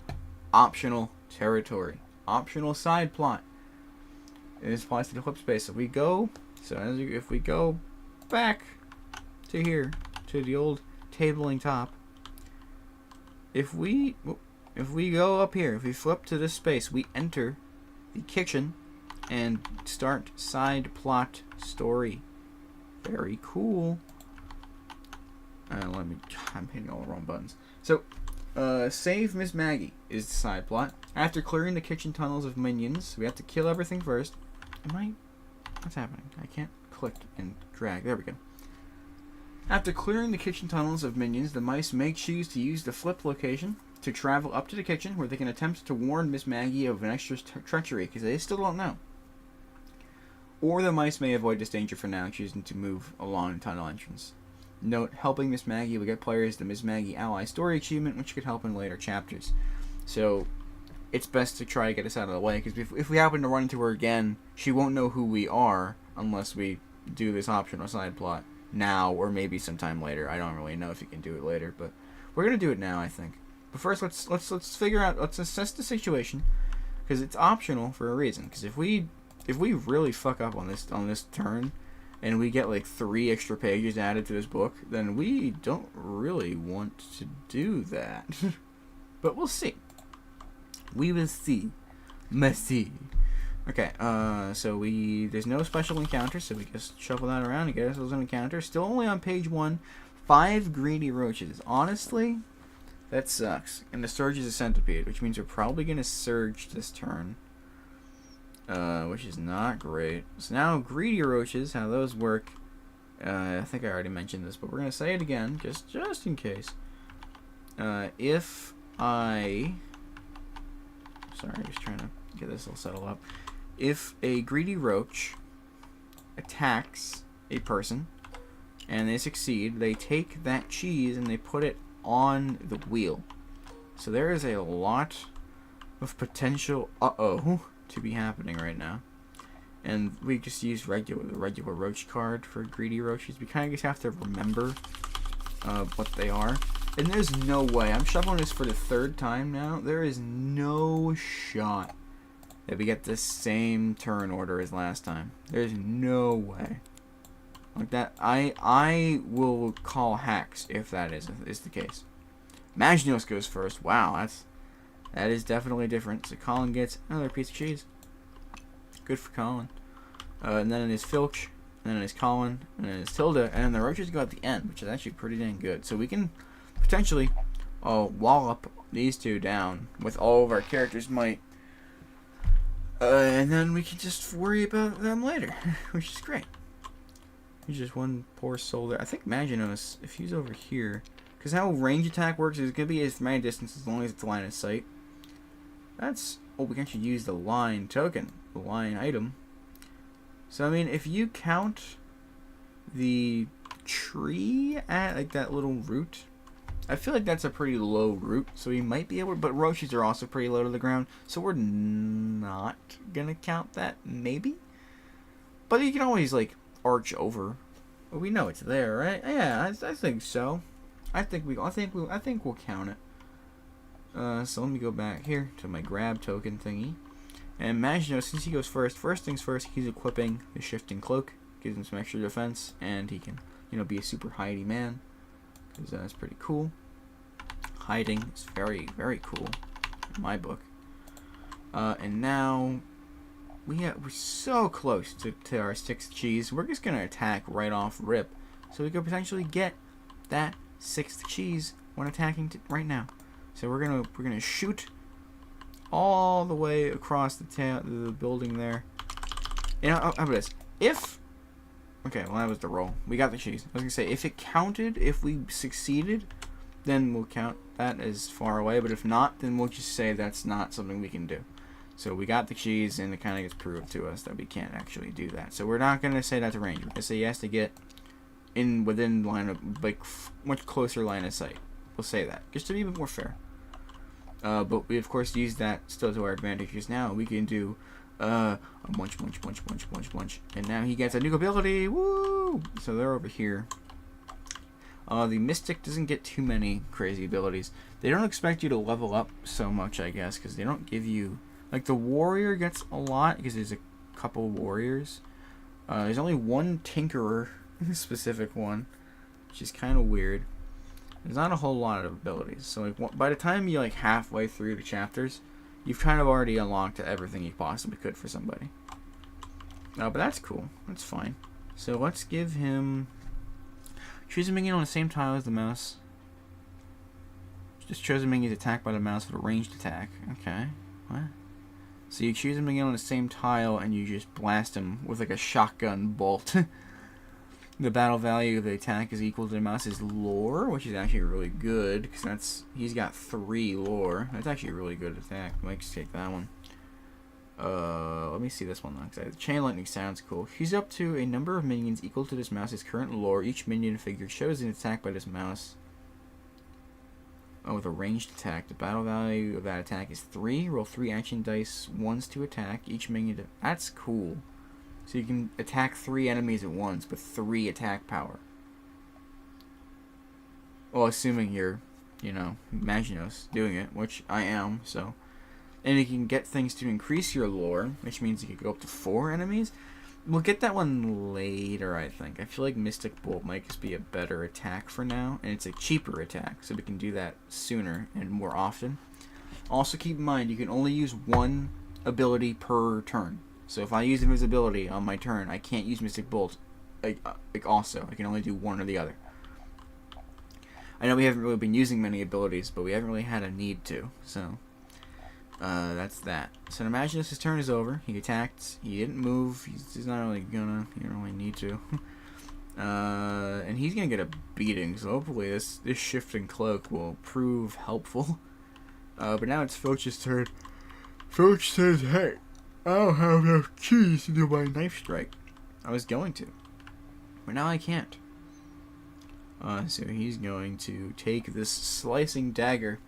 optional territory. Optional side plot. This applies to the flip space. If we go back to here, to the old tabling top, if we go up here, if we flip to this space, we enter the kitchen and start side plot story. Very cool. I'm hitting all the wrong buttons. So, save Miss Maggie is the side plot. After clearing the kitchen tunnels of minions, we have to kill everything first. What's happening? I can't click and drag. There we go. After clearing the kitchen tunnels of minions, the mice may choose to use the flip location to travel up to the kitchen, where they can attempt to warn Miss Maggie of an extra treachery, because they still don't know. Or the mice may avoid this danger for now, choosing to move along the tunnel entrance. Note, helping Miss Maggie will get players the Miss Maggie Ally Story achievement, which could help in later chapters. So, it's best to try to get us out of the way, because if we happen to run into her again, she won't know who we are unless we do this optional side plot. now or maybe sometime later. I don't really know if you can do it later, but we're gonna do it now, I think. But first, let's figure out, let's assess the situation, because it's optional for a reason. Because if we really fuck up on this turn, and we get like 3 extra pages added to this book, then we don't really want to do that. But we'll see. We will see. Messy. Okay, so there's no special encounter, so we just shuffle that around and get ourselves an encounter. Still only on page 1. 5 greedy roaches. Honestly, that sucks. And the surge is a centipede, which means we're probably going to surge this turn. Which is not great. So now, greedy roaches, how those work. I think I already mentioned this, but we're going to say it again, just in case. If I... Sorry, I'm just trying to get this all settled up. If a greedy roach attacks a person and they succeed, they take that cheese and they put it on the wheel. So there is a lot of potential to be happening right now. And we just use the regular roach card for greedy roaches. We kind of just have to remember what they are. And there's no way, I'm shuffling this for the 3rd time now, there is no shot that we get the same turn order as last time. There's no way. Like that, I will call hacks if that is the case. Maginos goes first. Wow, that is definitely different. So Colin gets another piece of cheese. Good for Colin. And then it is Filch, and then it is Colin, and then it is Tilda, and then the roaches go at the end, which is actually pretty dang good. So we can potentially wallop these 2 down with all of our characters' might. And then we can just worry about them later, which is great. He's just one poor soul there. I think Maginos, if he's over here, because how range attack works is going to be as many distance as long as it's line of sight. That's... Oh, we can actually use the line token, the line item. So, I mean, if you count the tree at, like, that little root, I feel like that's a pretty low root, so we might be able to, but roaches are also pretty low to the ground, so we're not going to count that, maybe? But you can always, like, arch over. Well, we know it's there, right? Yeah, I think so. I think we'll count it. So let me go back here to my grab token thingy. And Magino, since he goes first things first, he's equipping the shifting cloak. Gives him some extra defense, and he can, be a super hidey man. Because that's pretty cool. Hiding is very, very cool in my book. And now we're so close to our 6th cheese. We're just gonna attack right off rip, so we could potentially get that 6th cheese when attacking right now. So we're gonna shoot all the way across the building there. How about this? Okay, well that was the roll. We got the cheese. I was gonna say, if it counted, if we succeeded, then we'll count that as far away. But if not, then we'll just say that's not something we can do. So we got the cheese, and it kind of gets proved to us that we can't actually do that. So we're not gonna say that's a range. We're gonna say he has to get within line of, like, much closer line of sight. We'll say that just to be a bit more fair. But we of course use that still to our advantage, because now we can do a bunch, and now he gets a new ability. Woo! So they're over here. The Mystic doesn't get too many crazy abilities. They don't expect you to level up so much, I guess, because they don't give you, like, the Warrior gets a lot because there's a couple warriors. There's only one Tinkerer, specific one, which is kind of weird. There's not a whole lot of abilities, so like by the time you're like halfway through the chapters, you've kind of already unlocked everything you possibly could for somebody. But that's cool. That's fine. So let's give him... Choose a minion on the same tile as the mouse. Just choose a minion attacked by the mouse with a ranged attack. Okay. What? So you choose a minion on the same tile and you just blast him with like a shotgun bolt. The battle value of the attack is equal to the mouse's lore, which is actually really good, because he's got 3 lore. That's actually a really good attack. I might just take that one. Let me see this one though, because Chain Lightning sounds cool. He's up to a number of minions equal to this mouse's current lore. Each minion figure shows an attack by this mouse. With a ranged attack. The battle value of that attack is 3. Roll 3 action dice, 1s to attack. Each minion... That's cool. So you can attack 3 enemies at once with 3 attack power. Well, assuming you're, Maginos doing it, which I am, so. And you can get things to increase your lore, which means you can go up to 4 enemies. We'll get that one later, I think. I feel like Mystic Bolt might just be a better attack for now, and it's a cheaper attack, so we can do that sooner and more often. Also, keep in mind, you can only use one ability per turn. So if I use Invisibility on my turn, I can't use Mystic Bolt. Also, I can only do one or the other. I know we haven't really been using many abilities, but we haven't really had a need to, so that's that. So imagine his turn is over. He attacked. He didn't move. He's not really gonna. He don't really need to. And he's gonna get a beating. So hopefully this shifting cloak will prove helpful. But now it's Filch's turn. Filch says, "Hey, I don't have enough keys to do my knife strike. I was going to, but now I can't." So he's going to take this slicing dagger.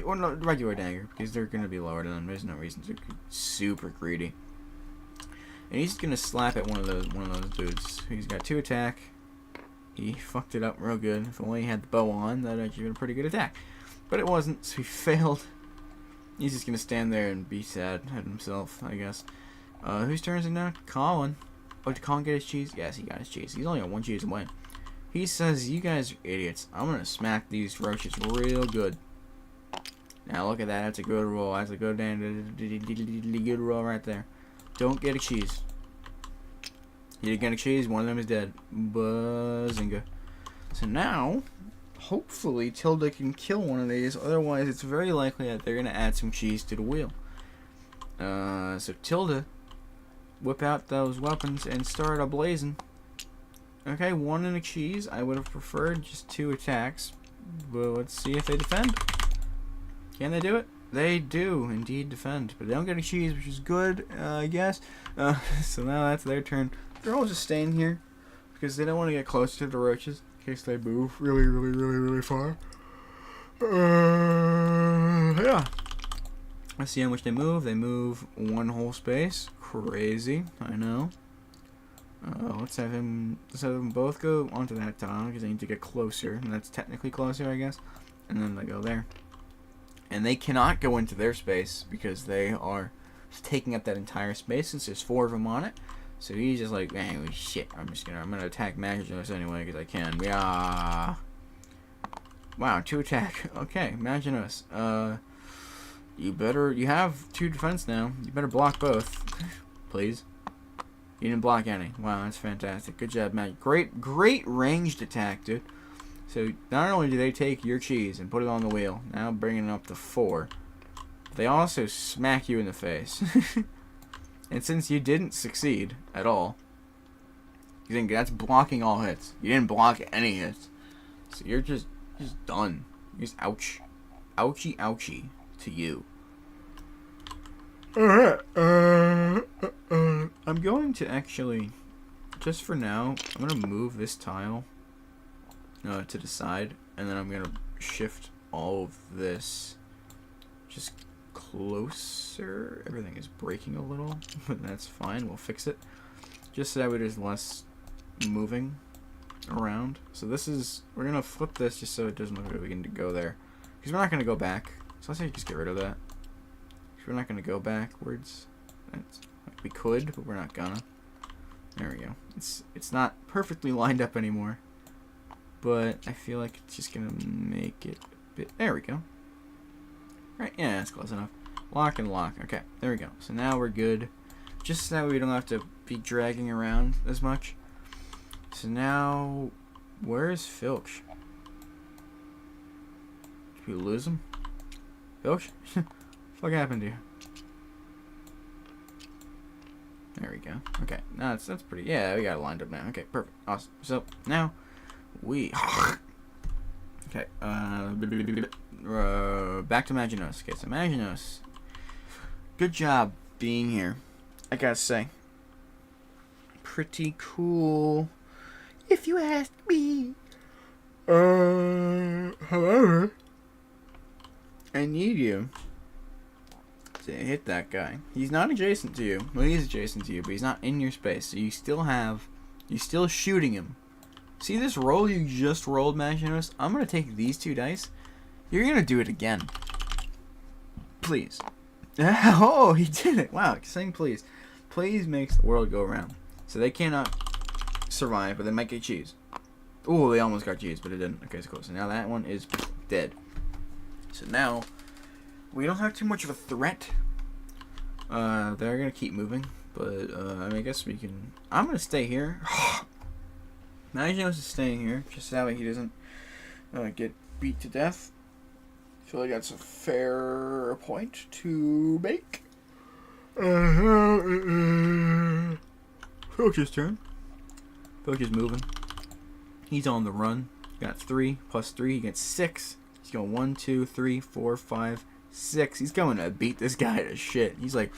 Or no, regular dagger, because they're going to be lower than them. There's no reason to be super greedy. And he's going to slap at one of those dudes. He's got 2 attack. He fucked it up real good. If only he had the bow on, that'd actually been a pretty good attack. But it wasn't, so he failed. He's just going to stand there and be sad at himself, I guess. Whose turn is it now? Colin. Oh, did Colin get his cheese? Yes, he got his cheese. He's only on 1 cheese away. He says, "You guys are idiots. I'm going to smack these roaches real good." Now look at that. That's a good roll. That's a good roll right there. Don't get a cheese. You didn't get a cheese. One of them is dead. Buzzinga. So now, hopefully, Tilda can kill one of these. Otherwise, it's very likely that they're going to add some cheese to the wheel. So Tilda, whip out those weapons and start a-blazing. Okay, 1 and a cheese. I would have preferred just 2 attacks. But let's see if they defend. Can they do it? They do indeed defend, but they don't get a cheese, which is good, I guess. So now that's their turn. They're all just staying here because they don't want to get close to the roaches in case they move really far. Yeah. Let's see how much they move. They move 1 whole space. Crazy, I know. Let's have them both go onto that tile because they need to get closer, and that's technically closer, I guess. And then they go there. And they cannot go into their space because they are taking up that entire space since there's 4 of them on it. So he's just like, man, shit. I'm gonna attack Maginos anyway because I can. Yeah. Wow, 2 attack. Okay, Maginos. You have 2 defense now. You better block both, please. You didn't block any. Wow, that's fantastic. Good job, Mag. Great ranged attack, dude. So not only do they take your cheese and put it on the wheel, now bringing it up to 4, they also smack you in the face. And since you didn't succeed at all, you think that's blocking all hits. You didn't block any hits, so you're just done. You're just ouch, ouchie, ouchie to you. Alright. I'm going to actually, just for now, I'm gonna move this tile to the side, and then I'm gonna shift all of this just closer. Everything is breaking a little, but that's fine. We'll fix it. Just so that way there's less moving around. So we're gonna flip this just so it doesn't look like we can go there, because we're not gonna go back. So I say just get rid of that. We're not gonna go backwards. We could, but we're not gonna. There we go. It's not perfectly lined up anymore, but I feel like it's just gonna make it a bit. There we go. Right, yeah, that's close enough. Lock and lock. Okay, there we go. So now we're good. Just so that we don't have to be dragging around as much. So now, where's Filch? Did we lose him? Filch? What happened to you? There we go. Okay, now that's pretty. Yeah, we got it lined up now. Okay, perfect. Awesome. So now we. Okay. Back to Maginos. Okay, so Maginos. Good job being here. I gotta say, pretty cool, if you ask me. However, I need you to hit that guy. He's not adjacent to you. Well, he is adjacent to you, but he's not in your space. So you're still shooting him See this roll you just rolled, Magnus? I'm going to take these 2 dice. You're going to do it again. Please. Oh, he did it. Wow, saying please. Please makes the world go around. So they cannot survive, but they might get cheese. Oh, they almost got cheese, but it didn't. Okay, it's close. So now that one is dead. So now, we don't have too much of a threat. They're going to keep moving. But, I mean, I guess we can... I'm going to stay here. Magnus is staying here, just so that way he doesn't get beat to death. I feel like that's a fair point to make. Filch's turn. Filch is moving. He's on the run. Got 3 plus 3. He gets 6. He's going 1, 2, 3, 4, 5, 6. He's going to beat this guy to shit. He's like,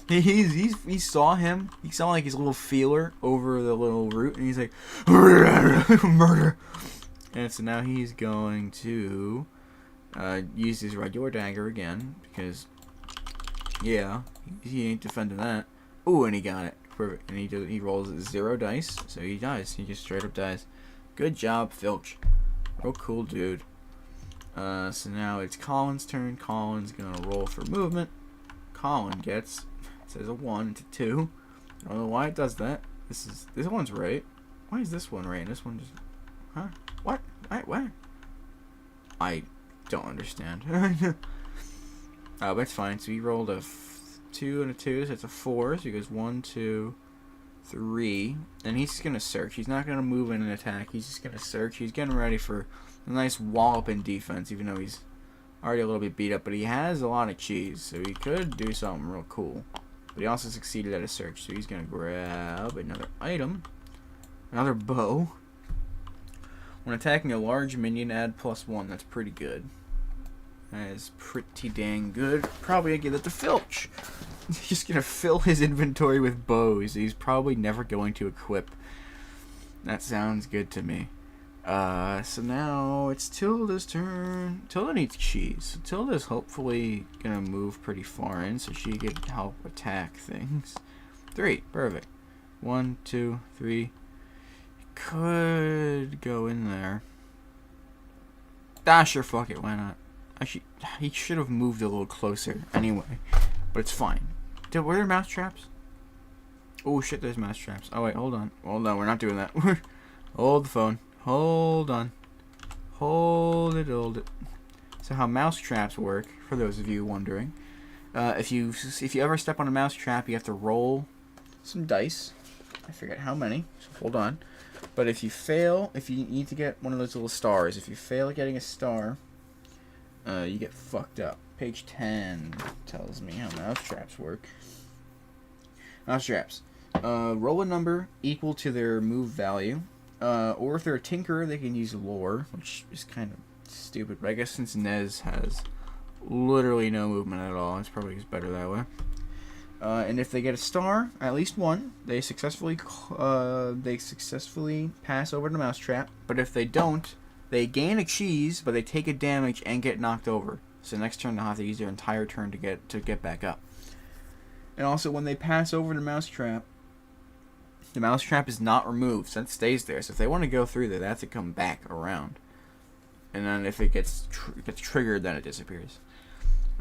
he saw him. He saw like his little feeler over the little root, and he's like, murder. And so now he's going to use his regular dagger again because, yeah, he ain't defending that. Ooh, and he got it. Perfect. And he rolls 0 dice, so he dies. He just straight up dies. Good job, Filch. Real cool dude. So now it's Colin's turn. Colin's gonna roll for movement. Colin gets, it says a 1 to 2. I don't know why it does that. This one's right. Why is this one right? And this one just, huh? What? What? I don't understand. Oh, but it's fine. So he rolled a 2 and a 2, so it's a 4. So he goes 1, 2, 3, and he's gonna search. He's not gonna move in and attack. He's just gonna search. He's getting ready for a nice wallop in defense, even though he's already a little bit beat up. But he has a lot of cheese, so he could do something real cool. But he also succeeded at a search, so he's gonna grab another item, another bow. When attacking a large minion, add +1. That's pretty good. That is pretty dang good. Probably gonna give that to Filch. He's just gonna fill his inventory with bows he's probably never going to equip. That sounds good to me. So now it's Tilda's turn. Tilda needs cheese. Tilda's hopefully gonna move pretty far in so she can help attack things. 3, perfect. 1, 2, 3. Could go in there. Ah, sure, fuck it, why not? Actually, he should have moved a little closer anyway, but it's fine. Were there mouse traps? Oh shit, there's mouse traps. Oh wait, hold on, we're not doing that. Hold the phone. Hold on. Hold it. So how mouse traps work, for those of you wondering, if you ever step on a mouse trap, you have to roll some dice. I forget how many. So hold on. But if you fail, if you need to get one of those little stars, if you fail at getting a star, you get fucked up. Page 10 tells me how mouse traps work. Mouse traps. Roll a number equal to their move value. Or if they're a tinkerer, they can use lore, which is kind of stupid. But I guess since Nez has literally no movement at all, it's probably just better that way. And if they get a star, at least one, they successfully pass over the mousetrap. But if they don't, they gain a cheese, but they take a damage and get knocked over. So next turn they'll have to use their entire turn to get back up. And also when they pass over the mousetrap is not removed, so it stays there. So if they want to go through there, they have to come back around. And then if it gets triggered, then it disappears.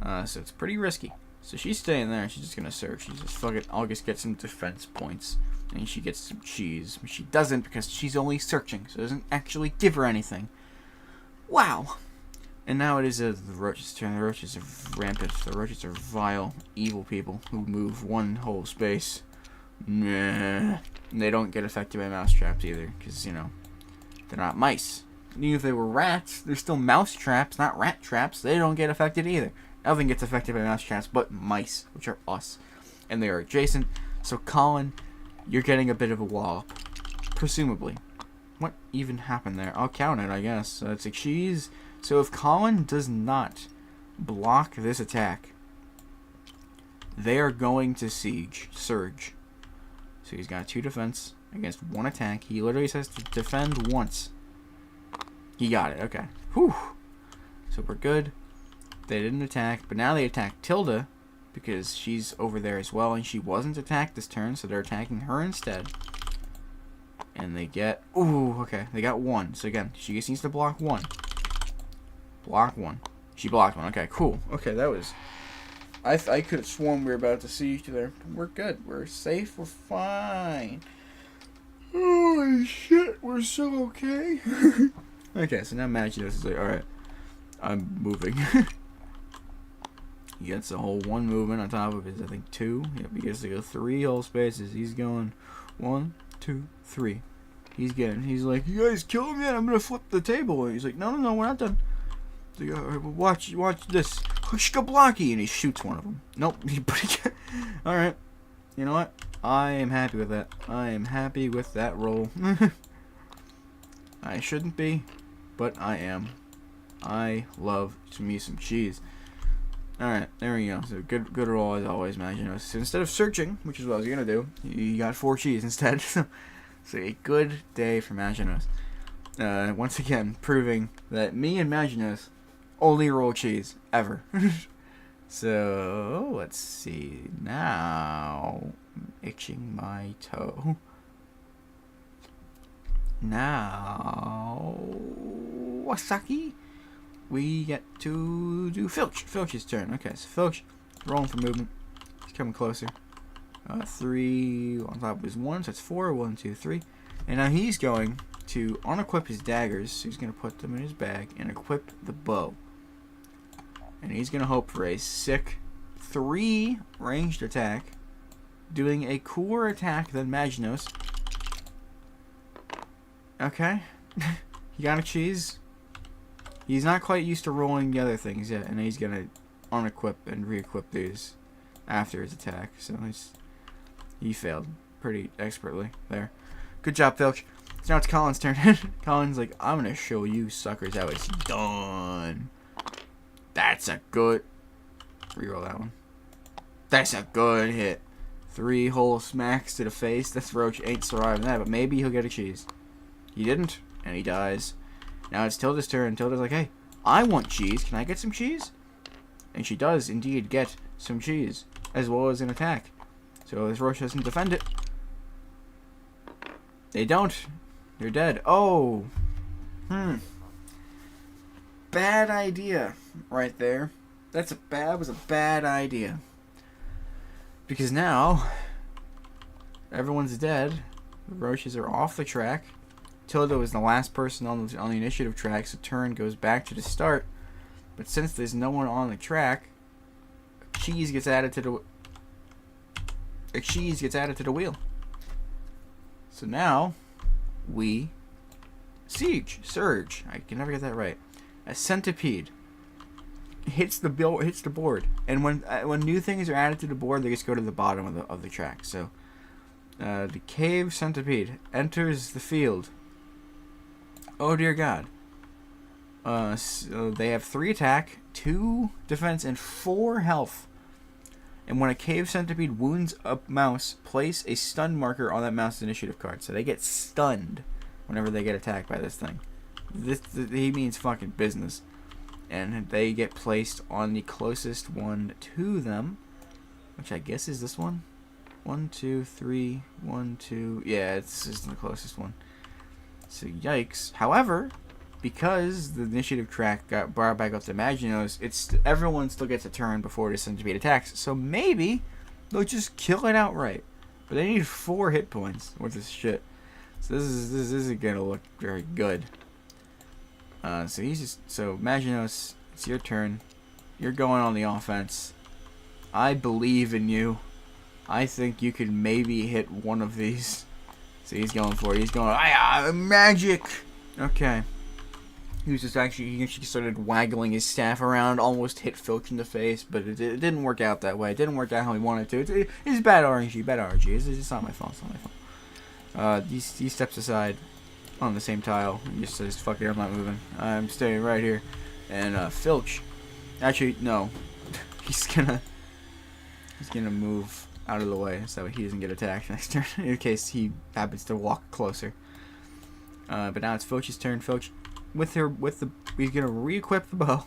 So it's pretty risky. So she's staying there. She's just gonna search. She's just fuck it. I'll just get some defense points, and she gets some cheese. But she doesn't because she's only searching, so it doesn't actually give her anything. Wow. And now it is the roaches' turn. The roaches are rampant. The roaches are vile, evil people who move one whole space. Nah. And they don't get affected by mouse traps either, because you know they're not mice. Even if they were rats, they're still mouse traps, not rat traps. They don't get affected either. Nothing gets affected by mouse traps but mice, which are us. And they are adjacent. So, Colin, you're getting a bit of a wallop. Presumably. What even happened there? I'll count it, I guess. It's a cheese. So, if Colin does not block this attack, they are going to surge. So, he's got 2 defense against 1 attack. He literally says to defend once. He got it. Okay. Whew. So, we're good. They didn't attack, but now they attack Tilda because she's over there as well, and she wasn't attacked this turn, so they're attacking her instead. And they get... Ooh, okay. They got 1. So again, she just needs to block 1. Block 1. She blocked 1. Okay, cool. Okay, that was... I could have sworn we were about to see each other. We're good. We're safe. We're fine. Holy shit. We're so okay. Okay, so now Maginos is like, alright. I'm moving. He gets a whole 1 movement on top of his, I think, 2. Yep, he gets to go 3 whole spaces. He's going 1, 2, 3. He's like, you guys kill him yet? I'm gonna flip the table. And he's like, no, we're not done. He's like, alright, well, watch this. Hushka-blocky, and he shoots one of them. Nope. Alright. You know what? I am happy with that. I am happy with that roll. I shouldn't be, but I am. I love me some cheese. Alright, there we go. So good roll as always, Maginos. So instead of searching, which is what I was gonna do, you got 4 cheese instead. So a good day for Maginos. Once again, proving that me and Maginos only roll cheese ever. So let's see. Now I'm itching my toe. Now Wasaki. We get to do Filch. Filch's turn. Okay, so Filch rolling for movement. He's coming closer. 3 on top of his 1, so that's 4. 1, 2, 3. And now he's going to unequip his daggers. So he's going to put them in his bag and equip the bow. And he's going to hope for a sick 3 ranged attack, doing a cooler attack than Maginos. Okay. He got a cheese. He's not quite used to rolling the other things yet, and he's going to unequip and re-equip these after his attack. So he failed pretty expertly there. Good job, Filch. So now it's Colin's turn. Colin's like, I'm going to show you suckers how it's done. That's a good... Reroll that one. That's a good hit. 3 whole smacks to the face. This Roach ain't surviving that, but maybe he'll get a cheese. He didn't, and he dies. Now it's Tilda's turn. Tilda's like, hey, I want cheese. Can I get some cheese? And she does indeed get some cheese, as well as an attack. So this Roach doesn't defend it. They don't. They're dead. Oh. Bad idea right there. That was a bad idea. Because now everyone's dead. The Roaches are off the track. Tilda was the last person on the initiative track, so turn goes back to the start. But since there's no one on the track, cheese gets added to the wheel. So now we surge. I can never get that right. A centipede hits the board, and when new things are added to the board, they just go to the bottom of the track. So the cave centipede enters the field. Oh dear God. So they have 3 attack, 2 defense, and 4 health. And when a cave centipede wounds a mouse, place a stun marker on that mouse's initiative card. So they get stunned whenever they get attacked by this thing. He means fucking business. And they get placed on the closest one to them, which I guess is this one. 1, 2, 3, 1, 2. Yeah, it's just the closest one. So yikes. However, because the initiative track got brought back up to Maginos, everyone still gets a turn before the centipede attacks. So maybe they'll just kill it outright. But they need 4 hit points worth of shit. So this isn't gonna look very good. So Maginos, it's your turn. You're going on the offense. I believe in you. I think you could maybe hit one of these. So he's going for it. He's going, magic! Okay. He started waggling his staff around, almost hit Filch in the face, but it didn't work out that way. It didn't work out how he wanted to. It's bad RNG, It's not my fault. It's not my fault. He steps aside on the same tile and just says, fuck it, I'm not moving. I'm staying right here. And Filch, actually, no. He's gonna move out of the way so he doesn't get attacked next turn in case he happens to walk closer. But now it's Filch's turn. Filch, he's gonna re-equip the bow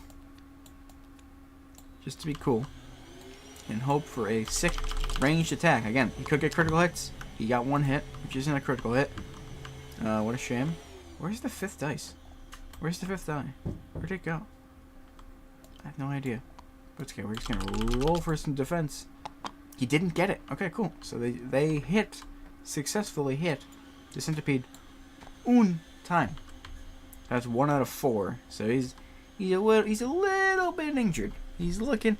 just to be cool and hope for a sick ranged attack. Again, he could get critical hits. He got 1 hit, which isn't a critical hit. What a shame. Where's the 5th dice? Where's the 5th die? Where'd it go? I have no idea. But it's okay, we're just gonna roll for some defense. He didn't get it. Okay, cool. So they successfully hit the centipede un time. That's 1 out of 4. So he's a little bit injured. He's looking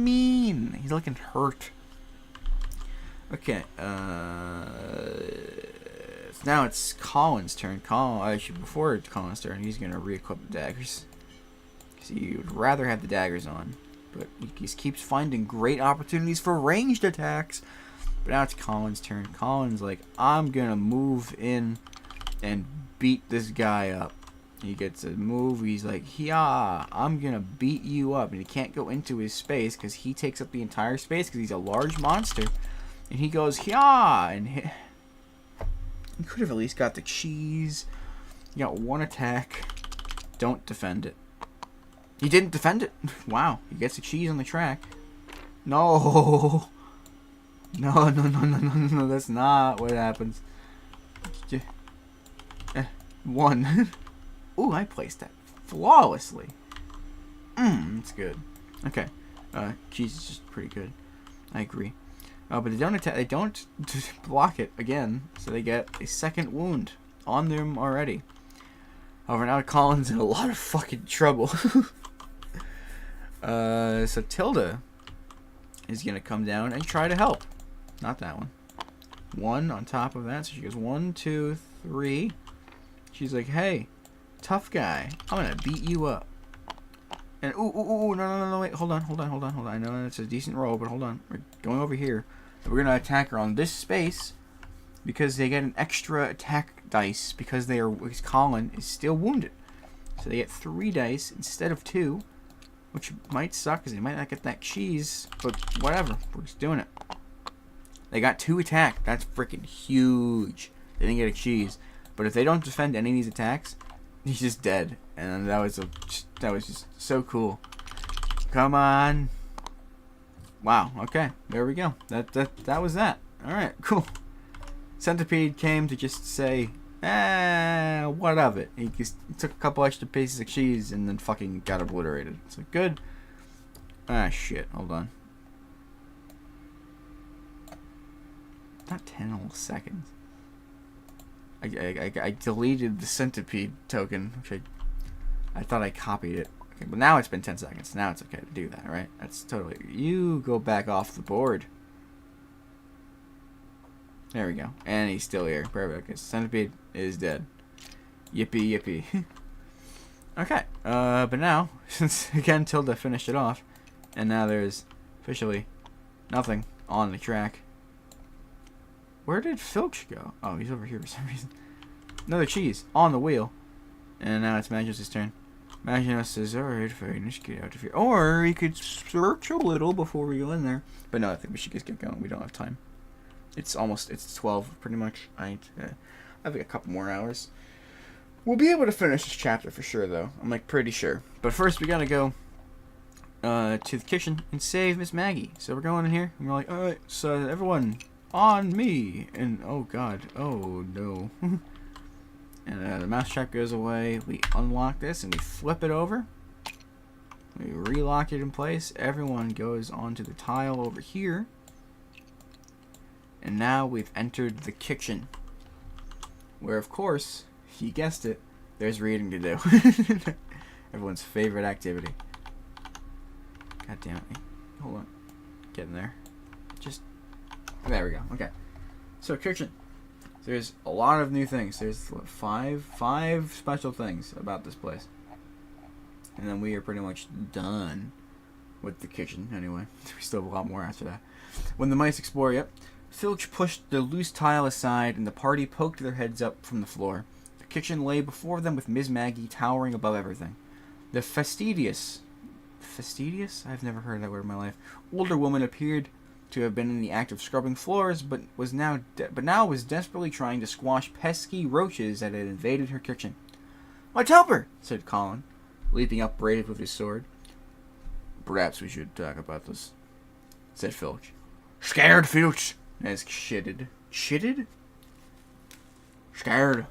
mean. He's looking hurt. Okay, now it's Colin's turn. Actually, before it's Colin's turn, he's gonna re-equip the daggers. Because he would rather have the daggers on, but he just keeps finding great opportunities for ranged attacks. But now it's Colin's turn. Colin's like, I'm gonna move in and beat this guy up. He gets a move. He's like, yeah, I'm gonna beat you up, and he can't go into his space because he takes up the entire space because he's a large monster. And he goes, yeah, and he could have at least got the cheese. You got 1 attack. Don't defend it. He didn't defend it. Wow, he gets the cheese on the track. No. No, that's not what happens. 1. Ooh, I placed that flawlessly. That's good. Okay. Cheese is just pretty good. I agree. But they don't attack. They don't block it again, so they get a 2nd wound on them already. However, now Colin's in a lot of fucking trouble. So Tilda is gonna come down and try to help. Not that one. 1 on top of that, so she goes 1, 2, 3. She's like, "Hey, tough guy, I'm gonna beat you up." And no, wait, hold on. I know it's a decent roll, but hold on. We're going over here. We're gonna attack her on this space because they get an extra attack dice because Colin is still wounded. So they get 3 dice instead of 2, which might suck because they might not get that cheese, but whatever. We're just doing it. They got 2 attack. That's freaking huge. They didn't get a cheese, but if they don't defend any of these attacks, he's just dead. And that was just so cool. Come on. Wow, okay, there we go. That was that. Alright, cool. Centipede came to just say, what of it? He just took a couple extra pieces of cheese and then fucking got obliterated. So good. Shit, hold on. Not 10 whole seconds. I deleted the centipede token, which I thought I copied it. Okay, but now it's been 10 seconds. Now it's okay to do that, right? That's totally... You go back off the board. There we go. And he's still here. Perfect. Okay, centipede is dead. Yippee, yippee. Okay. But now, since, again, Tilda finished it off, and now there's officially nothing on the track. Where did Filch go? Oh, he's over here for some reason. Another cheese on the wheel. And now it's Magnus' turn. Magnus says, alright, fine, let's get out of here. Or we could search a little before we go in there. But no, I think we should just get going. We don't have time. It's 12 pretty much. I have like a couple more hours. We'll be able to finish this chapter for sure, though. I'm like pretty sure. But first, we gotta go to the kitchen and save Miss Maggie. So we're going in here, and we're like, alright, so everyone, on me. And oh god, oh no. And the mousetrap goes away. We unlock this and we flip it over. We relock it in place. Everyone goes onto the tile over here. And now we've entered the kitchen. Where, of course, you guessed it, there's reading to do. Everyone's favorite activity. God damn it. Hold on. Getting there. There we go. Okay. So, kitchen. There's a lot of new things. There's five special things about this place. And then we are pretty much done with the kitchen, anyway. We still have a lot more after that. When the mice explore, yep. Filch pushed the loose tile aside, and the party poked their heads up from the floor. The kitchen lay before them with Ms. Maggie towering above everything. The fastidious? I've never heard that word in my life. Older woman appeared to have been in the act of scrubbing floors, but now was desperately trying to squash pesky roaches that had invaded her kitchen. "Let's help her," said Colin, leaping up braided with his sword. "Perhaps we should talk about this," said Filch. "Scared, Filch?" As shitted. Shitted? Scared.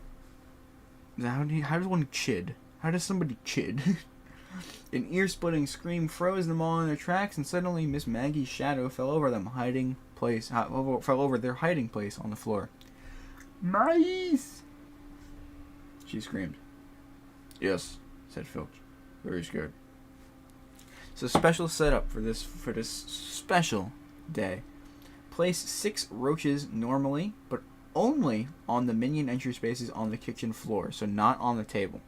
How does one chid? How does somebody chid? An ear-splitting scream froze them all in their tracks, and suddenly Miss Maggie's shadow fell over their hiding place on the floor. Mice! She screamed. Yes, said Filch, very scared. So special setup for this special day. Place 6 roaches normally, but only on the minion entry spaces on the kitchen floor, so not on the table.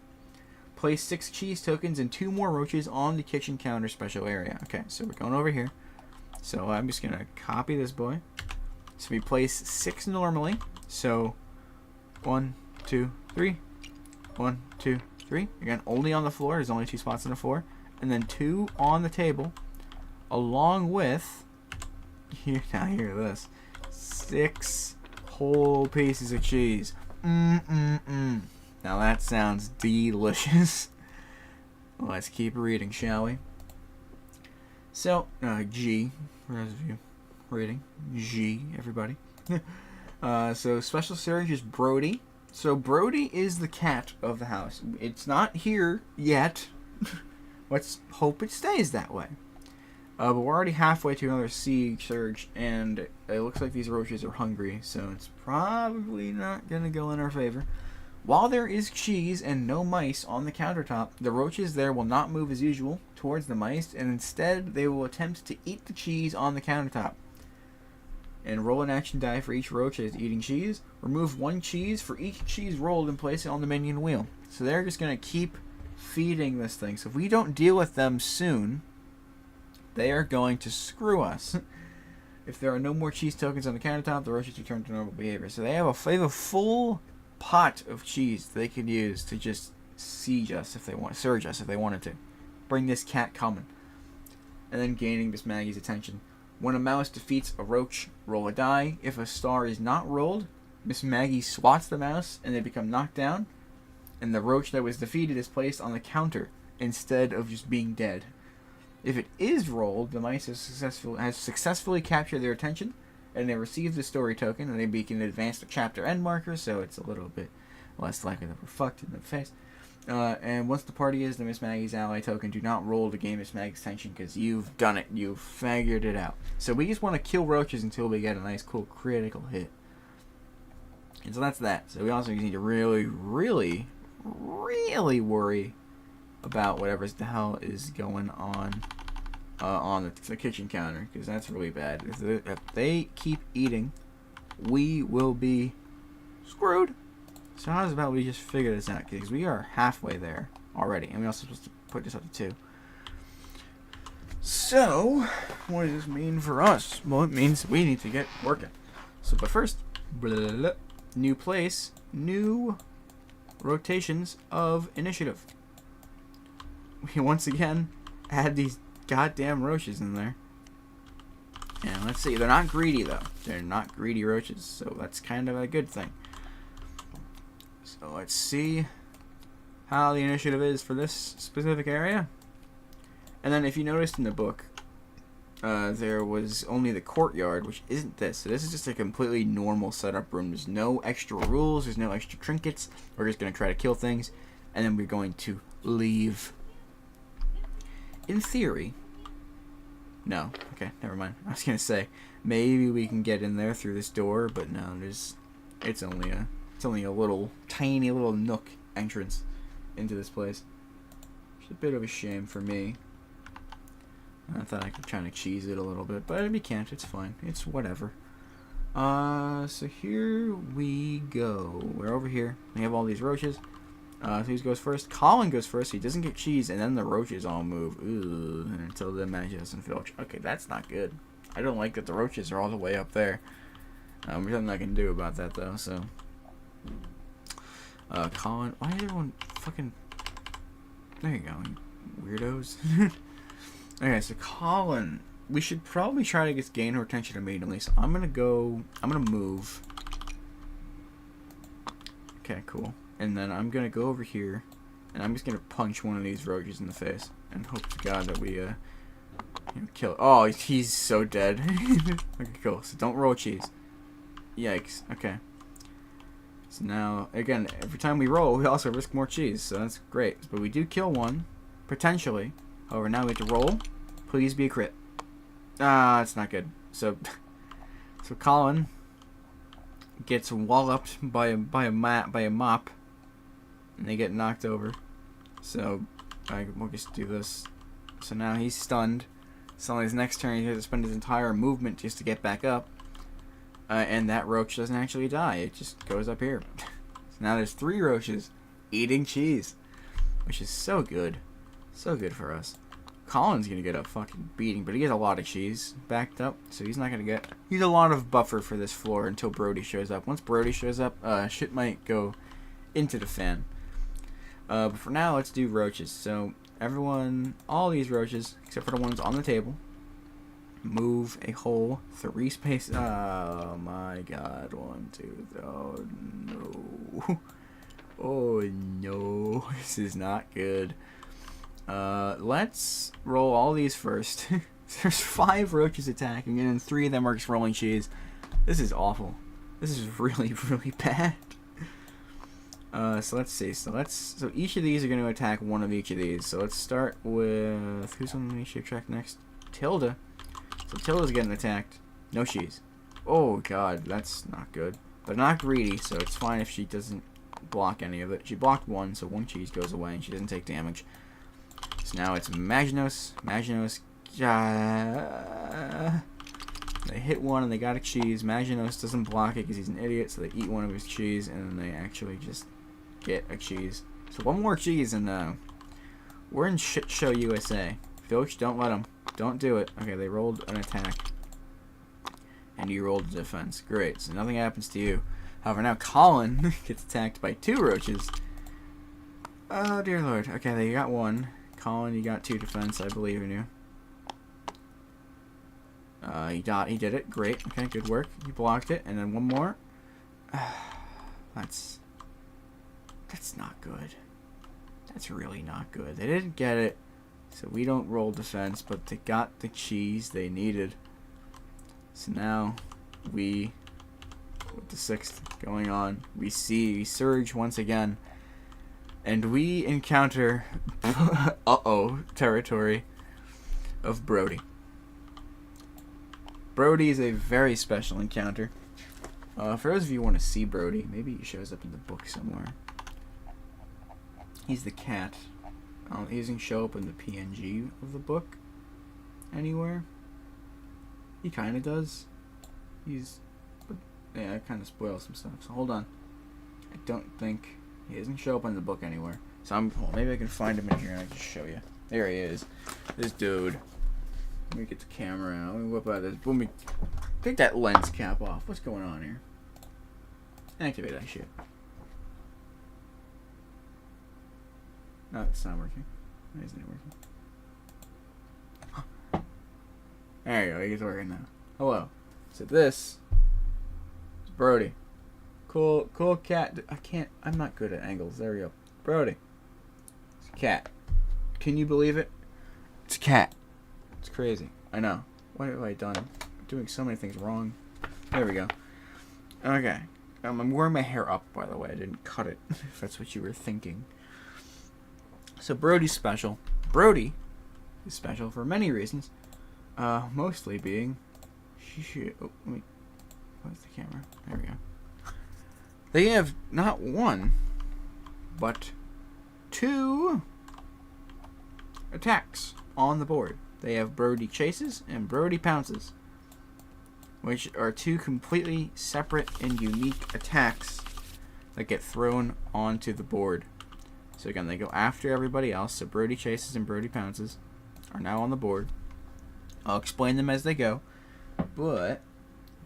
Place 6 cheese tokens and 2 more roaches on the kitchen counter special area. Okay, so we're going over here. So I'm just going to copy this boy. So we place 6 normally. So 1, 2, 3. 1, 2, 3. Again, only on the floor. There's only 2 spots on the floor. And then 2 on the table. Along with, now hear this, 6 whole pieces of cheese. Now that sounds delicious. Let's keep reading, shall we? So, G, for those of you reading, G, everybody. So, special search is Brody. So, Brody is the cat of the house. It's not here yet. Let's hope it stays that way. But we're already halfway to another siege surge, and it looks like these roaches are hungry, so it's probably not going to go in our favor. While there is cheese and no mice on the countertop, the roaches there will not move as usual towards the mice, and instead they will attempt to eat the cheese on the countertop. And roll an action die for each roach that is eating cheese. Remove 1 cheese for each cheese rolled and place it on the minion wheel. So they're just going to keep feeding this thing. So if we don't deal with them soon, they are going to screw us. If there are no more cheese tokens on the countertop, the roaches return to normal behavior. So they have a full pot of cheese they could use to just siege us if they want, surge us if they wanted to. Bring this cat coming. And then gaining Miss Maggie's attention. When a mouse defeats a roach, roll a die. If a star is not rolled, Miss Maggie swats the mouse and they become knocked down. And the roach that was defeated is placed on the counter instead of just being dead. If it is rolled, the mice has successfully captured their attention, and they receive the story token, and they can advance the chapter end marker, so it's a little bit less likely that we're fucked in the face. And once the party is the Miss Maggie's ally token, do not roll to gain Miss Maggie's attention, because you've done it. You've figured it out. So we just want to kill roaches until we get a nice, cool, critical hit. And so that's that. So we also need to really, really, really worry about whatever the hell is going on the kitchen counter, because that's really bad. If they keep eating, we will be screwed. So how's about we just figure this out, because we are halfway there already, and we're also supposed to put this up to 2. So what does this mean for us? Well, it means we need to get working. So, but first, new place, new rotations of initiative. We once again add these goddamn roaches in there. And let's see, they're not greedy though. They're not greedy roaches, so that's kind of a good thing. So let's see how the initiative is for this specific area. And then if you noticed in the book, there was only the courtyard, which isn't this. So this is just a completely normal setup room. There's no extra rules, there's no extra trinkets. We're just going to try to kill things, and then we're going to leave. In theory, no. Okay, never mind. I was gonna say maybe we can get in there through this door, but no. It's only a little tiny little nook entrance into this place. It's a bit of a shame for me. I thought I could try to cheese it a little bit, but we can't. It's fine. It's whatever. So here we go. We're over here. We have all these roaches. So who goes first? Colin goes first. He doesn't get cheese, and then the roaches all move. Ooh, until the Magic doesn't filch. Okay, that's not good. I don't like that the roaches are all the way up there. There's nothing I can do about that, though, so. Colin. Why is everyone fucking. There you go, you weirdos. Okay, so Colin. We should probably try to gain her attention immediately, so I'm gonna move. Okay, cool. And then I'm going to go over here, and I'm just going to punch one of these roaches in the face, and hope to God that we kill it. Oh, he's so dead. Okay, cool. So don't roll cheese. Yikes. Okay. So now, again, every time we roll, we also risk more cheese, so that's great. But we do kill one, potentially. However, now we have to roll. Please be a crit. Ah, it's not good. So Colin gets walloped by a mop, and they get knocked over. So we'll just do this. So now he's stunned. So on his next turn, he has to spend his entire movement just to get back up. And that roach doesn't actually die. It just goes up here. So now there's 3 roaches eating cheese, which is so good. So good for us. Colin's going to get a fucking beating, but he has a lot of cheese backed up, so he's not going to get... He's a lot of buffer for this floor until Brody shows up. Once Brody shows up, shit might go into the fan. But for now, let's do roaches. So everyone, all these roaches, except for the ones on the table, move a whole 3 spaces. Oh my god. 1, 2, oh no. Oh no. This is not good. Let's roll all these first. There's 5 roaches attacking, and then 3 of them are just rolling cheese. This is awful. This is really, really bad. So let's see. So each of these are going to attack one of each of these. So let's start with... Who's on the initiative track next? Tilda. So Tilda's getting attacked. No cheese. Oh god, that's not good. But not greedy, so it's fine if she doesn't block any of it. She blocked 1, so 1 cheese goes away, and she doesn't take damage. So now it's Maginos. They hit 1 and they got a cheese. Maginos doesn't block it because he's an idiot, so they eat 1 of his cheese, and then they actually just get a cheese. So 1 more cheese, and we're in shit show USA. Filch, don't let them. Don't do it. Okay, they rolled an attack. And you rolled a defense. Great, so nothing happens to you. However, now Colin gets attacked by 2 roaches. Oh, dear lord. Okay, they got 1. Colin, you got 2 defense. I believe in you. He did it. Great. Okay, good work. He blocked it. And then 1 more. That's not good. That's really not good. They didn't get it, so we don't roll defense, but they got the cheese they needed. So now we, with the 6th going on, we surge once again, and we encounter territory of Brody. Brody is a very special encounter. For those of you who want to see Brody, maybe he shows up in the book somewhere. He's the cat. He doesn't show up in the PNG of the book anywhere. He kind of does. But yeah, it kind of spoils some stuff. So hold on. I don't think he doesn't show up in the book anywhere. So maybe I can find him in here and I can show you. There he is. This dude. Let me get the camera out. Let me whip out this. Let me take that lens cap off. What's going on here? Activate that shit. No, it's not working. Why isn't it working? There you go. It's working now. Hello. So this is Brody. Cool cat. I'm not good at angles. There we go. Brody. It's a cat. Can you believe it? It's a cat. It's crazy. I know. What have I done? I'm doing so many things wrong. There we go. Okay. I'm wearing my hair up, by the way. I didn't cut it, if that's what you were thinking. So Brody's special. Brody is special for many reasons. Mostly being... Oh, let me... Where's the camera? There we go. They have not 1, but 2 attacks on the board. They have Brody Chases and Brody Pounces, which are 2 completely separate and unique attacks that get thrown onto the board. So again, they go after everybody else. So Brody Chases and Brody Pounces are now on the board. I'll explain them as they go. But,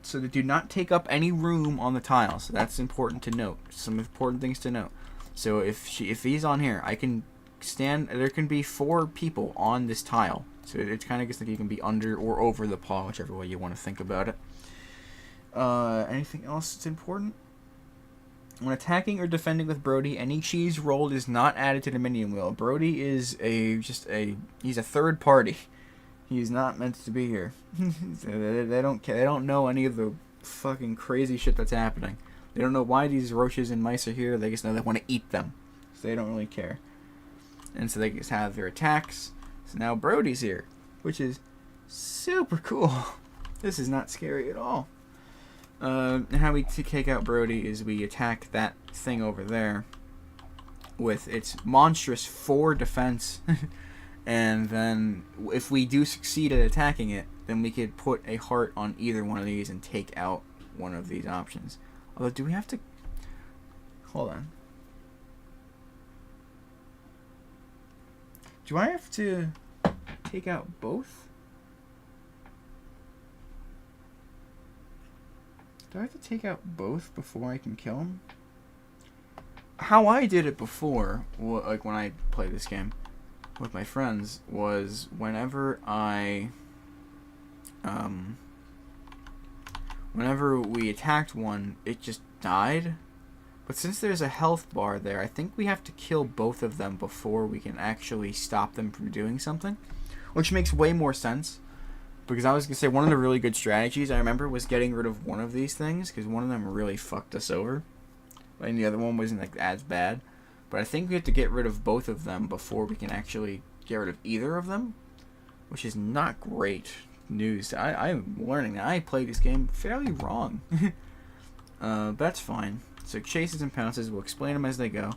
so they do not take up any room on the tile. So that's important to note. Some important things to note. So if he's on here, I can stand, there can be 4 people on this tile. So it kind of gets like you can be under or over the paw, whichever way you want to think about it. Anything else that's important? When attacking or defending with Brody, any cheese rolled is not added to the minion wheel. Brody is he's a third party. He's not meant to be here. They don't know any of the fucking crazy shit that's happening. They don't know why these roaches and mice are here. They just know they want to eat them. So they don't really care. And so they just have their attacks. So now Brody's here, which is super cool. This is not scary at all. How we take out Brody is we attack that thing over there with its monstrous 4 defense. And then if we do succeed at attacking it, then we could put a heart on either one of these and take out one of these options. Although, do we have to... Hold on. Do I have to take out both? Do I have to take out both before I can kill him? How I did it before, like when I played this game with my friends, was whenever we attacked one, it just died. But since there's a health bar there, I think we have to kill both of them before we can actually stop them from doing something, which makes way more sense. Because I was going to say, one of the really good strategies I remember was getting rid of one of these things, because one of them really fucked us over. And the other one wasn't like as bad. But I think we have to get rid of both of them before we can actually get rid of either of them, which is not great news. I'm learning that I played this game fairly wrong. That's fine. So chases and pounces, we'll explain them as they go.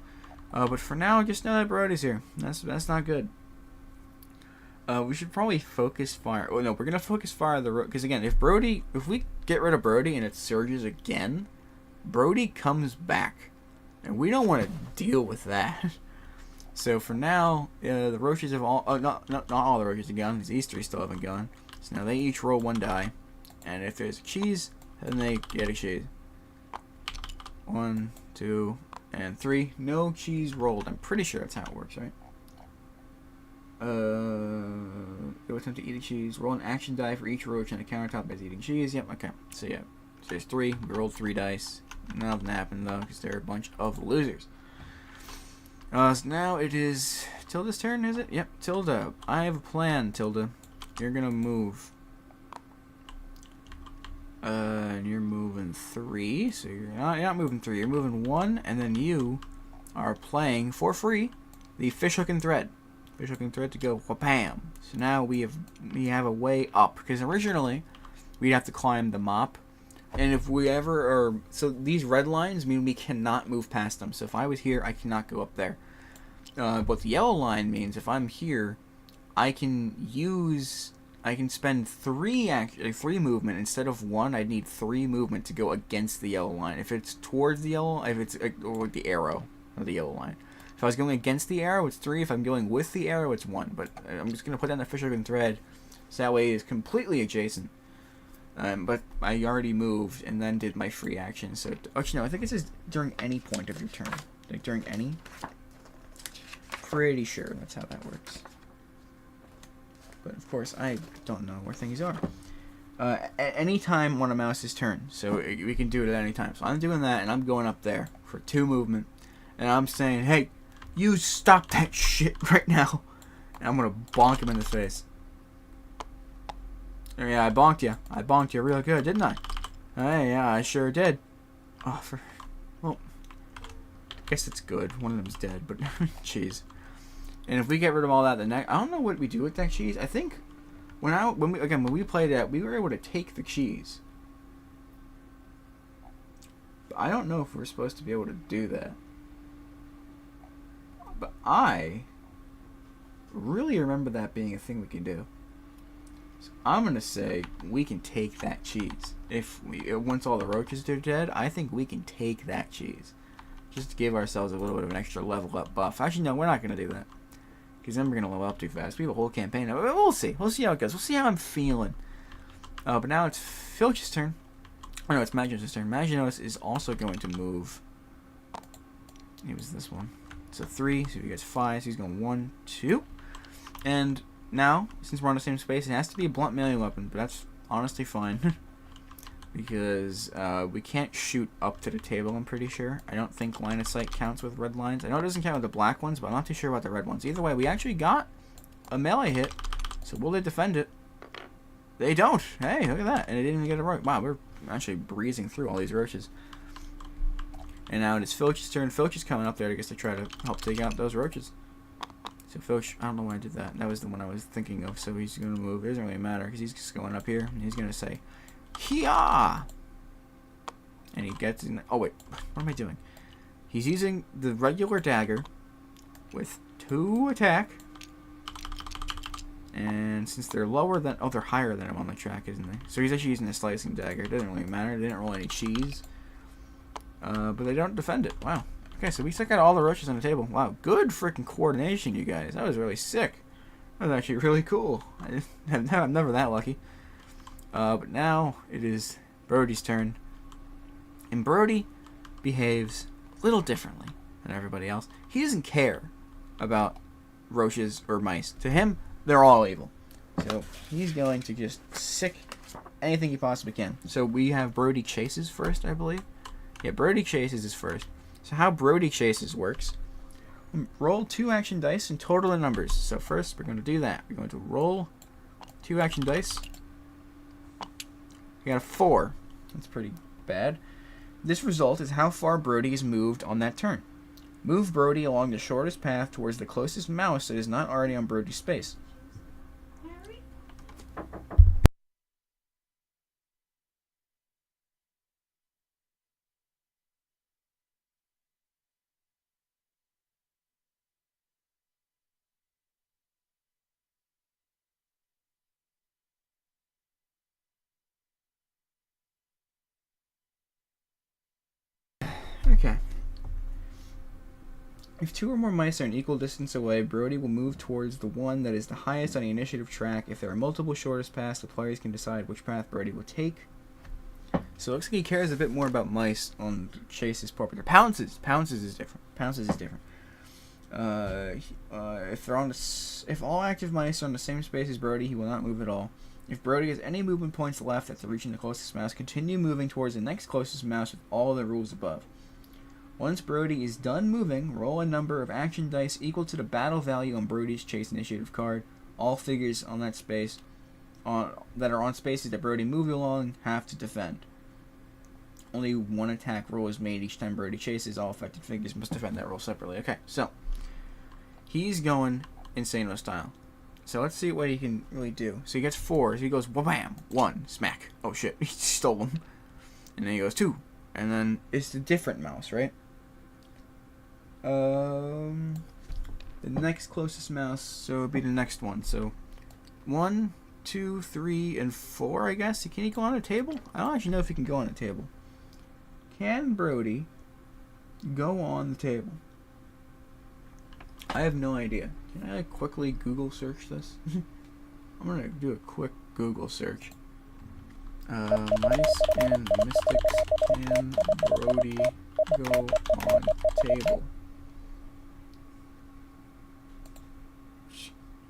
But for now, just know that Brody's here. That's not good. We should probably focus fire. Oh no, we're gonna focus fire the road, because again, if we get rid of Brody and it surges again, Brody comes back, and we don't want to deal with that. So for now, the roaches have all. Not all the roaches are gone. These 3 still haven't gone. So now they each roll 1 die, and if there's a cheese, then they get a cheese. 1, 2, and 3. No cheese rolled. I'm pretty sure that's how it works, right? Go attempt to eat a cheese. Roll an action die for each roach on the countertop as eating cheese. Yep, okay. So yeah. So there's 3. We rolled 3 dice. Nothing happened though, because they're a bunch of losers. So now it is Tilda's turn, is it? Yep, Tilda. I have a plan, Tilda. You're gonna move. And you're moving 3. So you're not moving 3. You're moving 1, and then you are playing for free the fish hook and thread. Fish hook and thread to go wha-bam. So now we have a way up, because originally we'd have to climb the mop, and if we ever are, so these red lines mean we cannot move past them. So if I was here, I cannot go up there. What the yellow line means, if I'm here, I can spend 3 movement instead of 1. I'd need 3 movement to go against the yellow line. If it's towards the yellow, if it's or the arrow of the yellow line. If I was going against the arrow, it's 3. If I'm going with the arrow, it's 1. But I'm just gonna put down the fish hook and thread, so that way it's completely adjacent. But I already moved and then did my free action. So actually, no, I think it says during any point of your turn, like during any. Pretty sure that's how that works. But of course, I don't know where things are. At any time on a mouse's turn, so we can do it at any time. So I'm doing that, and I'm going up there for 2 movement, and I'm saying, "Hey, you stop that shit right now!" And I'm gonna bonk him in the face. Oh, yeah, I bonked you. I bonked you real good, didn't I? Hey, yeah, I sure did. Oh, well, I guess it's good. One of them's dead, but jeez. And if we get rid of all that, I don't know what we do with that cheese. I think when we played that, we were able to take the cheese. But I don't know if we're supposed to be able to do that. But I really remember that being a thing we can do. So I'm gonna say we can take that cheese. Once all the roaches are dead, I think we can take that cheese. Just to give ourselves a little bit of an extra level up buff. Actually, no, we're not gonna do that. Because then we're going to level up too fast. We have a whole campaign. We'll see. We'll see how it goes. We'll see how I'm feeling. But now it's Filch's turn. Oh, no, it's Maginot's turn. Maginos is also going to move. It was this one. So 3. So he gets 5. So he's going 1, 2. And now, since we're on the same space, it has to be a blunt melee weapon. But that's honestly fine. Because we can't shoot up to the table, I'm pretty sure. I don't think line of sight counts with red lines. I know it doesn't count with the black ones, but I'm not too sure about the red ones. Either way, we actually got a melee hit. So will they defend it? They don't. Hey, look at that. And it didn't even get a roach. Wow, we're actually breezing through all these roaches. And now it is Filch's turn. Filch is coming up there, I guess, to try to help take out those roaches. So Filch, I don't know why I did that. That was the one I was thinking of. So he's going to move. It doesn't really matter because he's just going up here. And he's going to say, Hiya! And he gets in. Oh, wait. What am I doing? He's using the regular dagger with 2 attack. And since they're lower than... Oh, they're higher than him on the track, isn't they? So he's actually using a slicing dagger. It doesn't really matter. They didn't roll any cheese. But they don't defend it. Wow. Okay, so we took out all the roaches on the table. Wow, good freaking coordination, you guys. That was really sick. That was actually really cool. I'm never that lucky. But now it is Brody's turn. And Brody behaves a little differently than everybody else. He doesn't care about roaches or mice. To him, they're all evil. So he's going to just sick anything he possibly can. So we have Brody chases first, I believe. Yeah, Brody chases is first. So how Brody chases works, roll 2 action dice and total the numbers. So first we're going to do that. We're going to roll 2 action dice. We got a 4. That's pretty bad. This result is how far Brody is moved on that turn. Move Brody along the shortest path towards the closest mouse that is not already on Brody's space. Okay. If 2 or more mice are an equal distance away, Brody will move towards the one that is the highest on the initiative track. If there are multiple shortest paths, the players can decide which path Brody will take. So it looks like he cares a bit more about mice on Chase's part. But Pounces is different. Pounces is different. If they're on if all active mice are on the same space as Brody, he will not move at all. If Brody has any movement points left after reaching the closest mouse, continue moving towards the next closest mouse with all the rules above. Once Brody is done moving, roll a number of action dice equal to the battle value on Brody's Chase Initiative card. All figures on that space that are on spaces that Brody moves along have to defend. Only 1 attack roll is made each time Brody chases. All affected figures must defend that roll separately. Okay, so he's going Insano style. So let's see what he can really do. So he gets 4. So he goes wham, 1, smack. Oh shit, he stole them. And then he goes 2. And then it's the different mouse, right? The next closest mouse, so it would be the next one. So 1, 2, 3, and 4, I guess. Can he go on a table? I don't actually know if he can go on a table. Can Brody go on the table? I have no idea. Can I quickly Google search this? I'm gonna do a quick Google search. Mice and mystics, can Brody go on table?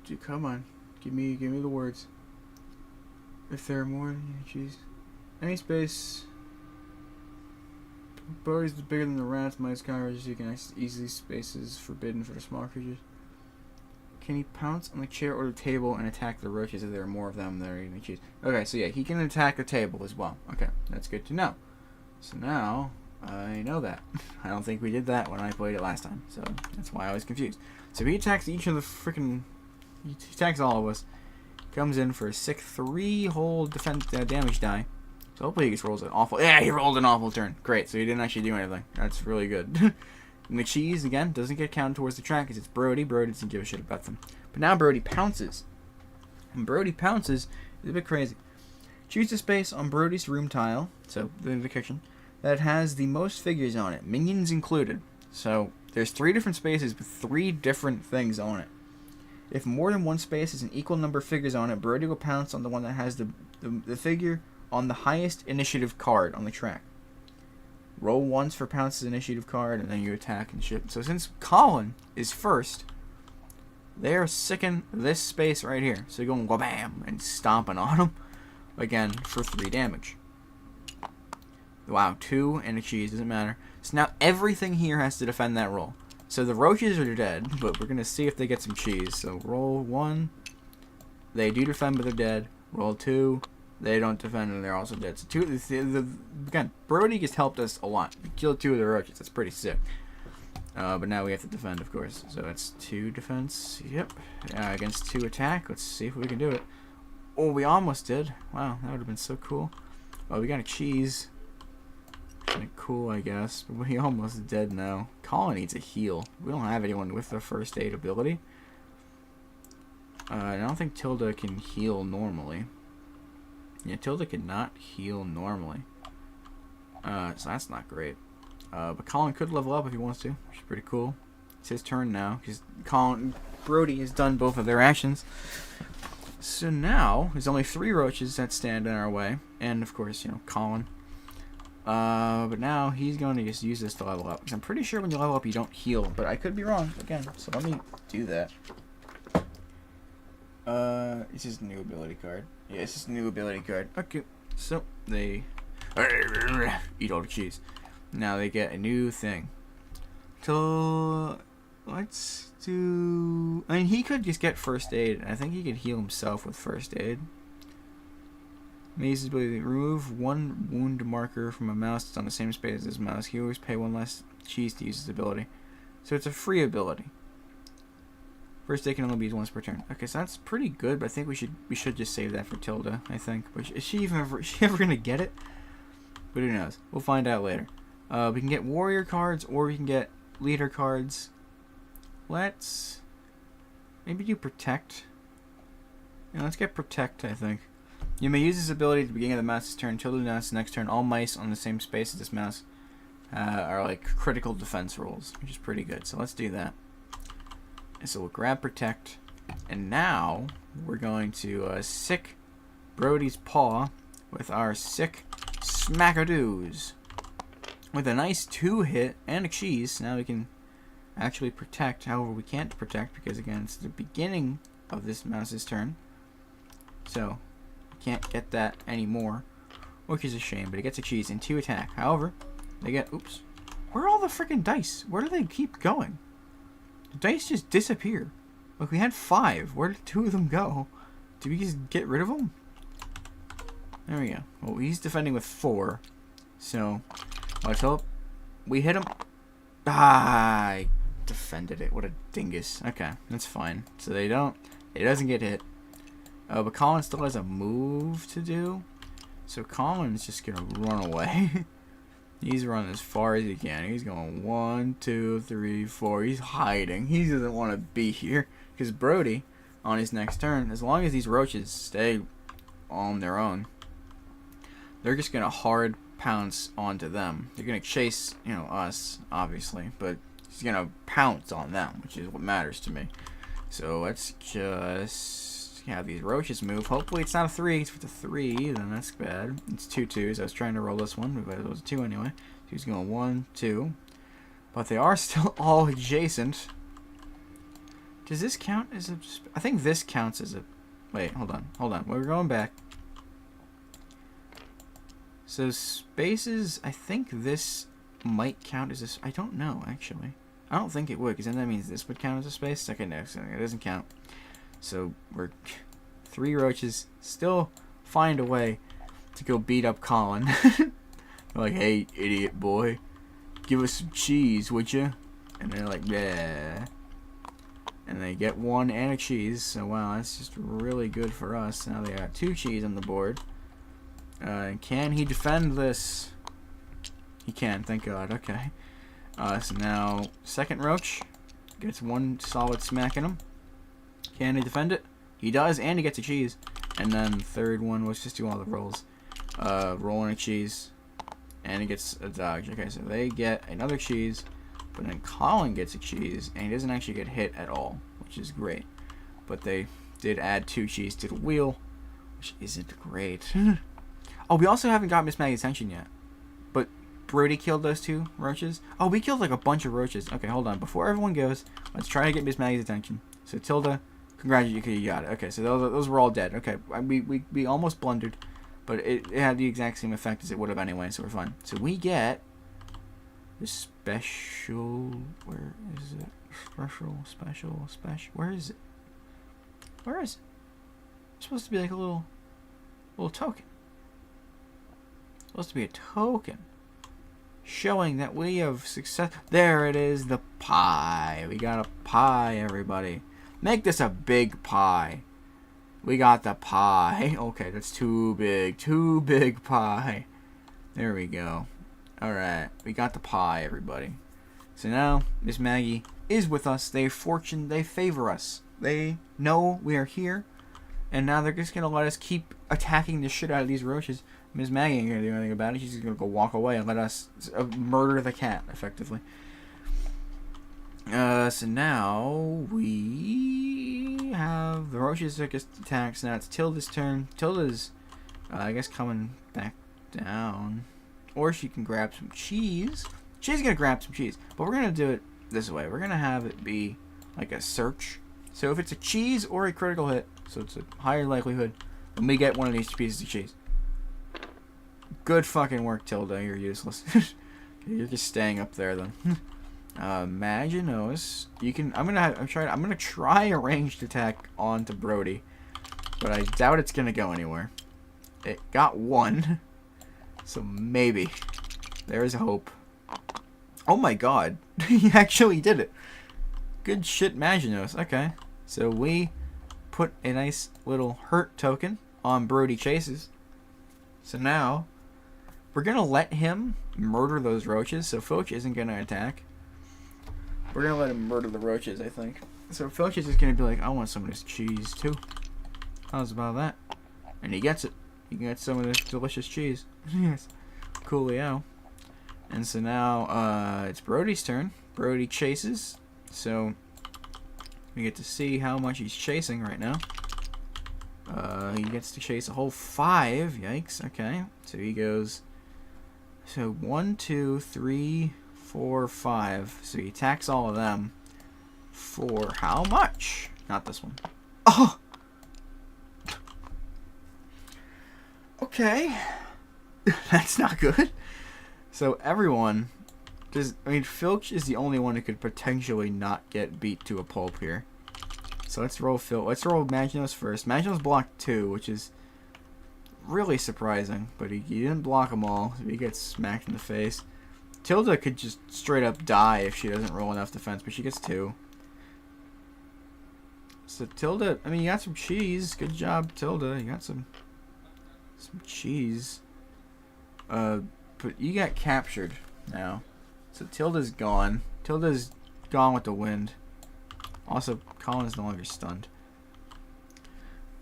Dude, come on, give me the words. If there are more, jeez. Any space. Brody's bigger than the rats. Mice cockroaches. You can easily spaces forbidden for the small creatures. Can he pounce on the chair or the table and attack the roaches if there are more of them that are eating the cheese? Okay, so yeah, he can attack the table as well. Okay, that's good to know. So now, I know that. I don't think we did that when I played it last time, so that's why I was confused. So he attacks each of the freaking... He attacks all of us. Comes in for a sick 3-whole defense damage die. So hopefully he just rolls an awful... Yeah, he rolled an awful turn. Great, so he didn't actually do anything. That's really good. And the cheese, again, doesn't get counted towards the track because it's Brody. Brody doesn't give a shit about them. But now Brody pounces. And Brody pounces is a bit crazy. Choose a space on Brody's room tile, so the kitchen, that has the most figures on it, minions included. So there's 3 different spaces with 3 different things on it. If more than one space has an equal number of figures on it, Brody will pounce on the one that has the figure on the highest initiative card on the track. Roll once for Pounce's initiative card, and then you attack and shit. So since Colin is first, they're sicking this space right here. So you're going wha-bam and stomping on him. Again, for 3 damage. Wow, 2 and a cheese, doesn't matter. So now everything here has to defend that roll. So the roaches are dead, but we're going to see if they get some cheese. So roll 1. They do defend, but they're dead. Roll 2. They don't defend, and they're also dead. So again, Brody has helped us a lot. We killed 2 of the roaches. That's pretty sick. But now we have to defend, of course. So it's 2 defense. Yep. Against 2 attack. Let's see if we can do it. Oh, we almost did. Wow, that would have been so cool. Well, we got a cheese. Like, cool, I guess. But we almost dead now. Colin needs a heal. We don't have anyone with the first aid ability. I don't think Tilda can heal normally. Yeah, Tilda cannot heal normally. So that's not great. But Colin could level up if he wants to, which is pretty cool. It's his turn now, because Brody has done both of their actions. So now, there's only 3 roaches that stand in our way. And, of course, you know, Colin. But now, he's going to just use this to level up. Because I'm pretty sure when you level up, you don't heal. But I could be wrong, again. So let me do that. It's just a new ability card. Yeah, it's just a new ability card. Okay, so they eat all the cheese. Now they get a new thing. So let's do. I mean, he could just get first aid. I think he could heal himself with first aid. Maze's ability to remove 1 wound marker from a mouse that's on the same space as his mouse. He always pay 1 less cheese to use his ability. So it's a free ability. First aid can only be used once per turn. Okay, so that's pretty good, but I think we should just save that for Tilda, I think. But is she ever gonna get it? But who knows? We'll find out later. We can get warrior cards, or we can get leader cards. Let's maybe do protect. Yeah, let's get protect, I think. You may use this ability at the beginning of the mouse's turn. Tilda announces next turn all mice on the same space as this mouse are like critical defense rolls, which is pretty good. So let's do that. And so we'll grab protect, and now we're going to sick Brody's paw with our sick smackadoos. With a nice 2-hit and a cheese, now we can actually protect. However, we can't protect because, again, it's the beginning of this mouse's turn. So, we can't get that anymore, which is a shame, but it gets a cheese and 2 attack. However, they get, oops, where are all the freaking dice? Where do they keep going? The dice just disappear. Look, we had 5. Where did 2 of them go? Did we just get rid of them? There we go. Well, he's defending with 4. So, let's hope we hit him. Ah, I defended it. What a dingus. Okay, that's fine. So it doesn't get hit. But Colin still has a move to do. So Colin's just going to run away. He's running as far as he can. He's going 1, 2, 3, 4. He's hiding. He doesn't want to be here. Because Brody, on his next turn, as long as these roaches stay on their own, they're just going to hard pounce onto them. They're going to chase, you know, us, obviously. But he's going to pounce on them, which is what matters to me. So let's just have these roaches move. Hopefully it's not a 3. If it's a 3, then that's bad. It's 2 2s. I was trying to roll this one, but it was a 2 anyway. So he's going 1, 2. But they are still all adjacent. Does this count as a... I think this counts as a... Wait, hold on. We're going back. So spaces, I think this might count as a... I don't know, actually. I don't think it would, because then that means this would count as a space. Okay, no, it doesn't count. So we're 3 roaches still find a way to go beat up Colin. Like, hey, idiot boy, give us some cheese, would you? And they're like, yeah. And they get 1 and a cheese. So wow, that's just really good for us. Now they got 2 cheese on the board. Can he defend this? He can, thank God. Okay. So now second roach gets 1 solid smack in him. Can he defend it? He does, and he gets a cheese. And then the third one, let's just do all the rolls. Rolling a cheese, and he gets a dodge. Okay, so they get another cheese, but then Colin gets a cheese, and he doesn't actually get hit at all, which is great. But they did add 2 cheese to the wheel, which isn't great. Oh, we also haven't got Miss Maggie's attention yet. But Brody killed those 2 roaches. Oh, we killed like a bunch of roaches. Okay, hold on. Before everyone goes, let's try to get Miss Maggie's attention. So Tilda, congratulations, you got it. Okay, so those were all dead. Okay, we almost blundered, but it had the exact same effect as it would have anyway, so we're fine. So we get the special... Where is it? Special... Where is it? Where is it? It's supposed to be like a little token. Supposed to be a token. Showing that we have success. There it is, the pie. We got a pie, everybody. Make this a big pie. We got the pie. Okay, that's too big. Too big pie. There we go. Alright, we got the pie, everybody. So now, Miss Maggie is with us. They favor us. They know we are here. And now they're just going to let us keep attacking the shit out of these roaches. Miss Maggie ain't going to do anything about it. She's just going to go walk away and let us murder the cat, effectively. So now we have the roaches that gets attacks. Now it's Tilda's turn. Tilda's, I guess, coming back down. Or she can grab some cheese. She's going to grab some cheese. But we're going to do it this way. We're going to have it be like a search. So if it's a cheese or a critical hit, so it's a higher likelihood, when we get one of these pieces of cheese. Good fucking work, Tilda. You're useless. You're just staying up there then. Imaginos. You can. I'm gonna try a ranged attack onto Brody, but I doubt it's gonna go anywhere. It got one, so maybe there is hope. Oh my god, he actually did it. Good shit, Imaginos. Okay, so we put a nice little hurt token on Brody Chases. So now we're gonna let him murder those roaches. So Filch isn't gonna attack. We're gonna let him murder the roaches, I think. So Filch is just gonna be like, I want some of this cheese too. How's about that? And he gets it. He can get some of this delicious cheese. Yes. Coolio. And so now it's Brody's turn. Brody chases. So we get to see how much he's chasing right now. He gets to chase a whole 5. Yikes. Okay. So he goes. So 1, 2, 3, 4, 5. So he attacks all of them. For how much? Not this one. Oh! Okay. That's not good. So everyone does. I mean, Filch is the only one who could potentially not get beat to a pulp here. So let's roll Filch. Let's roll Maginos first. Maginos blocked 2, which is really surprising. But he didn't block them all. So he gets smacked in the face. Tilda could just straight up die if she doesn't roll enough defense, but she gets 2. So Tilda, I mean, you got some cheese. Good job, Tilda. You got some cheese. But you got captured now. So Tilda's gone. Tilda's gone with the wind. Also, Colin's no longer stunned.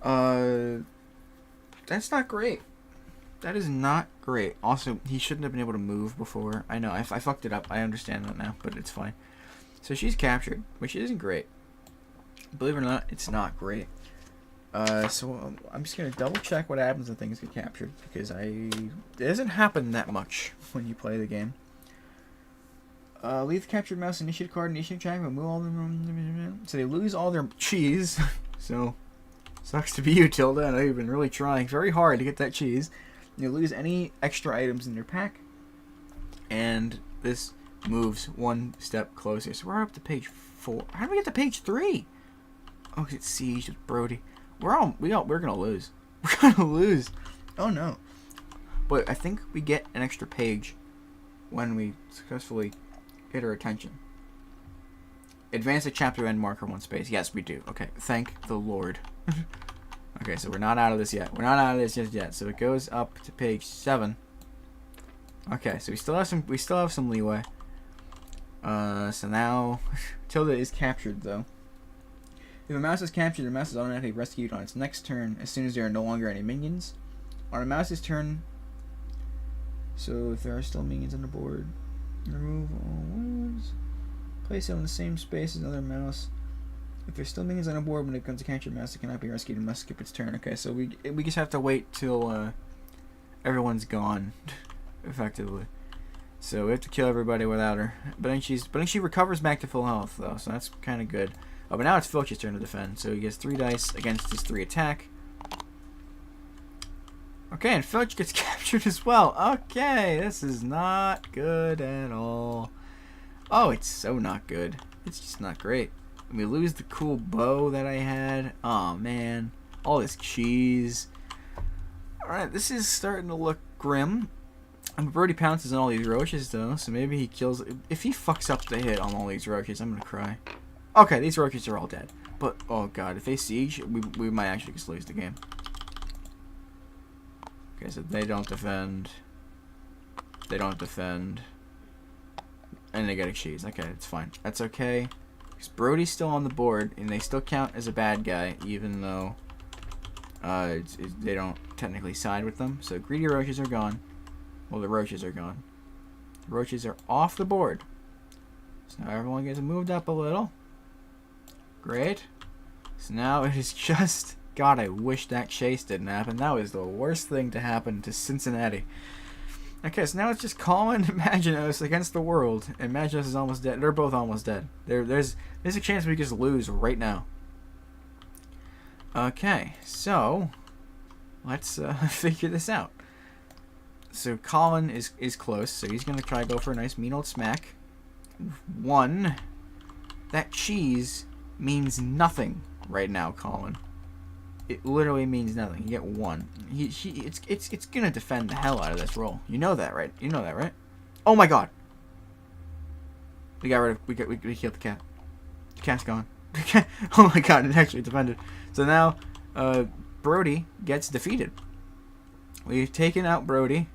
That's not great. That is not great. Also, he shouldn't have been able to move before. I know, I fucked it up. I understand that now, but it's fine. So she's captured, which isn't great. Believe it or not, it's not great. So I'm just going to double check what happens when things get captured, because it doesn't happen that much when you play the game. Leave the captured mouse initiative card, initiative check, remove all the... So they lose all their cheese. So, sucks to be you, Tilda. I know you've been really trying very hard to get that cheese. You lose any extra items in your pack. And this moves one step closer. So we're up to page 4. How do we get to page 3? Oh, it's Siege with Brody. We're gonna lose. We're gonna lose. Oh no. But I think we get an extra page when we successfully get her attention. Advance the chapter end marker 1 space. Yes, we do. Okay. Thank the Lord. Okay, so we're not out of this yet. We're not out of this just yet. So it goes up to page 7. Okay, so we still have some leeway. So now Tilda is captured though. If a mouse is captured, the mouse is automatically rescued on its next turn as soon as there are no longer any minions. On a mouse's turn, so if there are still minions on the board, remove all ones. Place it on the same space as another mouse. If there's still minions on the board when it comes to capture mouse, it cannot be rescued and must skip its turn. Okay, so we just have to wait till everyone's gone, effectively. So we have to kill everybody without her. But then she recovers back to full health though, so that's kind of good. Oh, but now it's Filch's turn to defend. So he gets 3 dice against his 3 attack. Okay, and Filch gets captured as well. Okay, this is not good at all. Oh, it's so not good. It's just not great. We lose the cool bow that I had. Oh man, all this cheese. Alright, this is starting to look grim. And Brody pounces on all these roaches though, so maybe he kills. If he fucks up the hit on all these roaches, I'm gonna cry. Okay, these roaches are all dead. But oh god, if they siege, we might actually just lose the game. Okay, so they don't defend. They don't defend. And they get a cheese. Okay, it's fine. That's okay. Because Brody's still on the board, and they still count as a bad guy, even though they don't technically side with them. So greedy roaches are gone. Well, the roaches are gone. The roaches are off the board. So now everyone gets moved up a little. Great. So now it is just... God, I wish that chase didn't happen. That was the worst thing to happen to Cincinnati. Okay, so now it's just Colin and Imaginos against the world. And Imaginos is almost dead. They're both almost dead. There's a chance we just lose right now. Okay, so... Let's figure this out. So Colin is close, so he's going to try to go for a nice mean old smack. 1. That cheese means nothing right now, Colin. It literally means nothing. You get 1. It's going to defend the hell out of this roll. You know that, right? You know that, right? Oh my god. We got rid of... We killed the cat. The cat's gone. Oh my god, it actually defended. So now, Brody gets defeated. We've taken out Brody.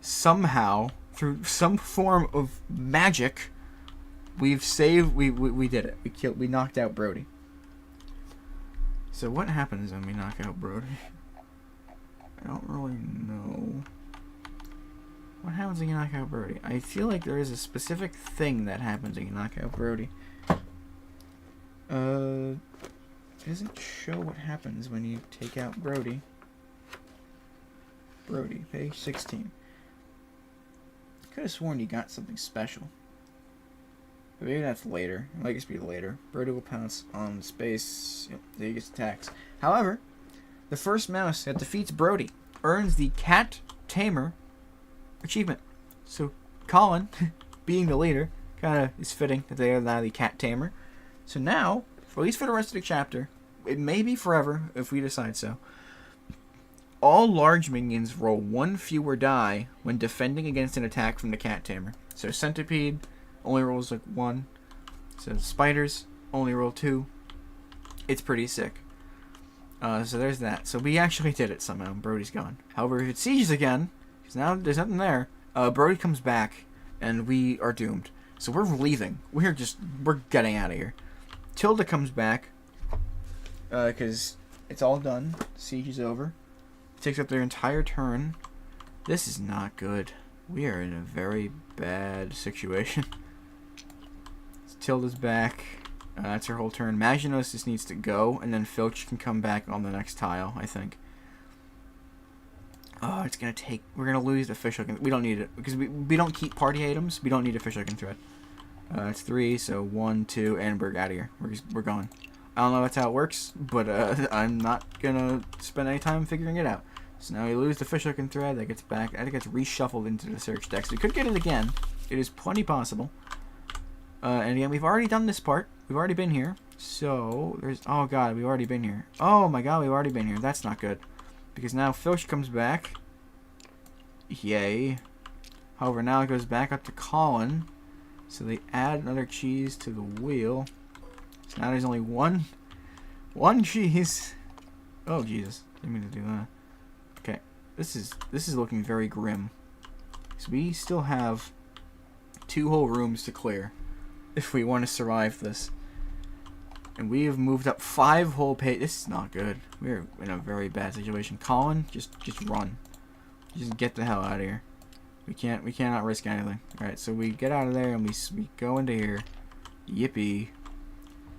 Somehow, through some form of magic, we've saved... We did it. We knocked out Brody. So what happens when we knock out Brody? I don't really know. What happens when you knock out Brody? I feel like there is a specific thing that happens when you knock out Brody. It doesn't show what happens when you take out Brody. Brody, page 16. I could have sworn you got something special. But maybe that's later. It might just be later. Brody will pounce on space. Yep, there he gets attacks. However, the first mouse that defeats Brody earns the Cat Tamer achievement. So Colin, being the leader, kind of is fitting that they are now the Cat Tamer. So now, at least for the rest of the chapter, it may be forever if we decide so, all large minions roll 1 fewer die when defending against an attack from the Cat Tamer. So Centipede only rolls like 1. So spiders only roll 2. It's pretty sick. So there's that. So we actually did it somehow. Brody's gone. However, if it sieges again, because now there's nothing there, Brody comes back and we are doomed. So we're leaving. We're getting out of here. Tilda comes back because it's all done. Siege is over. It takes up their entire turn. This is not good. We are in a very bad situation. Tilda's back. That's her whole turn. Maginos just needs to go, and then Filch can come back on the next tile, I think. Oh, it's going to take... We're going to lose the fish hooking. We don't need it, because we don't keep party items. We don't need a fish hooking thread. It's 3, so 1, 2, and we're out of here. We're going. I don't know if that's how it works, but I'm not going to spend any time figuring it out. So now we lose the fish hooking thread. That gets back. I think it's reshuffled into the search deck. So we could get it again. It is plenty possible. And again, we've already done this part. We've already been here. So, there's... Oh, God, we've already been here. Oh, my God, we've already been here. That's not good. Because now Filch comes back. Yay. However, now it goes back up to Colin. So they add another cheese to the wheel. So now there's only one cheese. Oh, Jesus. Didn't mean to do that. Okay. This is looking very grim. So we still have 2 whole rooms to clear if we want to survive this. And we have moved up 5 whole pages. This is not good. We're in a very bad situation. Colin, just run. Just get the hell out of here. We cannot risk anything. Alright, so we get out of there and we go into here. Yippee.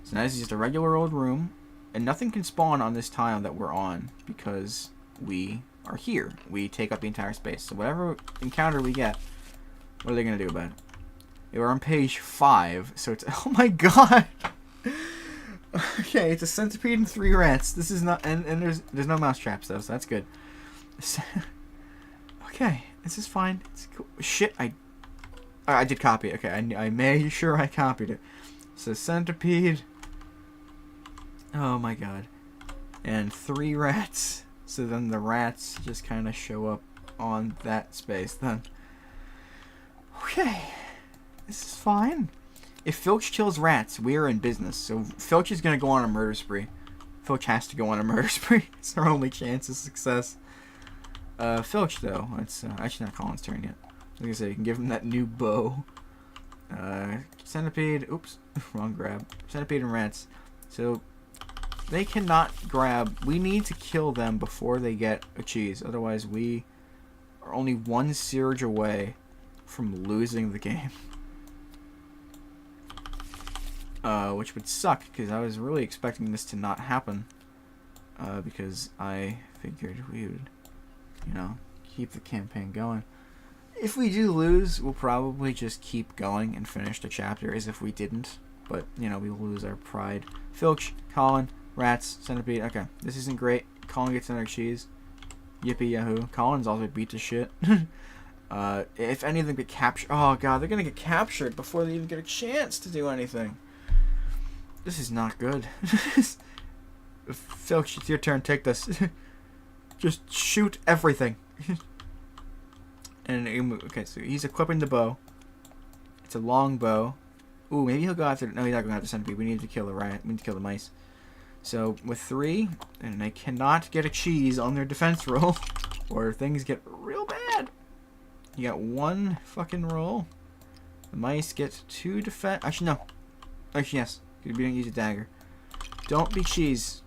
So now this is just a regular old room. And nothing can spawn on this tile that we're on because we are here. We take up the entire space. So whatever encounter we get, what are they going to do about it? We're on page 5, so it's... Oh my god! Okay, it's a centipede and 3 rats. This is not... And there's no mouse traps, though, so that's good. Okay, this is fine. It's cool. Shit, I did copy it. Okay, I made sure I copied it. So centipede... Oh my god. And 3 rats. So then the rats just kind of show up on that space then. Okay. This is fine. If Filch kills rats, we are in business. So Filch is going to go on a murder spree. Filch has to go on a murder spree. It's our only chance of success. Filch, though. It's actually not Colin's turn yet. Like I said, you can give him that new bow. Centipede. Oops. Wrong grab. Centipede and rats. So they cannot grab. We need to kill them before they get a cheese. Otherwise, we are only one surge away from losing the game. Which would suck, because I was really expecting this to not happen. Because I figured we would, you know, keep the campaign going. If we do lose, we'll probably just keep going and finish the chapter as if we didn't. But, you know, we lose our pride. Filch, Colin, rats, centipede. Okay, this isn't great. Colin gets another cheese. Yippee yahoo. Colin's also beat to shit. If any of them get captured... Oh, God, they're going to get captured before they even get a chance to do anything. This is not good. Filch, it's your turn. Take this. Just shoot everything. And okay, so he's equipping the bow. It's a long bow. Ooh, maybe he'll go after... No, he's not going after centipede. We need to kill the rat. We need to kill the mice. So, with 3, and they cannot get a cheese on their defense roll, or things get real bad. You got 1 fucking roll. The mice get 2 defense... Actually, no. Actually, yes. We didn't use a dagger. Don't be cheese.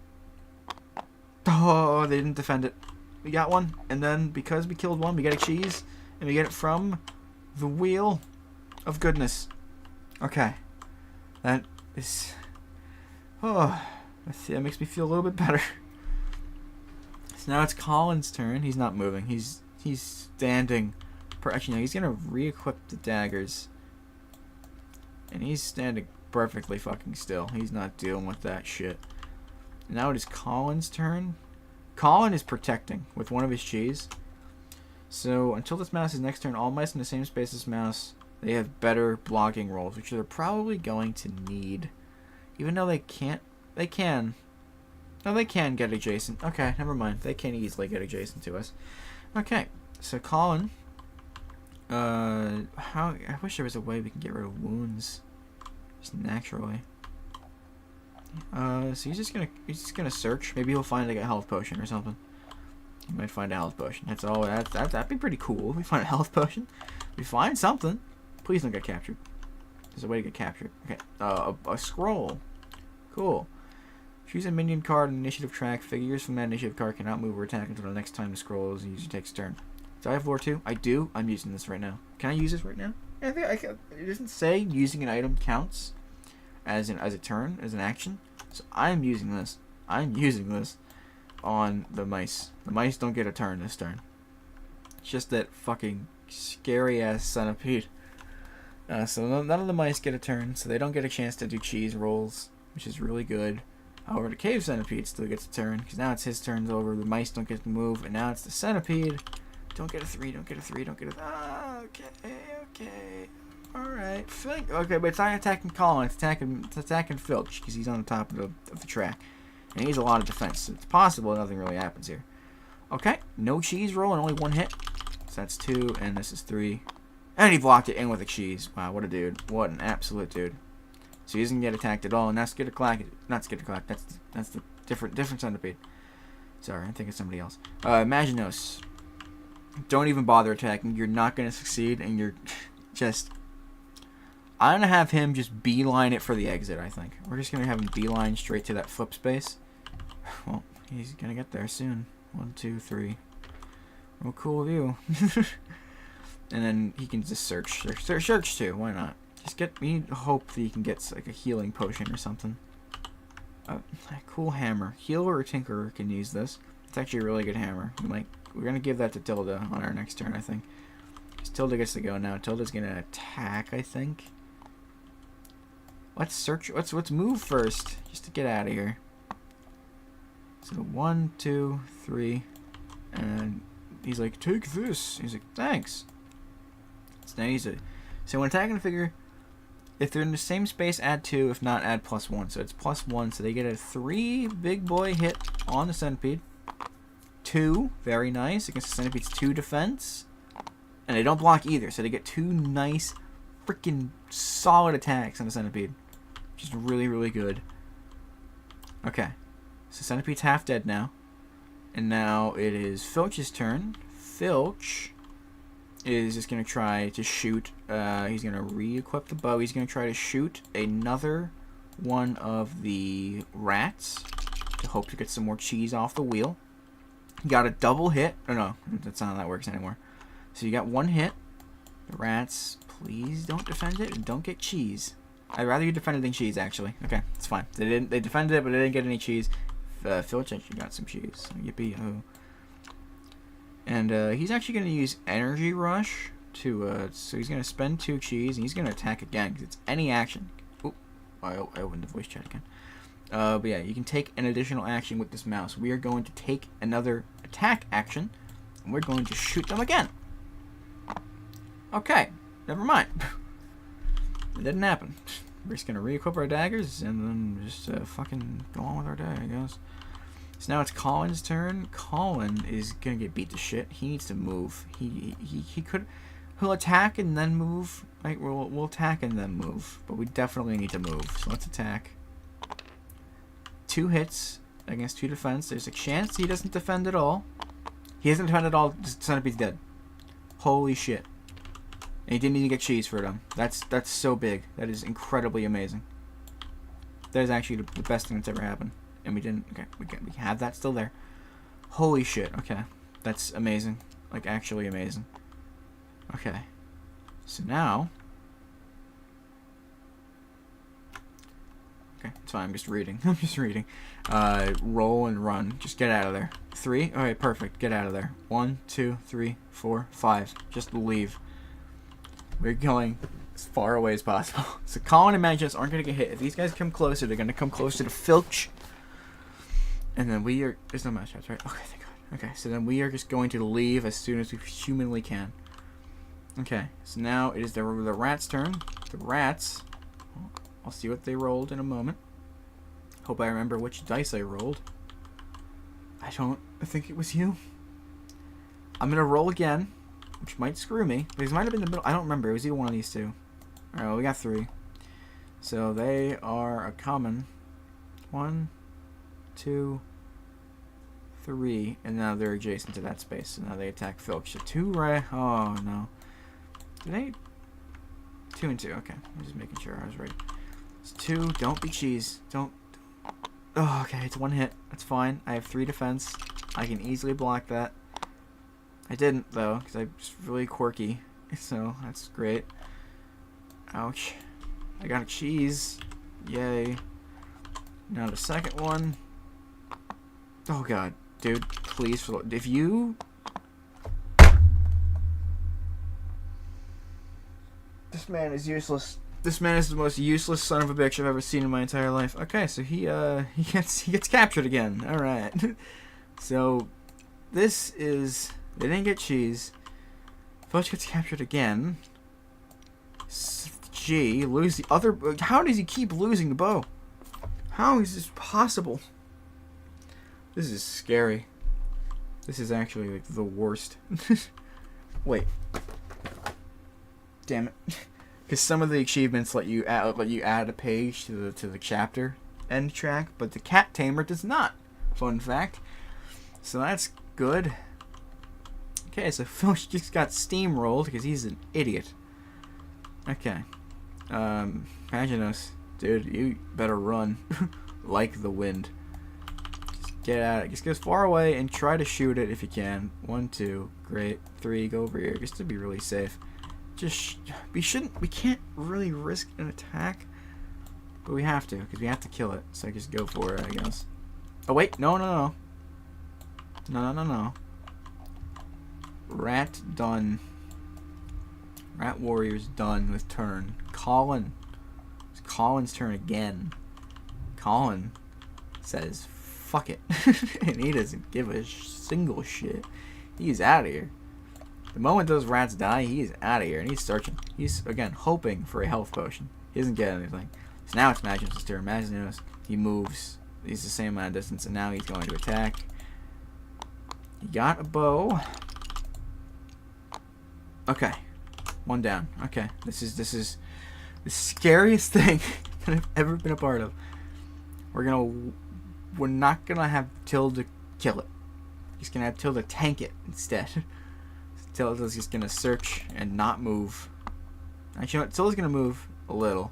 Oh, they didn't defend it. We got 1, and then, because we killed 1, we get a cheese, and we get it from the wheel of goodness. Okay. That is... Oh... That makes me feel a little bit better. So now it's Colin's turn. He's not moving. He's standing. Actually, no, he's going to re-equip the daggers. And he's standing perfectly fucking still. He's not dealing with that shit. Now it is Colin's turn. Colin is protecting with 1 of his cheese. So until this mouse's next turn, all mice in the same space as mouse, they have better blocking rolls, which they're probably going to need. Even though they can't... They can. No, they can get adjacent. Okay, never mind. They can easily get adjacent to us. Okay, so Colin. I wish there was a way we can get rid of wounds, just naturally. So he's just gonna search. Maybe he'll find like a health potion or something. He might find a health potion. That's all. That'd be pretty cool. If we find a health potion. We find something. Please don't get captured. There's a way to get captured. Okay. A scroll. Cool. Choose a minion card on the initiative track. Figures from that initiative card cannot move or attack until the next time the scroll is used takes turn. Do I have lore 2? I do. I'm using this right now. Can I use this right now? Yeah, I think I can. It doesn't say using an item counts as a turn, as an action. So I'm using this. I'm using this on the mice. The mice don't get a turn this turn. It's just that fucking scary ass centipede. So none of the mice get a turn, so they don't get a chance to do cheese rolls, which is really good. However, the cave centipede still gets a turn, because now it's his turn's over. The mice don't get to move, and now it's the centipede. Don't get a 3, don't get a 3, don't get a... Ah, okay. Alright. Okay, but it's not attacking Colin, it's attacking Filch, because he's on the top of the track. And he has a lot of defense, so it's possible nothing really happens here. Okay, no cheese roll and only 1 hit. So that's 2, and this is 3. And he blocked it in with a cheese. Wow, what a dude. What an absolute dude. So he doesn't get attacked at all, and that's Skitterclack. Not Skitterclack, that's the different centipede. Sorry, I'm thinking of somebody else. Imaginos. Don't even bother attacking. You're not going to succeed, and you're just... I'm going to have him just beeline it for the exit, I think. We're just going to have him beeline straight to that flip space. Well, he's going to get there soon. 1, 2, 3. Real cool view. And then he can just search too. Why not? We need hope that he can get like a healing potion or something. A cool hammer. Healer or Tinkerer can use this. It's actually a really good hammer. We're gonna give that to Tilda on our next turn, I think. Because Tilda gets to go now. Tilda's gonna attack, I think. Let's search. Let's move first, just to get out of here. So 1, 2, 3, and he's like, take this. He's like, thanks. So now so when attacking a figure, if they're in the same space, add 2. If not, add +1. So it's +1. So they get a 3 big boy hit on the centipede. 2. Very nice. Against the Centipede's 2 defense. And they don't block either, so they get 2 nice, freaking solid attacks on the Centipede. Which is really, really good. Okay. So Centipede's half dead now. And now it is Filch's turn. Filch is just going to try to shoot. He's going to re-equip the bow. He's going to try to shoot another one of the rats to hope to get some more cheese off the wheel. He got a double hit. Oh, no. That's not how that works anymore. So you got 1 hit. The rats, please don't defend it and don't get cheese. I'd rather you defend it than cheese, actually. Okay, it's fine. They defended it, but they didn't get any cheese. Filch actually got some cheese. Yippee-oh. And he's actually going to use Energy Rush to, so he's going to spend 2 cheese, and he's going to attack again, because it's any action. Oop, I opened the voice chat again. But yeah, you can take an additional action with this mouse. We are going to take another attack action, and we're going to shoot them again. Okay, never mind. It didn't happen. We're just going to re-equip our daggers, and then just fucking go on with our day, I guess. So now it's Colin's turn. Colin is gonna get beat to shit. He needs to move. He'll attack and then move. Right? We'll attack and then move, but we definitely need to move. So let's attack. 2 hits against 2 defense. There's a chance he doesn't defend at all. He hasn't defended at all. Centipede's dead. Holy shit! And he didn't even get cheese for them. That's so big. That is incredibly amazing. That is actually the best thing that's ever happened. And we didn't. Okay, we have that still there. Holy shit. Okay, that's amazing. Like actually amazing. Okay, so now. Okay, it's fine. I'm just reading. I'm just reading. Roll and run. Just get out of there. 3. All right, perfect. Get out of there. 1, 2, 3, 4, 5. Just leave. We're going as far away as possible. So Colin and Magnus aren't gonna get hit. If these guys come closer, they're gonna come closer to Filch. And then we are... There's no match traps, right? Okay, thank God. Okay, so then we are just going to leave as soon as we humanly can. Okay, so now it is the rat's turn. The rats... I'll see what they rolled in a moment. Hope I remember which dice I rolled. I think it was you. I'm going to roll again, which might screw me. But these might have been the middle... I don't remember. It was either one of these two. Alright, well, we got 3. So they are a common. 1... 2, 3, and now they're adjacent to that space. So now they attack Filch. So 2 right. Oh no. Did they? 2 and 2. Okay, I'm just making sure I was right. It's 2. Don't be cheese. Don't. Oh, okay. It's 1 hit. That's fine. I have 3 defense. I can easily block that. I didn't though, because I'm just really quirky. So that's great. Ouch. I got a cheese. Yay. Now the second one. Oh god, dude, please, if you... This man is useless. This man is the most useless son of a bitch I've ever seen in my entire life. Okay, so he gets captured again. All right. So this is... They didn't get cheese. Filch gets captured again. G, lose the other... How does he keep losing the bow? How is this possible? This is scary. This is actually like the worst. Wait. Damn it. Because some of the achievements let you add a page to the chapter end track, but the cat tamer does not. Fun fact. So that's good. Okay, so Filch just got steamrolled because he's an idiot. Okay. Paginos, dude, you better run like the wind. Just get out. Just get as far away and try to shoot it if you can. 1, 2, great. 3, go over here just to be really safe. Just we can't really risk an attack, but we have to because we have to kill it. So just go for it, I guess. Oh wait, no. Rat done. Rat warrior's done with turn. Colin. It's Colin's turn again. Colin says, fuck it. And he doesn't give a single shit. He's out of here. The moment those rats die, he's out of here. And he's searching. He's, again, hoping for a health potion. He doesn't get anything. So now it's Magnus' turn. Magnus, he moves. He's the same amount of distance. And now he's going to attack. You got a bow. Okay. One down. Okay. This is the scariest thing that I've ever been a part of. We're not gonna have Tilda kill it. He's gonna have Tilda tank it instead. Tilda's just gonna search and not move. Actually, you know what? Tilda's gonna move a little.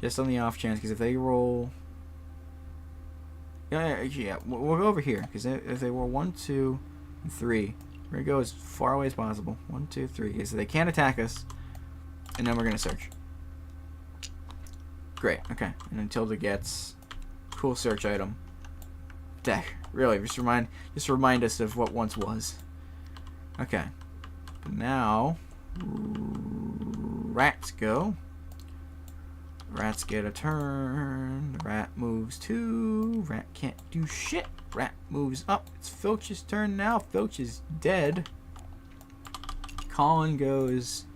Just on the off chance, because if they roll... Yeah, we'll go over here. Because if they roll 1, 2, and 3, we're going to go as far away as possible. 1, 2, 3. So they can't attack us. And then we're going to search. Great, okay. And then Tilda gets cool search item. Deck. Really, just remind us of what once was. Okay. But now... Rats go. Rats get a turn. Rat moves 2. Rat can't do shit. Rat moves up. It's Filch's turn now. Filch is dead. Colin goes.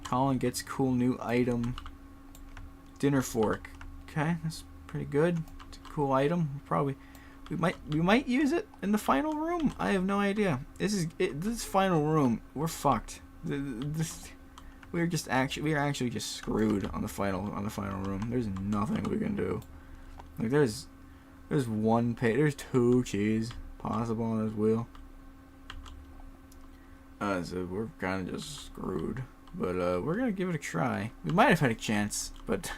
Colin gets cool new item. Dinner fork. Okay, that's pretty good. It's a cool item. We might use it in the final room. I have no idea. This final room. We're fucked. We are actually just screwed on the final room. There's nothing we can do. Like there's one page. There's 2 keys possible on this wheel. So we're kind of just screwed. But we're gonna give it a try. We might have had a chance, but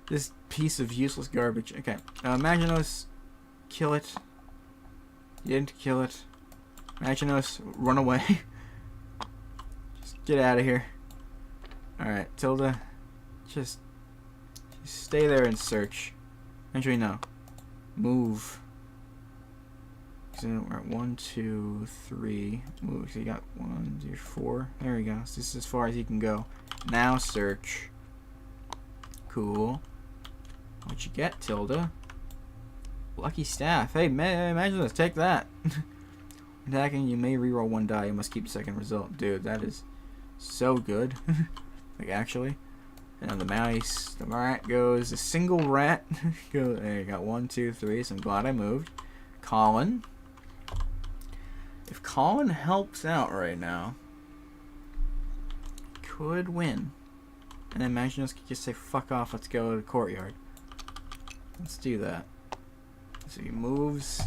this piece of useless garbage. Okay, Imaginos, kill it. You didn't kill it. Imaginos, run away. Just get out of here. Alright, Tilda, just stay there and search. Actually, no. Move. So we're at 1, 2, 3. Move. So you got 1, 2, 4. There we go. So this is as far as you can go. Now search. Cool. What'd you get, Tilda? Lucky staff. Hey, imagine this. Take that. Attacking, you may reroll 1 die. You must keep the second result. Dude, that is so good. Like, actually. And the mouse, the rat goes, a single rat goes, there you got 1, 2, 3, so I'm glad I moved. Colin. If Colin helps out right now, could win. And then Imaginos could just say, fuck off, let's go to the courtyard. Let's do that. So he moves.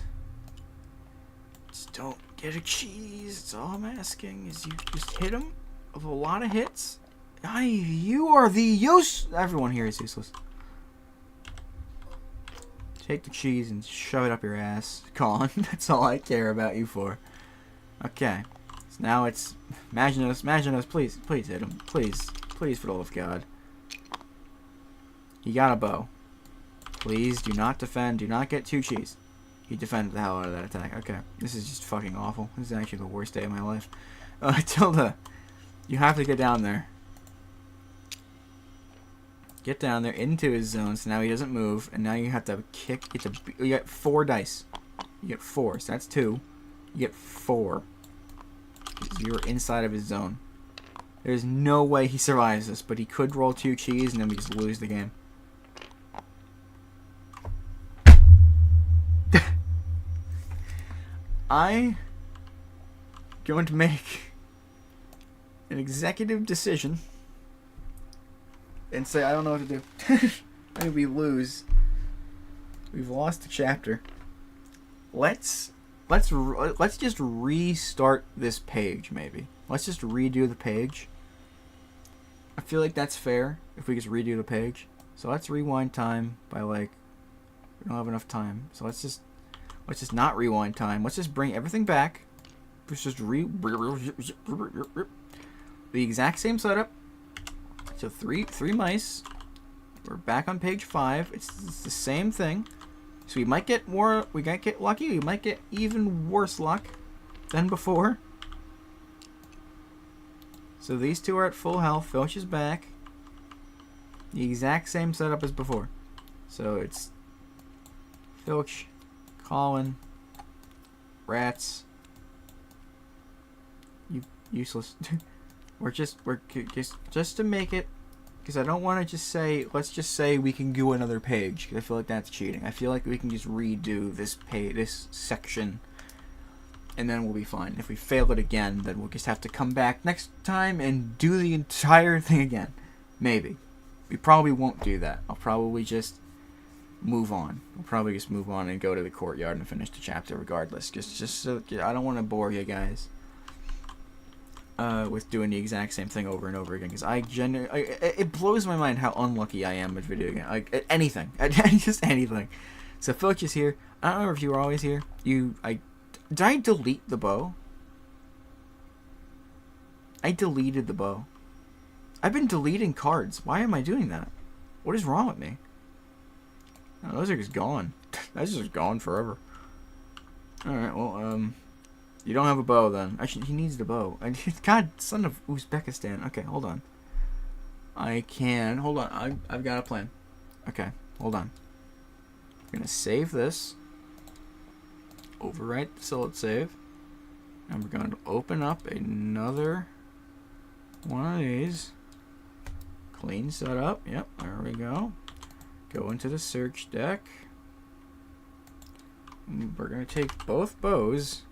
Just don't get a cheese, that's all I'm asking, is you just hit him with a lot of hits. You are the use. Everyone here is useless. Take the cheese and shove it up your ass, Colin. That's all I care about you for. Okay. So now it's Imaginos, please hit him. Please, for the love of God. He got a bow. Please do not defend. Do not get 2 cheese. He defended the hell out of that attack. Okay. This is just fucking awful. This is actually the worst day of my life. Tilda, you have to get down there. Get down there into his zone, so now he doesn't move, and now you have to kick. You get 4 dice. You get 4, so that's 2. You get 4. You're inside of his zone. There's no way he survives this, but he could roll 2 cheese, and then we just lose the game. I'm going to make an executive decision and say I don't know what to do. Maybe we lose. We've lost the chapter. Let's just restart this page. Maybe let's just redo the page. I feel like that's fair if we just redo the page. So let's rewind time by like we don't have enough time. So let's just not rewind time. Let's just bring everything back. Let's just the exact same setup. So three mice. We're back on page 5. It's the same thing. So we might get more. We might get lucky. We might get even worse luck than before. So these 2 are at full health. Filch is back. The exact same setup as before. So it's Filch, Colin, rats. You useless. We're just to make it, because I don't want to just say, let's just say we can do another page, because I feel like that's cheating. I feel like we can just redo this section and then we'll be fine. If we fail it again, then we'll just have to come back next time and do the entire thing again. Maybe. We probably won't do that. I'll probably just move on. We'll probably just move on and go to the courtyard and finish the chapter regardless. Just so I don't want to bore you guys with doing the exact same thing over and over again, because it blows my mind how unlucky I am with video games. Like at anything, just anything. So Filch is here. I don't know if you were always here. Did I delete the bow? I deleted the bow. I've been deleting cards. Why am I doing that? What is wrong with me? Oh, those are just gone. That's just gone forever. Alright, well, you don't have a bow then. Actually, he needs the bow. God, son of Uzbekistan. Okay, hold on. Hold on. I've got a plan. Okay, hold on. I'm gonna save this. Overwrite the solid save. And we're going to open up another one of these. Clean setup. Yep, there we go. Go into the search deck. And we're going to take both bows.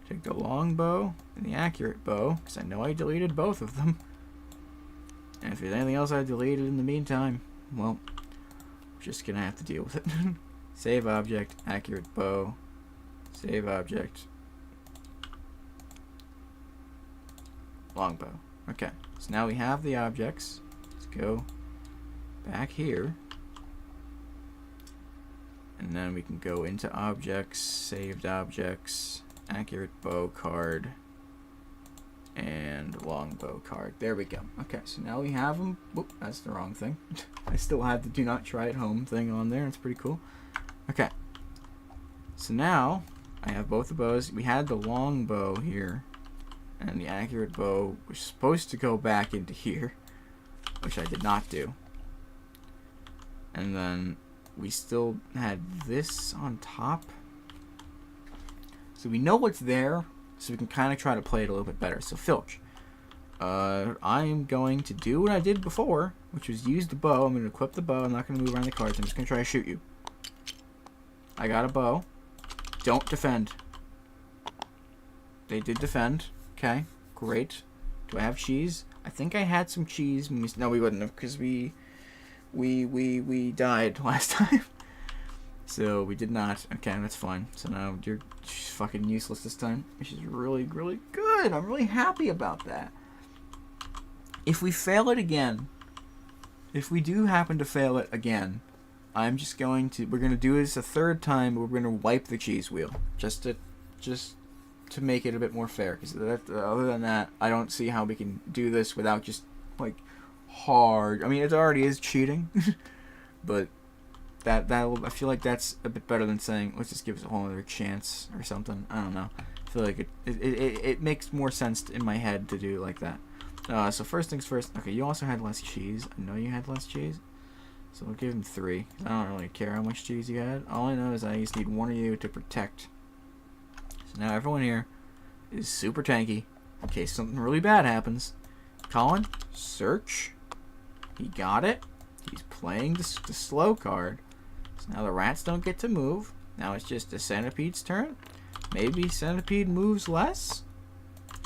Take the long bow and the accurate bow, because I know I deleted both of them. And if there's anything else I deleted in the meantime, well, we're just going to have to deal with it. Save object, accurate bow. Save object. Longbow. Okay, so now we have the objects. Let's go back here. And then we can go into objects, saved objects, accurate bow card, and longbow card. There we go. Okay, so now we have them. Whoop, that's the wrong thing. I still have the do not try at home thing on there. It's pretty cool. Okay. So now I have both the bows. We had the long bow here, and the accurate bow was supposed to go back into here, which I did not do. And then we still had this on top. So we know what's there, so we can kind of try to play it a little bit better. So Filch, I am going to do what I did before, which was use the bow. I'm going to equip the bow. I'm not going to move around the cards. I'm just going to try to shoot you. I got a bow. Don't defend. They did defend. Okay, great. Do I have cheese? I think I had some cheese. No, we wouldn't have, because we died last time. So we did not. Okay, that's fine. So now you're fucking useless this time, which is really, really good. I'm really happy about that. If we fail it again, if we do happen to fail it again, I'm just going to, we're going to do this a third time. We're going to wipe the cheese wheel just to make it a bit more fair, because other than that, I don't see how we can do this without just like hard. I mean, it already is cheating, but that I feel like that's a bit better than saying let's just give us a whole other chance or something. I don't know. I feel like it makes more sense in my head to do it like that. So first things first. Okay, you also had less cheese. I know you had less cheese. So we'll give him 3. I don't really care how much cheese you had. All I know is I just need one of you to protect. So now everyone here is super tanky in case something really bad happens. Colin, search. He got it. He's playing the slow card. So now the rats don't get to move. Now it's just the centipede's turn. Maybe centipede moves less.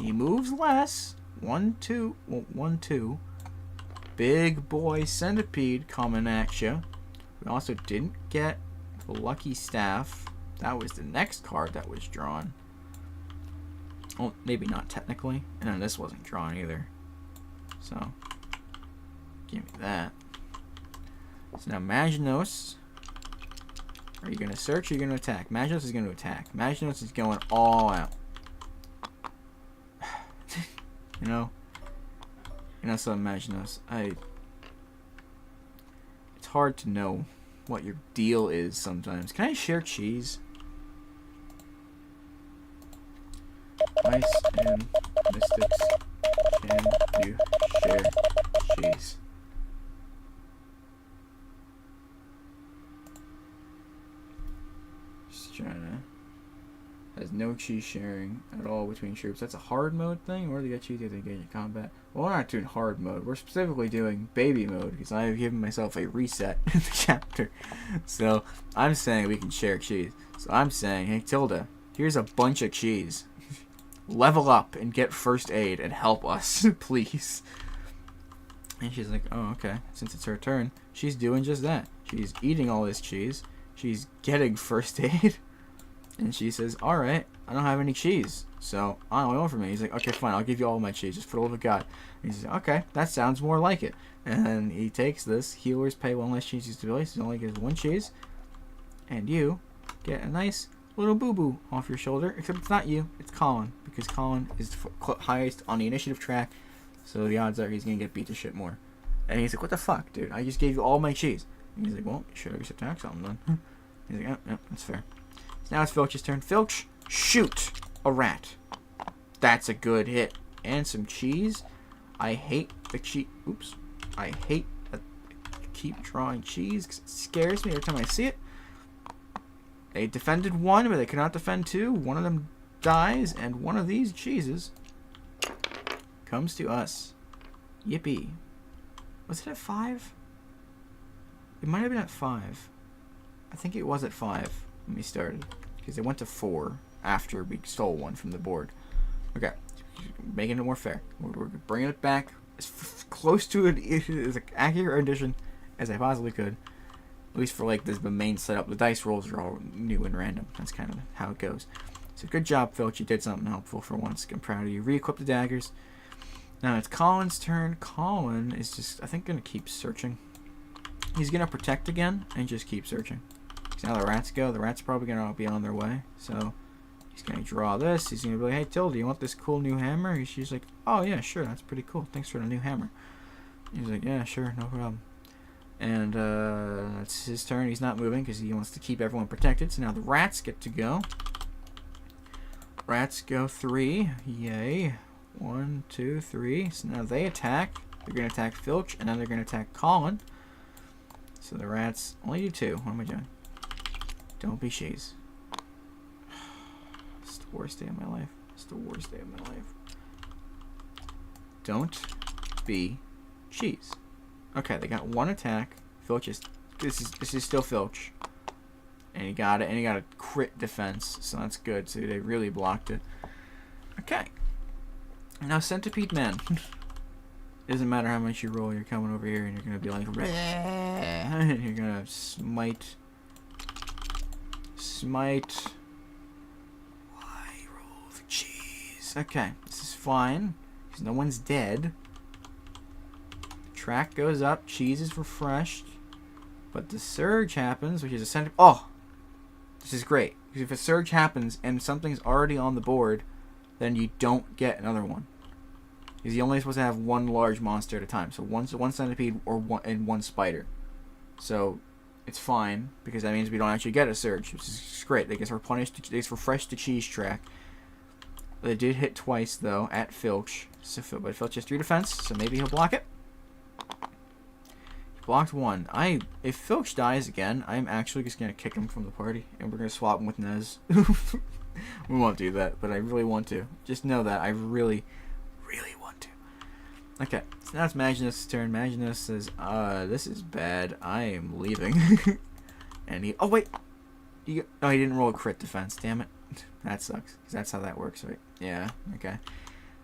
He moves less. 1, 2. Well, 1, 2. Big boy centipede coming at you. We also didn't get the lucky staff. That was the next card that was drawn. Well, maybe not technically. And then this wasn't drawn either. So, give me that. So now Maginos. Are you going to search or are you going to attack? Maginos is going to attack. Maginos is going all out. You know? So Maginos, it's hard to know what your deal is sometimes. Can I share cheese? Mice and mystics, can you share cheese? Just trying to. Has no cheese sharing at all between troops. That's a hard mode thing, or do you get cheese to engage in combat? Well, we're not doing hard mode. We're specifically doing baby mode because I have given myself a reset in the chapter. So I'm saying we can share cheese. So I'm saying, hey Tilda, here's a bunch of cheese. level up and get first aid and help us, please. And she's like, oh, okay. Since it's her turn, she's doing just that. She's eating all this cheese. She's getting first aid. And she says, alright, I don't have any cheese. So, I don't know for me. He's like, okay, fine, I'll give you all my cheese. Just for the love of God. And he says, okay, that sounds more like it. And then he takes this. Healers pay one less cheese to release. He only gives one cheese. And you get a nice little boo-boo off your shoulder. Except it's not you. It's Colin. Because Colin is highest on the initiative track. So the odds are he's going to get beat to shit more. And he's like, what the fuck, dude? I just gave you all my cheese. And he's like, well, you should have attacked something then. He's like, oh, that's fair. So now it's Filch's turn. Filch, shoot a rat. That's a good hit. And some cheese. I hate the cheese. Oops. I hate that I keep drawing cheese because it scares me every time I see it. They defended one, but they cannot defend two. One of them dies, and one of these cheeses comes to us. Yippee. Was it at 5? It might have been at 5. I think it was at 5 when we started. Because it went to 4 after we stole one from the board. Okay. Making it more fair. We're bringing it back as close to it as an accurate rendition as I possibly could. At least for like the main setup. The dice rolls are all new and random. That's kind of how it goes. So good job, Filch. You did something helpful for once. I'm proud of you. Re-equip the daggers. Now it's Colin's turn. Colin is just, I think, going to keep searching. He's going to protect again and just keep searching. So now the rats go. The rats are probably going to be on their way. So he's going to draw this. He's going to be like, hey, Tilda, you want this cool new hammer? She's like, oh, yeah, sure. That's pretty cool. Thanks for the new hammer. He's like, yeah, sure. No problem. And it's his turn. He's not moving because he wants to keep everyone protected. So now the rats get to go. Rats go 3. Yay. 1, 2, 3. So now they attack. They're going to attack Filch, and then they're going to attack Colin. So the rats only do 2. What am I doing? Don't be cheese. It's the worst day of my life. It's the worst day of my life. Don't be cheese. Okay, they got 1 attack. Filch is this is still Filch. And he got it, and he got a crit defense, so that's good. So they really blocked it. Okay. Now Centipede Man. Doesn't matter how much you roll, you're coming over here and you're gonna be like, and you're gonna smite. Why roll the cheese? Okay, this is fine because no one's dead. Track goes up, cheese is refreshed, but the surge happens, which is a centipede. Oh, this is great because if a surge happens and something's already on the board, then you don't get another one. Because you're only supposed to have 1 large monster at a time, so one centipede or one spider. So it's fine because that means we don't actually get a surge, which is great. They get replenished. They refresh the cheese track. They did hit twice though at Filch, but Filch has 3 defense, so maybe he'll block it. Blocked 1. If Filch dies again, I'm actually just gonna kick him from the party, and we're gonna swap him with Nez. We won't do that, but I really want to. Just know that I really, really want to. Okay, so now it's Maginus' turn. Maginus says, this is bad. I am leaving. And he, oh wait, he didn't roll a crit defense. Damn it, that sucks. Cause that's how that works, right? Yeah. Okay.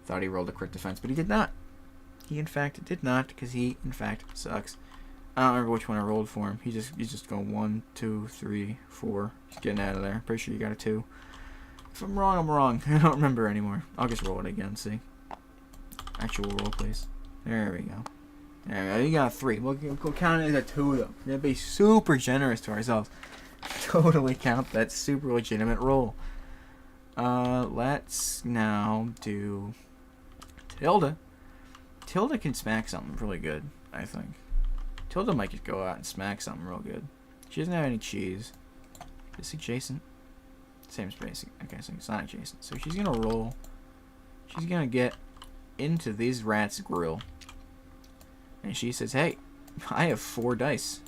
Thought he rolled a crit defense, but he did not. He in fact did not, because he in fact sucks. I don't remember which one I rolled for him. He's just going 1, 2, 3, 4. He's getting out of there. Pretty sure you got a 2. If I'm wrong, I'm wrong. I don't remember anymore. I'll just roll it again. See. Actual roll, please. There we go. There we go. You got a 3. We'll count it as a 2 though. We're gonna be super generous to ourselves. Totally count that super legitimate roll. Let's now do Tilda. Tilda can smack something really good, I think. Tilda might just go out and smack something real good. She doesn't have any cheese. Is this adjacent? Same space. Okay, so it's not adjacent. So she's gonna roll. She's gonna get into these rats' grill. And she says, hey, I have 4 dice.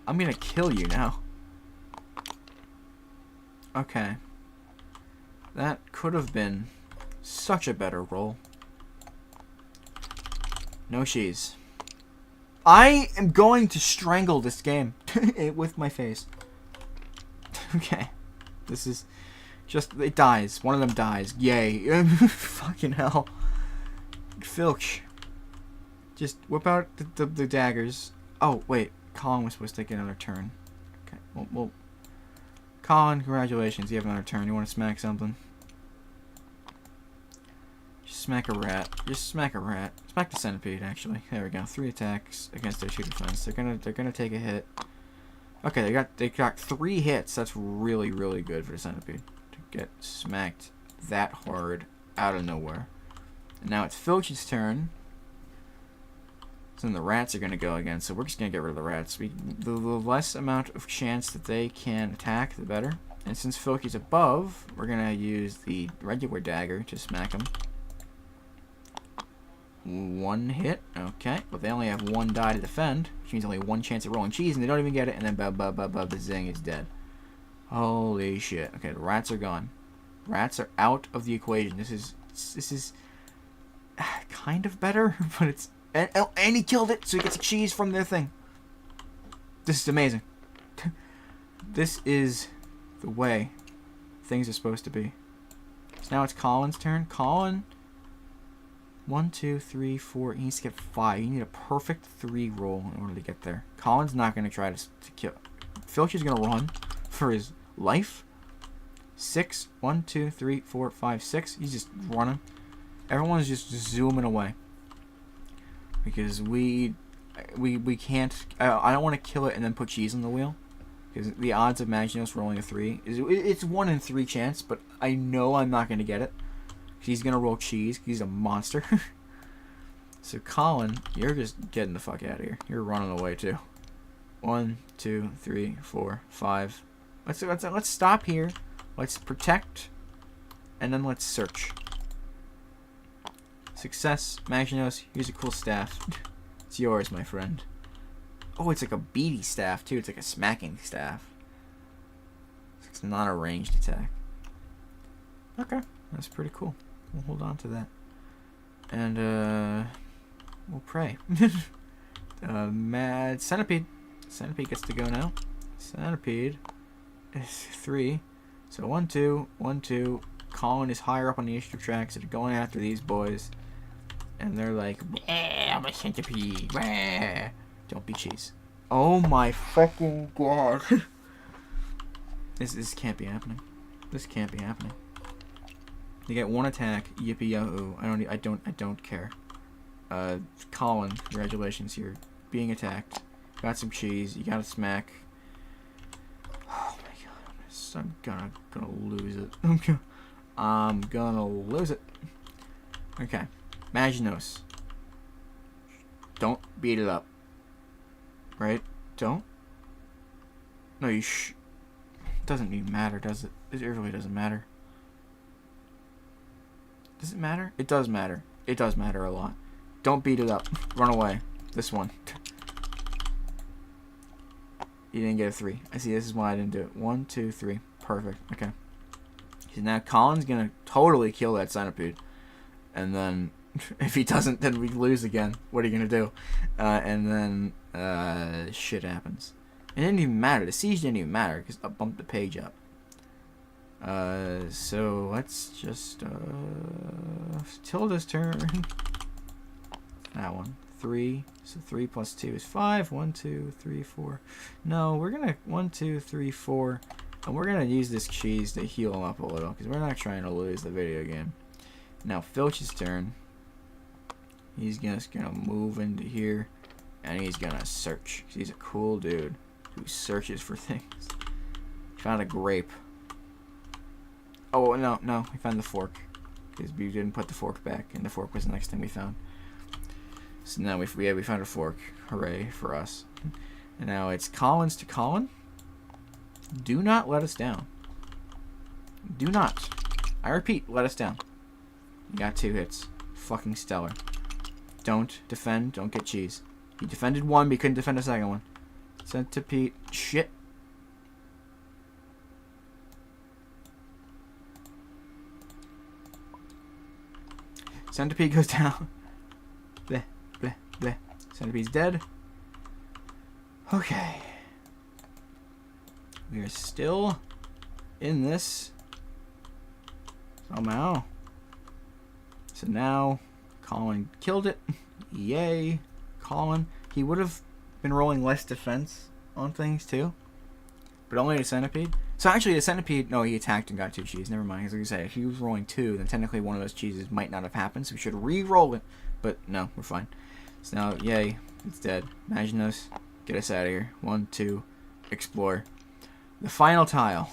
I'm gonna kill you now. Okay. That could have been such a better roll. No cheese. I am going to strangle this game with my face. Okay. This is Just, it dies. One of them dies. Yay. Fucking hell. Filch. Just whip out the daggers. Oh, wait. Colin was supposed to take another turn. Okay. Well, Colin, congratulations. You have another turn. You want to smack something? Just smack a rat. Just smack a rat. Smack the centipede, actually. There we go. 3 attacks against their 2 defense. They're gonna take a hit. Okay, they got 3 hits. That's really, really good for the centipede to get smacked that hard out of nowhere. And now it's Filch's turn. So then the rats are gonna go again. So we're just gonna get rid of the rats. The less amount of chance that they can attack, the better. And since Filch is above, we're gonna use the regular dagger to smack him. 1 hit, okay, but they only have 1 die to defend, which means only 1 chance of rolling cheese, and they don't even get it, and then the zing is dead. Holy shit. Okay, the rats are gone. Rats are out of the equation. This is kind of better, but it's... And he killed it, so he gets a cheese from their thing. This is amazing. This is the way things are supposed to be. So now it's Colin's turn. Colin... 1, 2, 3, 4. He needs to get 5. You need a perfect 3 roll in order to get there. Colin's not going to try to kill. Filch is going to run for his life. 6. 1, 2, 3, 4, 5, 6. He's just running. Everyone's just zooming away. Because we can't... I don't want to kill it and then put cheese on the wheel. Because the odds of Maginos rolling a 3... It's 1 in 3 chance, but I know I'm not going to get it. He's gonna roll cheese. He's a monster. So Colin, you're just getting the fuck out of here. You're running away too. 1, 2, 3, 4, 5. Let's stop here. Let's protect, and then let's search. Success, Maginos. Here's a cool staff. It's yours, my friend. Oh, it's like a beady staff too. It's like a smacking staff. It's not a ranged attack. Okay, that's pretty cool. We'll hold on to that. And, we'll pray. Mad Centipede. Centipede gets to go now. Centipede is 3. So 1, 2, 1, 2. Colin is higher up on the issue track, so they're going after these boys. And they're like, I'm a centipede. Bleh. Don't be cheese. Oh my fucking god. This can't be happening. This can't be happening. You get 1 attack, yippee yahoo. I don't care. Colin, congratulations, you're being attacked. Got some cheese. You got a smack. Oh my god, I'm gonna lose it. I'm gonna lose it. Okay, Maginos. Don't beat it up. Right? Don't. No, you doesn't even matter, does it? It really doesn't matter. Does it matter? It does matter. It does matter a lot. Don't beat it up. Run away. This one. You didn't get a 3. I see. This is why I didn't do it. 1, 2, 3. Perfect. Okay. So now Colin's gonna totally kill that centipede. And then, if he doesn't, then we lose again. What are you gonna do? And then, shit happens. It didn't even matter. The siege didn't even matter because I bumped the page up. So let's just, Tilda's turn. That one. 3. So 3 plus 2 is 5. 1, 2, 3, 4. No, we're gonna 1, 2, 3, 4. And we're gonna use this cheese to heal him up a little because we're not trying to lose the video game. Now Filch's turn. He's just gonna move into here and he's gonna search. He's a cool dude who searches for things. He found a grape. Oh, no, we found the fork. Because we didn't put the fork back, and the fork was the next thing we found. So now we found a fork. Hooray for us. And now it's Colin's to Colin. Do not let us down. Do not. I repeat, let us down. You got 2 hits. Fucking stellar. Don't defend, don't get cheese. He defended 1, but he couldn't defend a second one. Centipede. Shit. Centipede goes down. Bleh, bleh, bleh. Centipede's dead. Okay. We are still in this somehow. So now, Colin killed it. Yay, Colin. He would have been rolling less defense on things too, but only the centipede. So actually, the centipede, no, he attacked and got 2 cheese. Never mind. As I say, if he was rolling 2, then technically one of those cheeses might not have happened. So we should re-roll it. But no, we're fine. So now, yay, it's dead. Imagine us. Get us out of here. 1, 2, explore. The final tile.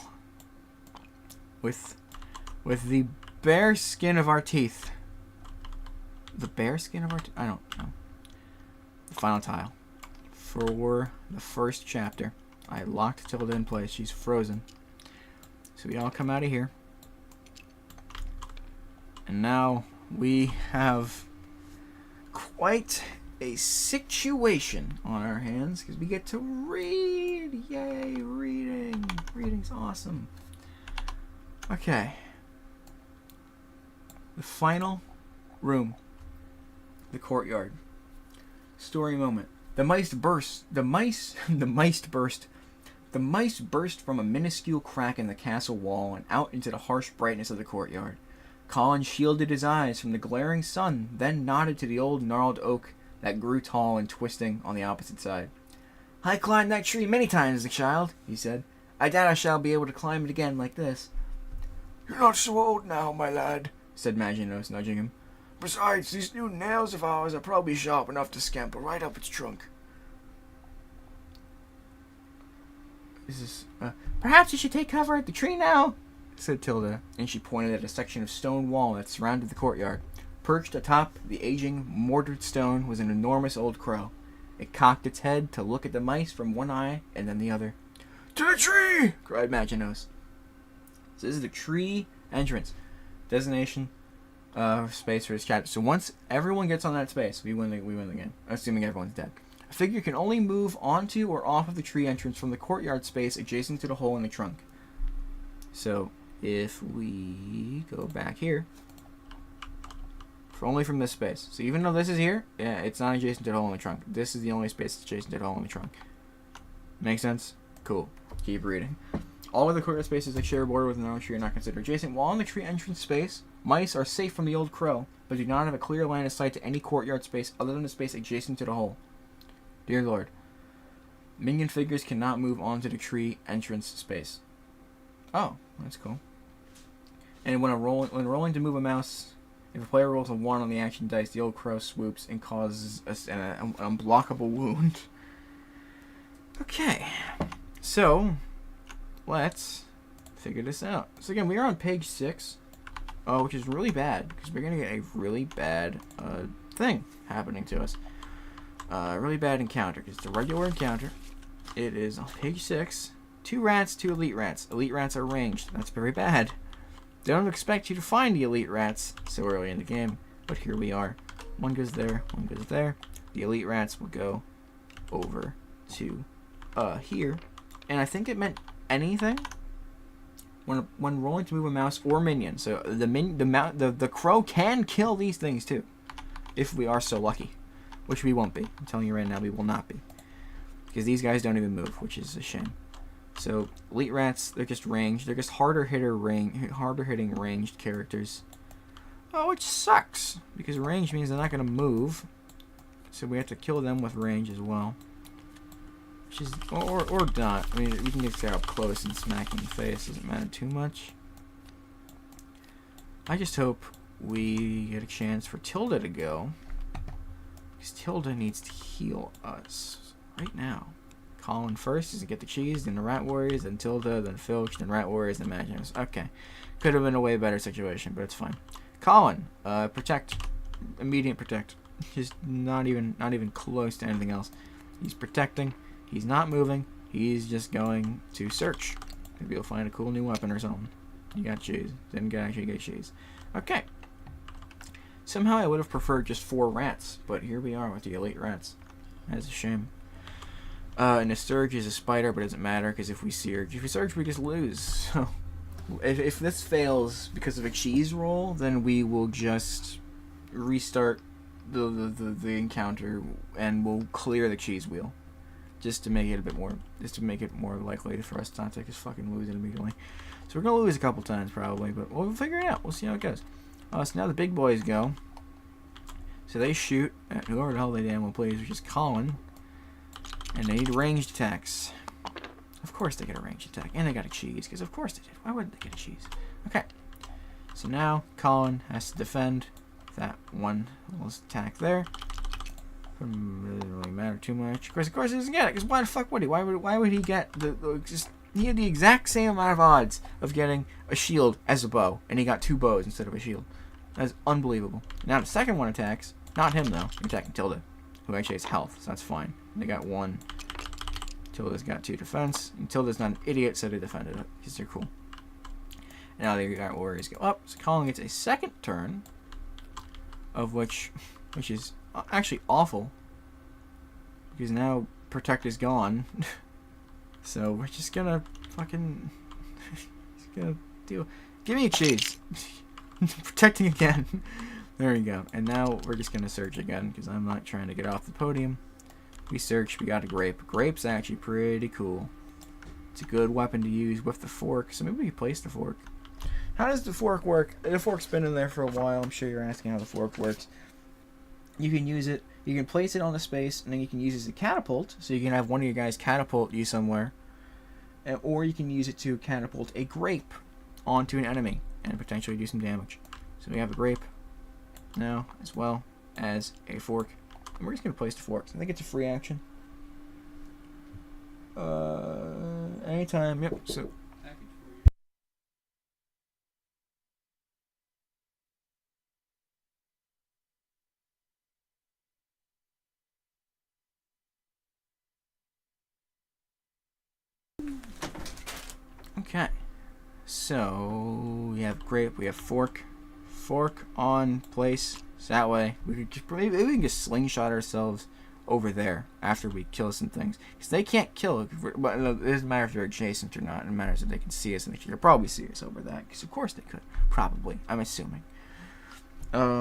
With the bare skin of our teeth. The bare skin of our teeth? I don't know. The final tile. For the first chapter. I locked Tilda in place. She's frozen. So we all come out of here. And now we have quite a situation on our hands because we get to read. Yay, reading. Reading's awesome. Okay. The final room. The courtyard. Story moment. The mice burst. The mice burst from a minuscule crack in the castle wall and out into the harsh brightness of the courtyard. Colin shielded his eyes from the glaring sun, then nodded to the old gnarled oak that grew tall and twisting on the opposite side. "I climbed that tree many times as a child," he said. "I doubt I shall be able to climb it again like this." "You're not so old now, my lad," said Maginot, nudging him. "Besides, these new nails of ours are probably sharp enough to scamper right up its trunk." Perhaps you should take cover at the tree now," said Tilda, and she pointed at a section of stone wall that surrounded the courtyard. Perched atop the aging, mortared stone was an enormous old crow. It cocked its head to look at the mice from one eye and then the other. "To the tree!" cried Maginot. So this is the tree entrance. Designation space for this chapter. So once everyone gets on that space, we win the game. Assuming everyone's dead. A figure can only move onto or off of the tree entrance from the courtyard space adjacent to the hole in the trunk. So if we go back here, only from this space. So even though this is here, yeah, it's not adjacent to the hole in the trunk. This is the only space that's adjacent to the hole in the trunk. Make sense? Cool. Keep reading. All of the courtyard spaces that share a border with another tree are not considered adjacent. While in the tree entrance space, mice are safe from the old crow, but do not have a clear line of sight to any courtyard space other than the space adjacent to the hole. Dear Lord, minion figures cannot move onto the tree entrance space. Oh, that's cool. And when rolling to move a mouse, if a player rolls a 1 on the action dice, the old crow swoops and causes an unblockable wound. Okay, so let's figure this out. So again, we are on page 6, which is really bad because we're gonna get a really bad thing happening to us. Really bad encounter. It's a regular encounter. It is on page 6. 2 rats, 2 elite rats. Elite rats are ranged. That's very bad. They don't expect you to find the elite rats so early in the game, but here we are. One goes there, one goes there. The elite rats will go over to here, and I think it meant anything when rolling to move a mouse or minion. So the crow can kill these things too, if we are so lucky. Which we won't be. I'm telling you right now, we will not be. Because these guys don't even move, which is a shame. So, elite rats, they're just ranged. They're just harder hitting ranged characters. Oh, which sucks. Because range means they're not going to move. So we have to kill them with range as well. Which is, or not. I mean, we can get up close and smack in the face. Doesn't matter too much. I just hope we get a chance for Tilda to go. Because Tilda needs to heal us right now. Colin first is to get the cheese, then the Rat Warriors, then Tilda, then Filch, then Rat Warriors, then Maginot. Okay. Could have been a way better situation, but it's fine. Colin, protect. Immediate protect. Just not even close to anything else. He's protecting. He's not moving. He's just going to search. Maybe he'll find a cool new weapon or something. You got cheese. Didn't actually get cheese. Okay. Somehow I would have preferred just 4 rats, but here we are with the elite rats. That's a shame. And the Surge is a spider, but it doesn't matter, because if we Surge, we just lose. So, if this fails because of a cheese roll, then we will just restart the encounter, and we'll clear the cheese wheel. Just to make it more likely for us not to just fucking lose it immediately. So we're going to lose a couple times probably, but we'll figure it out. We'll see how it goes. So now the big boys go. So they shoot at whoever the hell they damn well plays, which is Colin. And they need ranged attacks. Of course they get a ranged attack. And they got a cheese, because of course they did. Why wouldn't they get a cheese? Okay. So now Colin has to defend that one little attack there. Doesn't really matter too much. Of course, he doesn't get it, because why the fuck would he? Why would he get he had the exact same amount of odds of getting a shield as a bow, and he got 2 bows instead of a shield. That's unbelievable. Now the second one attacks, not him though, attacking Tilda, who actually has health, so that's fine. They got 1. Tilda's got 2 defense, and Tilda's not an idiot, so they defended it, because they're cool. Now they got warriors go up, so Colin gets a second turn, of which is actually awful, because now Protect is gone. So we're just gonna fucking just gonna deal. Give me a cheese. Protecting again. There we go. And now we're just gonna search again, because I'm not trying to get off the podium. We searched, we got a grape. Grape's actually pretty cool. It's a good weapon to use with the fork, so maybe we can place the fork. How does the fork work? The fork's been in there for a while. I'm sure you're asking how the fork works. You can use it, you can place it on the space, and then you can use it as a catapult, so you can have one of your guys catapult you somewhere. Or you can use it to catapult a grape onto an enemy, and potentially do some damage. So we have a grape now, as well as a fork. And we're just going to place the forks. I think it's a free action. Anytime, yep, so... Okay, so we have grape, we have fork on place, so that way we could just, maybe we can just slingshot ourselves over there after we kill some things, because they can't kill, but it doesn't matter if they're adjacent or not. It matters if they can see us, and they can probably see us over that, because of course they could, probably, I'm assuming. So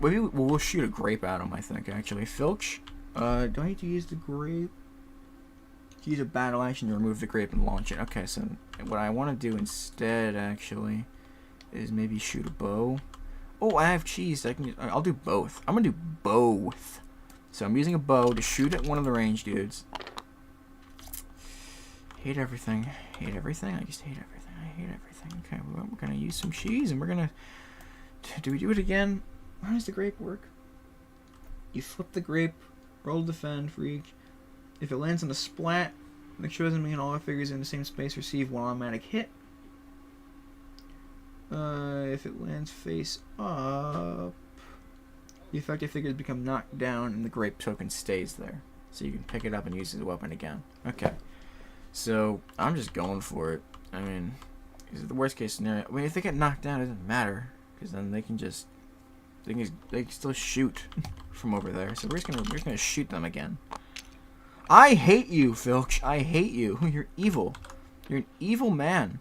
maybe we'll shoot a grape at them, I think, actually. Filch, do I need to use the grape? Use a battle action to remove the grape and launch it. Okay, so what I want to do instead, actually, is maybe shoot a bow. Oh, I have cheese. I'll do both. I'm gonna do both. So I'm using a bow to shoot at one of the range dudes. Hate everything. Hate everything. I just hate everything. I hate everything. Okay, we're gonna use some cheese, and we're gonna. Do we do it again? How does the grape work? You flip the grape, roll defend for each. If it lands on a splat, make sure it doesn't mean all our figures in the same space receive one automatic hit. If it lands face up, the affected figures become knocked down and the grape token stays there. So you can pick it up and use it as a weapon again. Okay. So, I'm just going for it. I mean, is it the worst case scenario? I mean, if they get knocked down, it doesn't matter. Because then they can just... They can still shoot from over there. So we're just gonna shoot them again. I hate you, Filch. I hate you. You're evil. You're an evil man.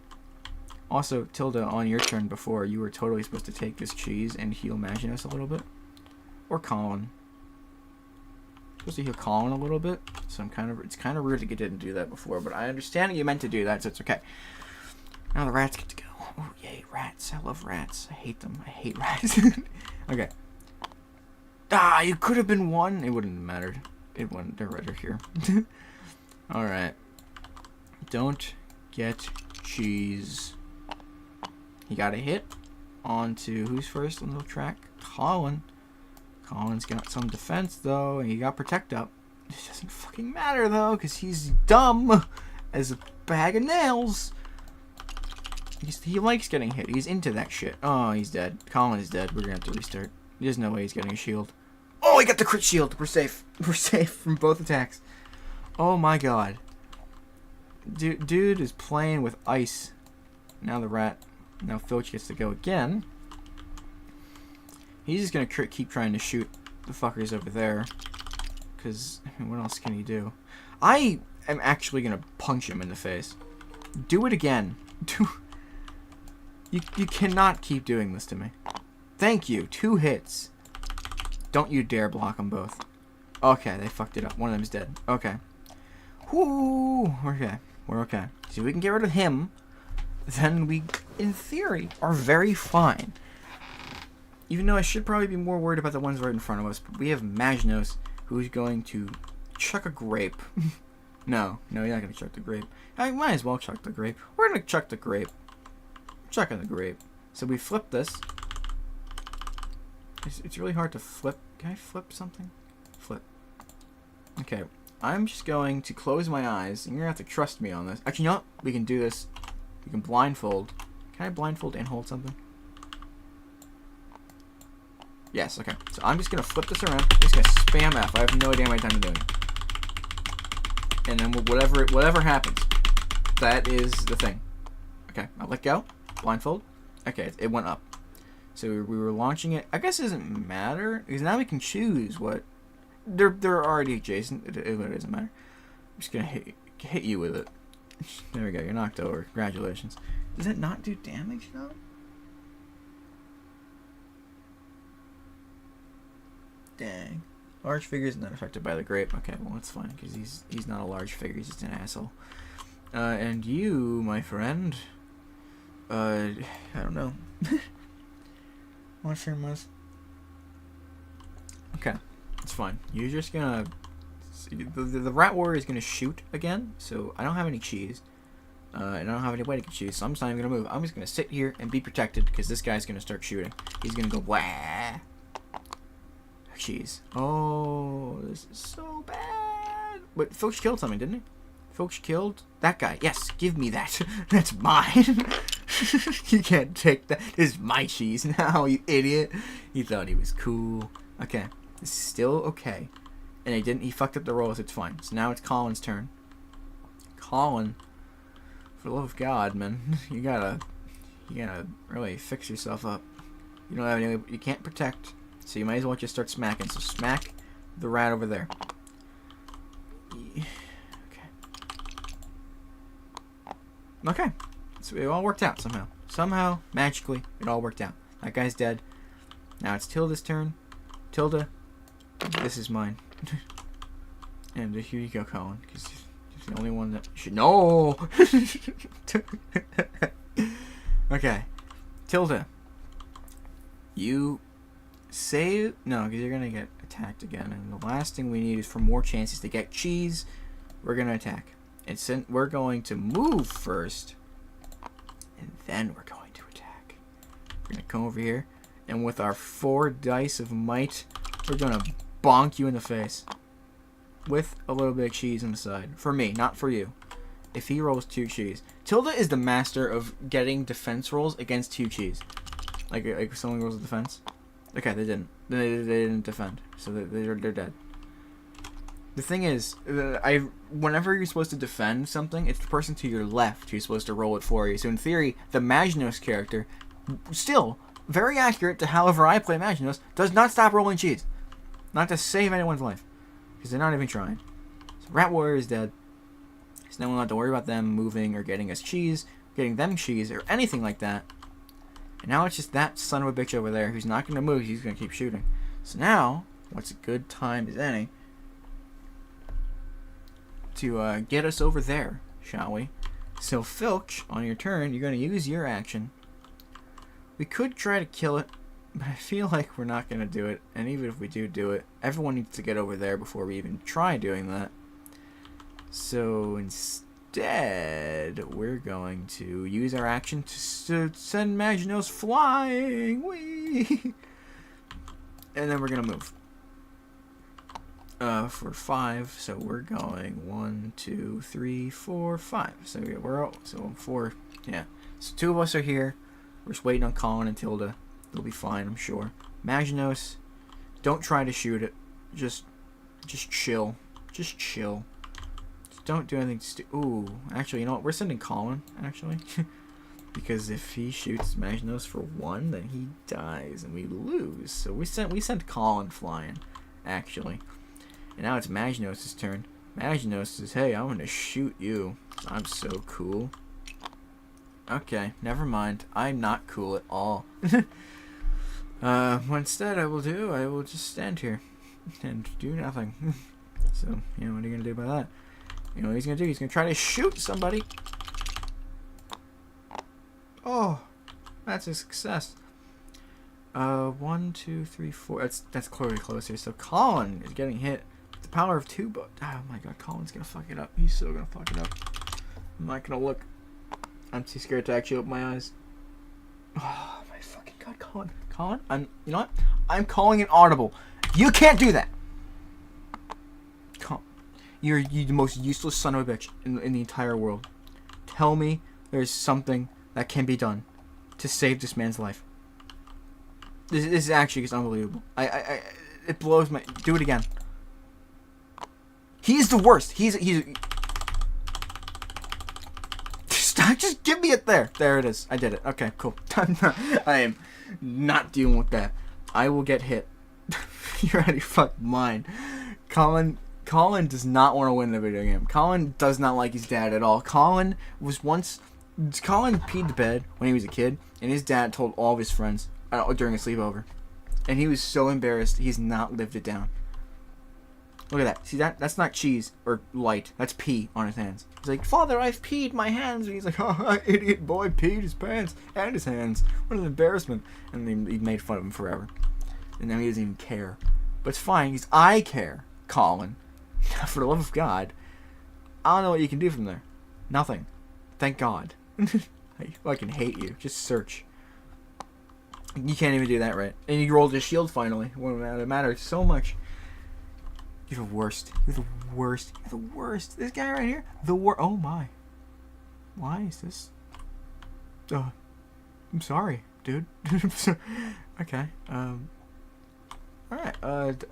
Also, Tilda, on your turn before, you were totally supposed to take this cheese and heal Maginus a little bit. Or Colin. Supposed to heal Colin a little bit. So it's kind of rude that you didn't do that before, but I understand that you meant to do that, so it's okay. Now the rats get to go. Oh, yay, rats. I love rats. I hate them. I hate rats. Okay. Ah, you could have been one. It wouldn't have mattered. It wouldn't. They're right here. Alright. Don't get cheese. He got a hit onto who's first on the track? Colin. Colin's got some defense though, and he got protect up. It doesn't fucking matter though, because he's dumb as a bag of nails. He likes getting hit. He's into that shit. Oh, he's dead. Colin is dead. We're gonna have to restart. There's no way he's getting a shield. Oh, he got the crit shield. We're safe. We're safe from both attacks. Oh my god. Dude is playing with ice. Now the rat. Now Filch gets to go again. He's just gonna keep trying to shoot the fuckers over there. Because, I mean, what else can he do? I am actually gonna punch him in the face. Do it again. You cannot keep doing this to me. Thank you. 2 hits. Don't you dare block them both. Okay, they fucked it up. One of them is dead. Okay. Whoo! Okay. We're okay. See, we can get rid of him. then we, in theory, are very fine. Even though I should probably be more worried about the ones right in front of us, but we have Magnus, who's going to chuck a grape. No, you're not going to chuck the grape. I might as well chuck the grape. We're going to chuck the grape. Chucking the grape. So we flip this. It's really hard to flip. Can I flip something? Flip. Okay. I'm just going to close my eyes, and you're going to have to trust me on this. Actually, you know what? We can do this. We can blindfold. Can I blindfold and hold something? Yes, okay. So I'm just going to flip this around. I'm just going to spam F. I have no idea how many times I'm doing it. And then whatever happens, that is the thing. Okay, I'll let go. Blindfold. Okay, it went up. So we were launching it. I guess it doesn't matter, because now we can choose what... They're already adjacent. It doesn't matter. I'm just going to hit you with it. There we go. You're knocked over. Congratulations. Does it not do damage, though? Dang. Large figure is not affected by the grape. Okay, well, that's fine, because he's not a large figure. He's just an asshole. And you, my friend... I don't know. Mushroom. Okay, it's fine. You're just gonna... The rat warrior is gonna shoot again, so I don't have any cheese. And I don't have any way to get cheese, so I'm just not even gonna move. I'm just gonna sit here and be protected, because this guy's gonna start shooting. He's gonna go, wah! Cheese. Oh, this is so bad. But Filch killed something, didn't he? Filch killed that guy. Yes, give me that. That's mine. You can't take that. This is my cheese now, you idiot. He thought he was cool. Okay, this is still okay. And he fucked up the rolls, it's fine. So now it's Colin's turn. Colin, for the love of God, man, you gotta really fix yourself up. You don't have any, you can't protect. So you might as well just start smacking. So smack the rat over there. Okay. So it all worked out somehow. Somehow, magically, it all worked out. That guy's dead. Now it's Tilda's turn. Tilda, this is mine. And here you go, Colin. Because you're the only one that should... No! Okay. Tilda. You... Save... No, because you're going to get attacked again. And the last thing we need is for more chances to get cheese. We're going to attack. And we're going to move first. And then we're going to attack. We're going to come over here. And with our 4 dice of might, we're going to bonk you in the face. With a little bit of cheese on the side. For me, not for you. If he rolls 2 cheese. Tilda is the master of getting defense rolls against 2 cheese. Like if someone rolls a defense. Okay, they didn't. They didn't defend, so they're dead. The thing is, whenever you're supposed to defend something, it's the person to your left who's supposed to roll it for you. So in theory, the Magnus character, still very accurate to however I play Magnus, does not stop rolling cheese. Not to save anyone's life, because they're not even trying. So Rat Warrior is dead. So now we don't have to worry about them moving or getting us cheese, getting them cheese, or anything like that. And now it's just that son of a bitch over there who's not going to move. He's going to keep shooting. So now, what's a good time as any to get us over there, shall we? So Filch, on your turn, you're going to use your action. We could try to kill it, but I feel like we're not going to do it. And even if we do it, everyone needs to get over there before we even try doing that. So instead, we're going to use our action to send Magnus flying. Whee! And then we're going to move. For 5, so we're going 1, 2, 3, 4, 5. So yeah, we're all, so 4, yeah. So 2 of us are here. We're just waiting on Colin and Tilda. They'll be fine, I'm sure. Magnus, don't try to shoot it. Just chill. Just chill. Just don't do anything ooh, actually, you know what? We're sending Colin, actually. Because if he shoots Magnus for 1, then he dies and we lose. So we sent Colin flying, actually. And now it's Magnus' turn. Magnus says, hey, I'm gonna shoot you. I'm so cool. Okay, never mind. I'm not cool at all. What instead I will just stand here and do nothing. So, you know, what are you gonna do about that? You know what he's gonna do? He's gonna try to shoot somebody. Oh, that's a success. 1, 2, 3, 4. That's clearly closer. So Colin is getting hit. The power of 2, but oh my god, Colin's gonna fuck it up. He's so gonna fuck it up. I'm not gonna look. I'm too scared to actually open my eyes. Oh my fucking god, Colin. Colin, you know what? I'm calling it audible. You can't do that. You're the most useless son of a bitch in the entire world. Tell me there's something that can be done to save this man's life. This is actually just unbelievable. It blows my. Do it again. He is the worst. He's. Just give me it there. There it is. I did it. Okay, cool. I am not dealing with that. I will get hit. You're out of your fucking mind. Colin does not want to win the video game. Colin does not like his dad at all. Colin peed the bed when he was a kid, and his dad told all of his friends during a sleepover. And he was so embarrassed, he's not lived it down. Look at that. See that? That's not cheese or light. That's pee on his hands. He's like, Father, I've peed my hands. And he's like, oh, idiot boy peed his pants and his hands. What an embarrassment. And he made fun of him forever. And now he doesn't even care. But it's fine, because I care, Colin. For the love of God. I don't know what you can do from there. Nothing. Thank God. I fucking hate you. Just search. You can't even do that right. And you rolled a shield finally. It matters so much. You're the worst. You're the worst. You're the worst. This guy right here. The worst. Oh my. Why is this? I'm sorry, dude. Okay. Alright.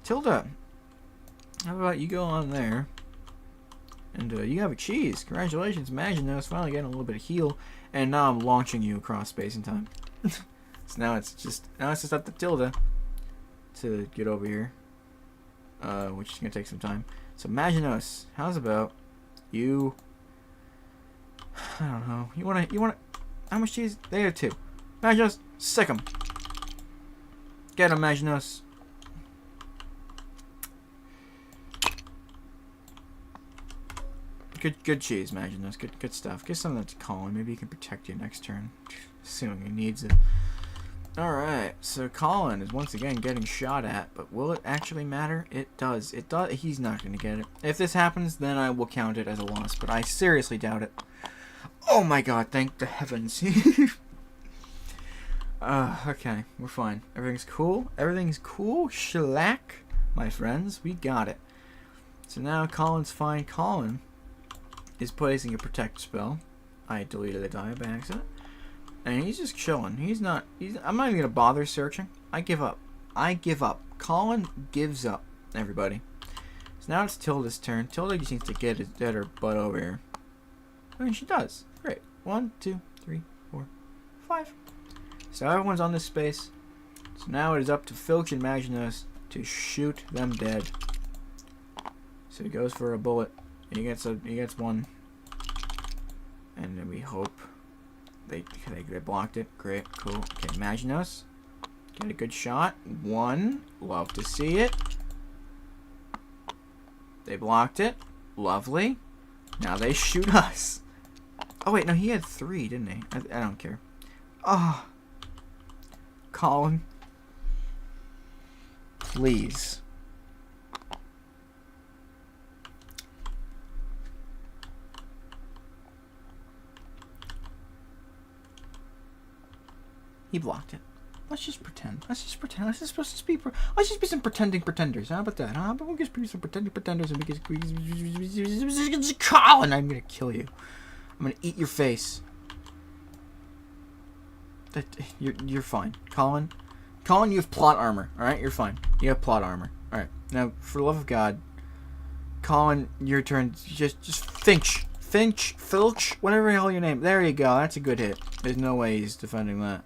Tilda. How about you go on there? And you have a cheese. Congratulations. Imagine I was finally getting a little bit of heal. And now I'm launching you across space and time. So now it's just up to Tilda to get over here, which is gonna take some time. So Imaginos, how's about you? I don't know. You wanna? How much cheese? They have 2. Imaginos, sick 'em. Get 'em, Imaginos. Good cheese, Imaginos. Good stuff. Get something that's Colin. Maybe he can protect you next turn, assuming he needs it. Alright, so Colin is once again getting shot at, but will it actually matter? It does. It does. He's not going to get it. If this happens, then I will count it as a loss, but I seriously doubt it. Oh my god, thank the heavens. Okay, we're fine. Everything's cool. Everything's cool. Shellac, my friends. We got it. So now Colin's fine. Colin is placing a protect spell. I deleted the die by accident. And he's just chilling. I'm not even gonna bother searching. I give up. Colin gives up, everybody. So now it's Tilda's turn. Tilda just needs to get her butt over here. I mean, she does. Great. 1, 2, 3, 4, 5. So everyone's on this space. So now it is up to Filch and Maginus to shoot them dead. So he goes for a bullet. He gets one. And then we hope they blocked it. Great, cool. Okay, Maginus. Get a good shot. 1. Love to see it. They blocked it. Lovely. Now they shoot us. Oh wait, no, he had 3, didn't he? I don't care. Ah. Oh. Colin. Please. He blocked it. Let's just pretend. Let's just be some pretending pretenders. How about that? Huh? But we'll just be some pretending pretenders and we just Colin, I'm gonna kill you. I'm gonna eat your face. You're fine. Colin, you have plot armor. Alright, you're fine. You have plot armor. Alright. Now, for the love of God, Colin, your turn. Just Filch, whatever the hell your name. There you go. That's a good hit. There's no way he's defending that.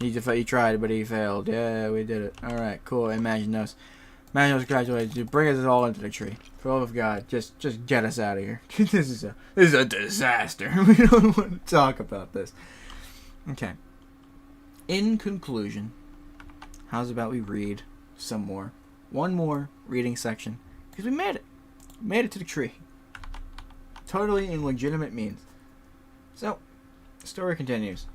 He tried, but he failed. Yeah, we did it. Alright, cool. Imaginos, congratulations. Bring us all into the tree. For the love of God, just get us out of here. This is a disaster. We don't want to talk about this. Okay. In conclusion, how's about we read some more? One more reading section. Because we made it. We made it to the tree. Totally in legitimate means. So, the story continues.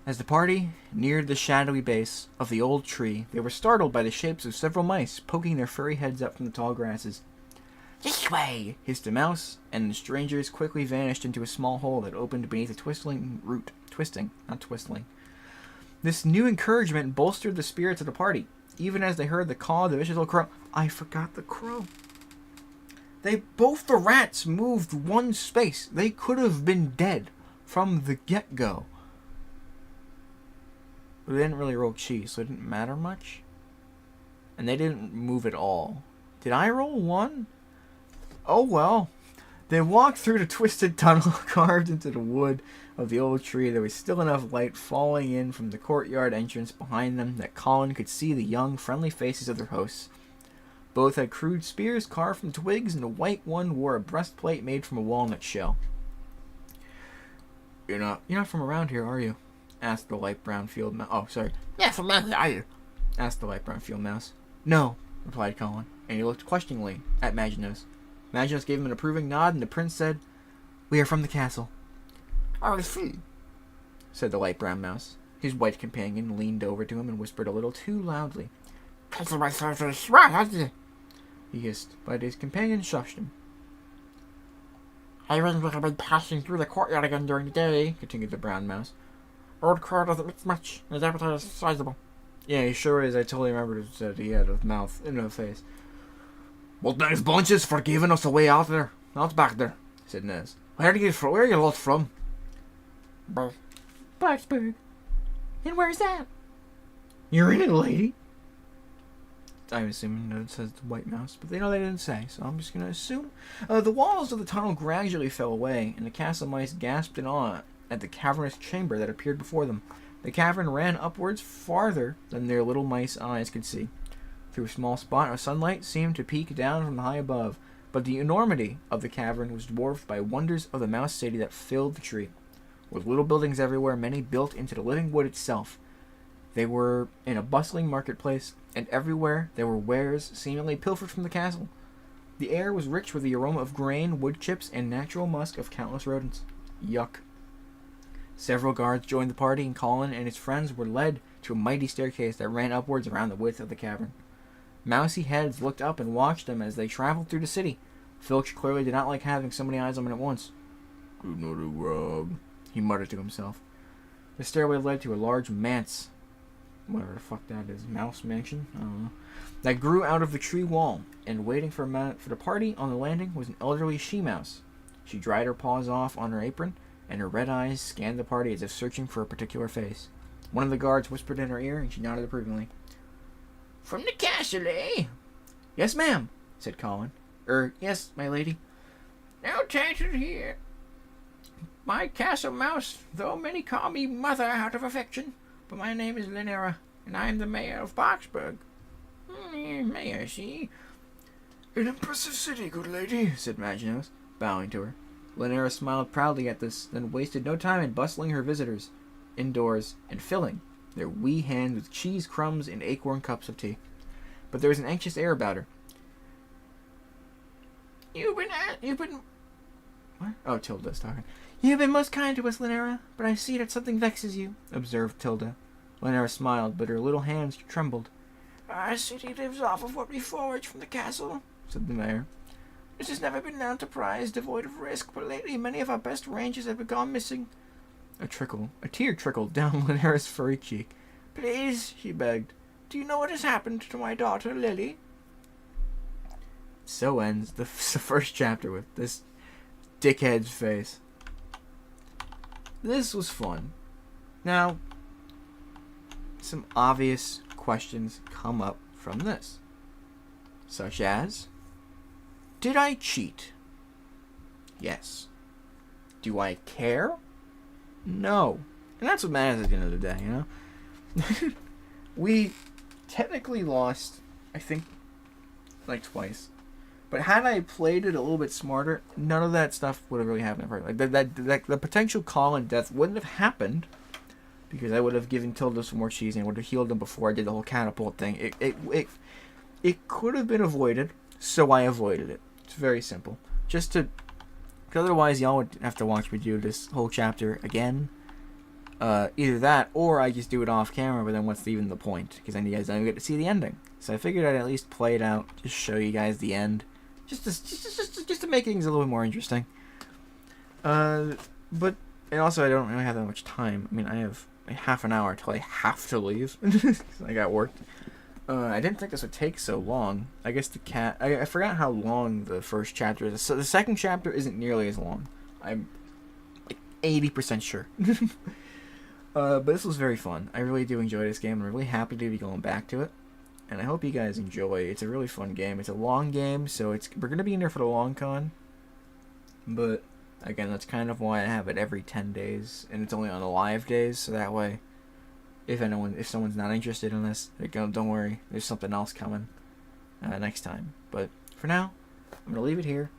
As the party neared the shadowy base of the old tree, they were startled by the shapes of several mice poking their furry heads up from the tall grasses. "This way!" hissed a mouse, and the strangers quickly vanished into a small hole that opened beneath a twisting root. Twisting, not twistling. This new encouragement bolstered the spirits of the party, even as they heard the call of the vicious little crow. I forgot the crow. Both the rats moved one space. They could have been dead from the get-go. But they didn't really roll cheese, so it didn't matter much. And they didn't move at all. Did I roll one? Oh well. They walked through the twisted tunnel carved into the wood of the old tree. There was still enough light falling in from the courtyard entrance behind them that Colin could see the young, friendly faces of their hosts. Both had crude spears carved from twigs, and the white one wore a breastplate made from a walnut shell. You're not from around here, are you? Asked the light brown field mouse. Oh, sorry. Yeah, from around here, are you? Asked the light brown field mouse. No, replied Colin, and he looked questioningly at Maginus. Maginus gave him an approving nod, and the prince said, "We are from the castle." "I see," said the light brown mouse. His white companion leaned over to him and whispered a little too loudly. He hissed, but his companion shushed him. "I really would have been passing through the courtyard again during the day," continued the brown mouse. "Old crow doesn't mix much. His appetite is sizable." Yeah, he sure is. I totally remember that he had a mouth and no face. "Well, thanks bunches for giving us a way out there. Out back there," said Nez. Where are you lot from?" "Blacksburg. And where's that?" "You're in it, lady." I'm assuming that it says the white mouse, but they didn't say, so I'm just going to assume. The walls of the tunnel gradually fell away, and the castle mice gasped in awe at the cavernous chamber that appeared before them. The cavern ran upwards farther than their little mice eyes could see. Through a small spot of sunlight seemed to peek down from high above, but the enormity of the cavern was dwarfed by wonders of the mouse city that filled the tree. With little buildings everywhere, many built into the living wood itself. They were in a bustling marketplace, and everywhere there were wares seemingly pilfered from the castle. The air was rich with the aroma of grain, wood chips, and natural musk of countless rodents. Yuck. Several guards joined the party, and Colin and his friends were led to a mighty staircase that ran upwards around the width of the cavern. Mousy heads looked up and watched them as they traveled through the city. Filch clearly did not like having so many eyes on him at once. "Good night, grub," he muttered to himself. The stairway led to a large manse, whatever the fuck that is, mouse mansion, I don't know, that grew out of the tree wall, and waiting for the party on the landing was an elderly she-mouse. She dried her paws off on her apron, and her red eyes scanned the party as if searching for a particular face. One of the guards whispered in her ear, and she nodded approvingly. "From the castle, eh?" "Yes, ma'am," said Colin. Yes, my lady." "Now title here. My castle mouse, though many call me mother out of affection, but my name is Linera, and I am the mayor of Boxburg." "Mayor, see?" "An impressive city, good lady," said Maginus, bowing to her. Linera smiled proudly at this, then wasted no time in bustling her visitors indoors and filling their wee hands with cheese crumbs and acorn cups of tea. But there was an anxious air about her. You've been... What? Oh, Tilda's talking. "You've been most kind to us, Linera, but I see that something vexes you," observed Tilda. Linera smiled, but her little hands trembled. "Our city lives off of what we forage from the castle," said the mayor. "This has never been an enterprise devoid of risk, but lately many of our best rangers have gone missing." A tear trickled down Linera's furry cheek. "Please," she begged, "do you know what has happened to my daughter, Lily?" So ends the first chapter with this dickhead's face. This was fun. Now, some obvious questions come up from this. Such as, did I cheat? Yes. Do I care? No. And that's what matters at the end of the day, you know? We technically lost, I think, like twice. But had I played it a little bit smarter, none of that stuff would have really happened. Like the potential call and death wouldn't have happened because I would have given Tilda some more cheese and I would have healed them before I did the whole catapult thing. It could have been avoided, so I avoided it. It's very simple. Just to Because otherwise, y'all would have to watch me do this whole chapter again. Either that, or I just do it off camera, but then what's even the point? Because then you guys don't get to see the ending. So I figured I'd at least play it out, just show you guys the end, just to make things a little bit more interesting. But and also I don't really have that much time. I mean, I have half an hour till I have to leave. I got work. I didn't think this would take so long. I guess the cat. I forgot how long the first chapter is. So the second chapter isn't nearly as long. I'm like 80% sure. But this was very fun. I really do enjoy this game. I'm really happy to be going back to it. And I hope you guys enjoy. It's a really fun game. It's a long game, so we're going to be in there for the long con. But, again, that's kind of why I have it every 10 days. And it's only on the live days, so that way, if someone's not interested in this, don't worry. There's something else coming next time. But, for now, I'm going to leave it here.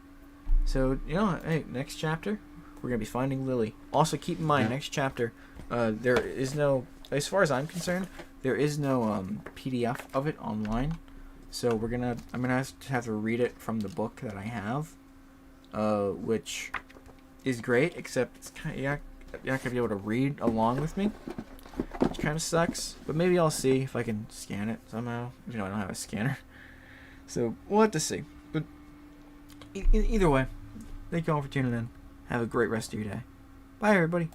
So, hey, next chapter, we're going to be finding Lily. Also, keep in mind, next chapter, there is no, as far as I'm concerned, there is no PDF of it online. So I'm gonna have to read it from the book that I have, which is great, except it's kind of, you're not gonna be able to read along with me, which kind of sucks. But maybe I'll see if I can scan it somehow. I don't have a scanner, so we'll have to see. But either way, thank you all for tuning in. Have a great rest of your day. Bye, everybody.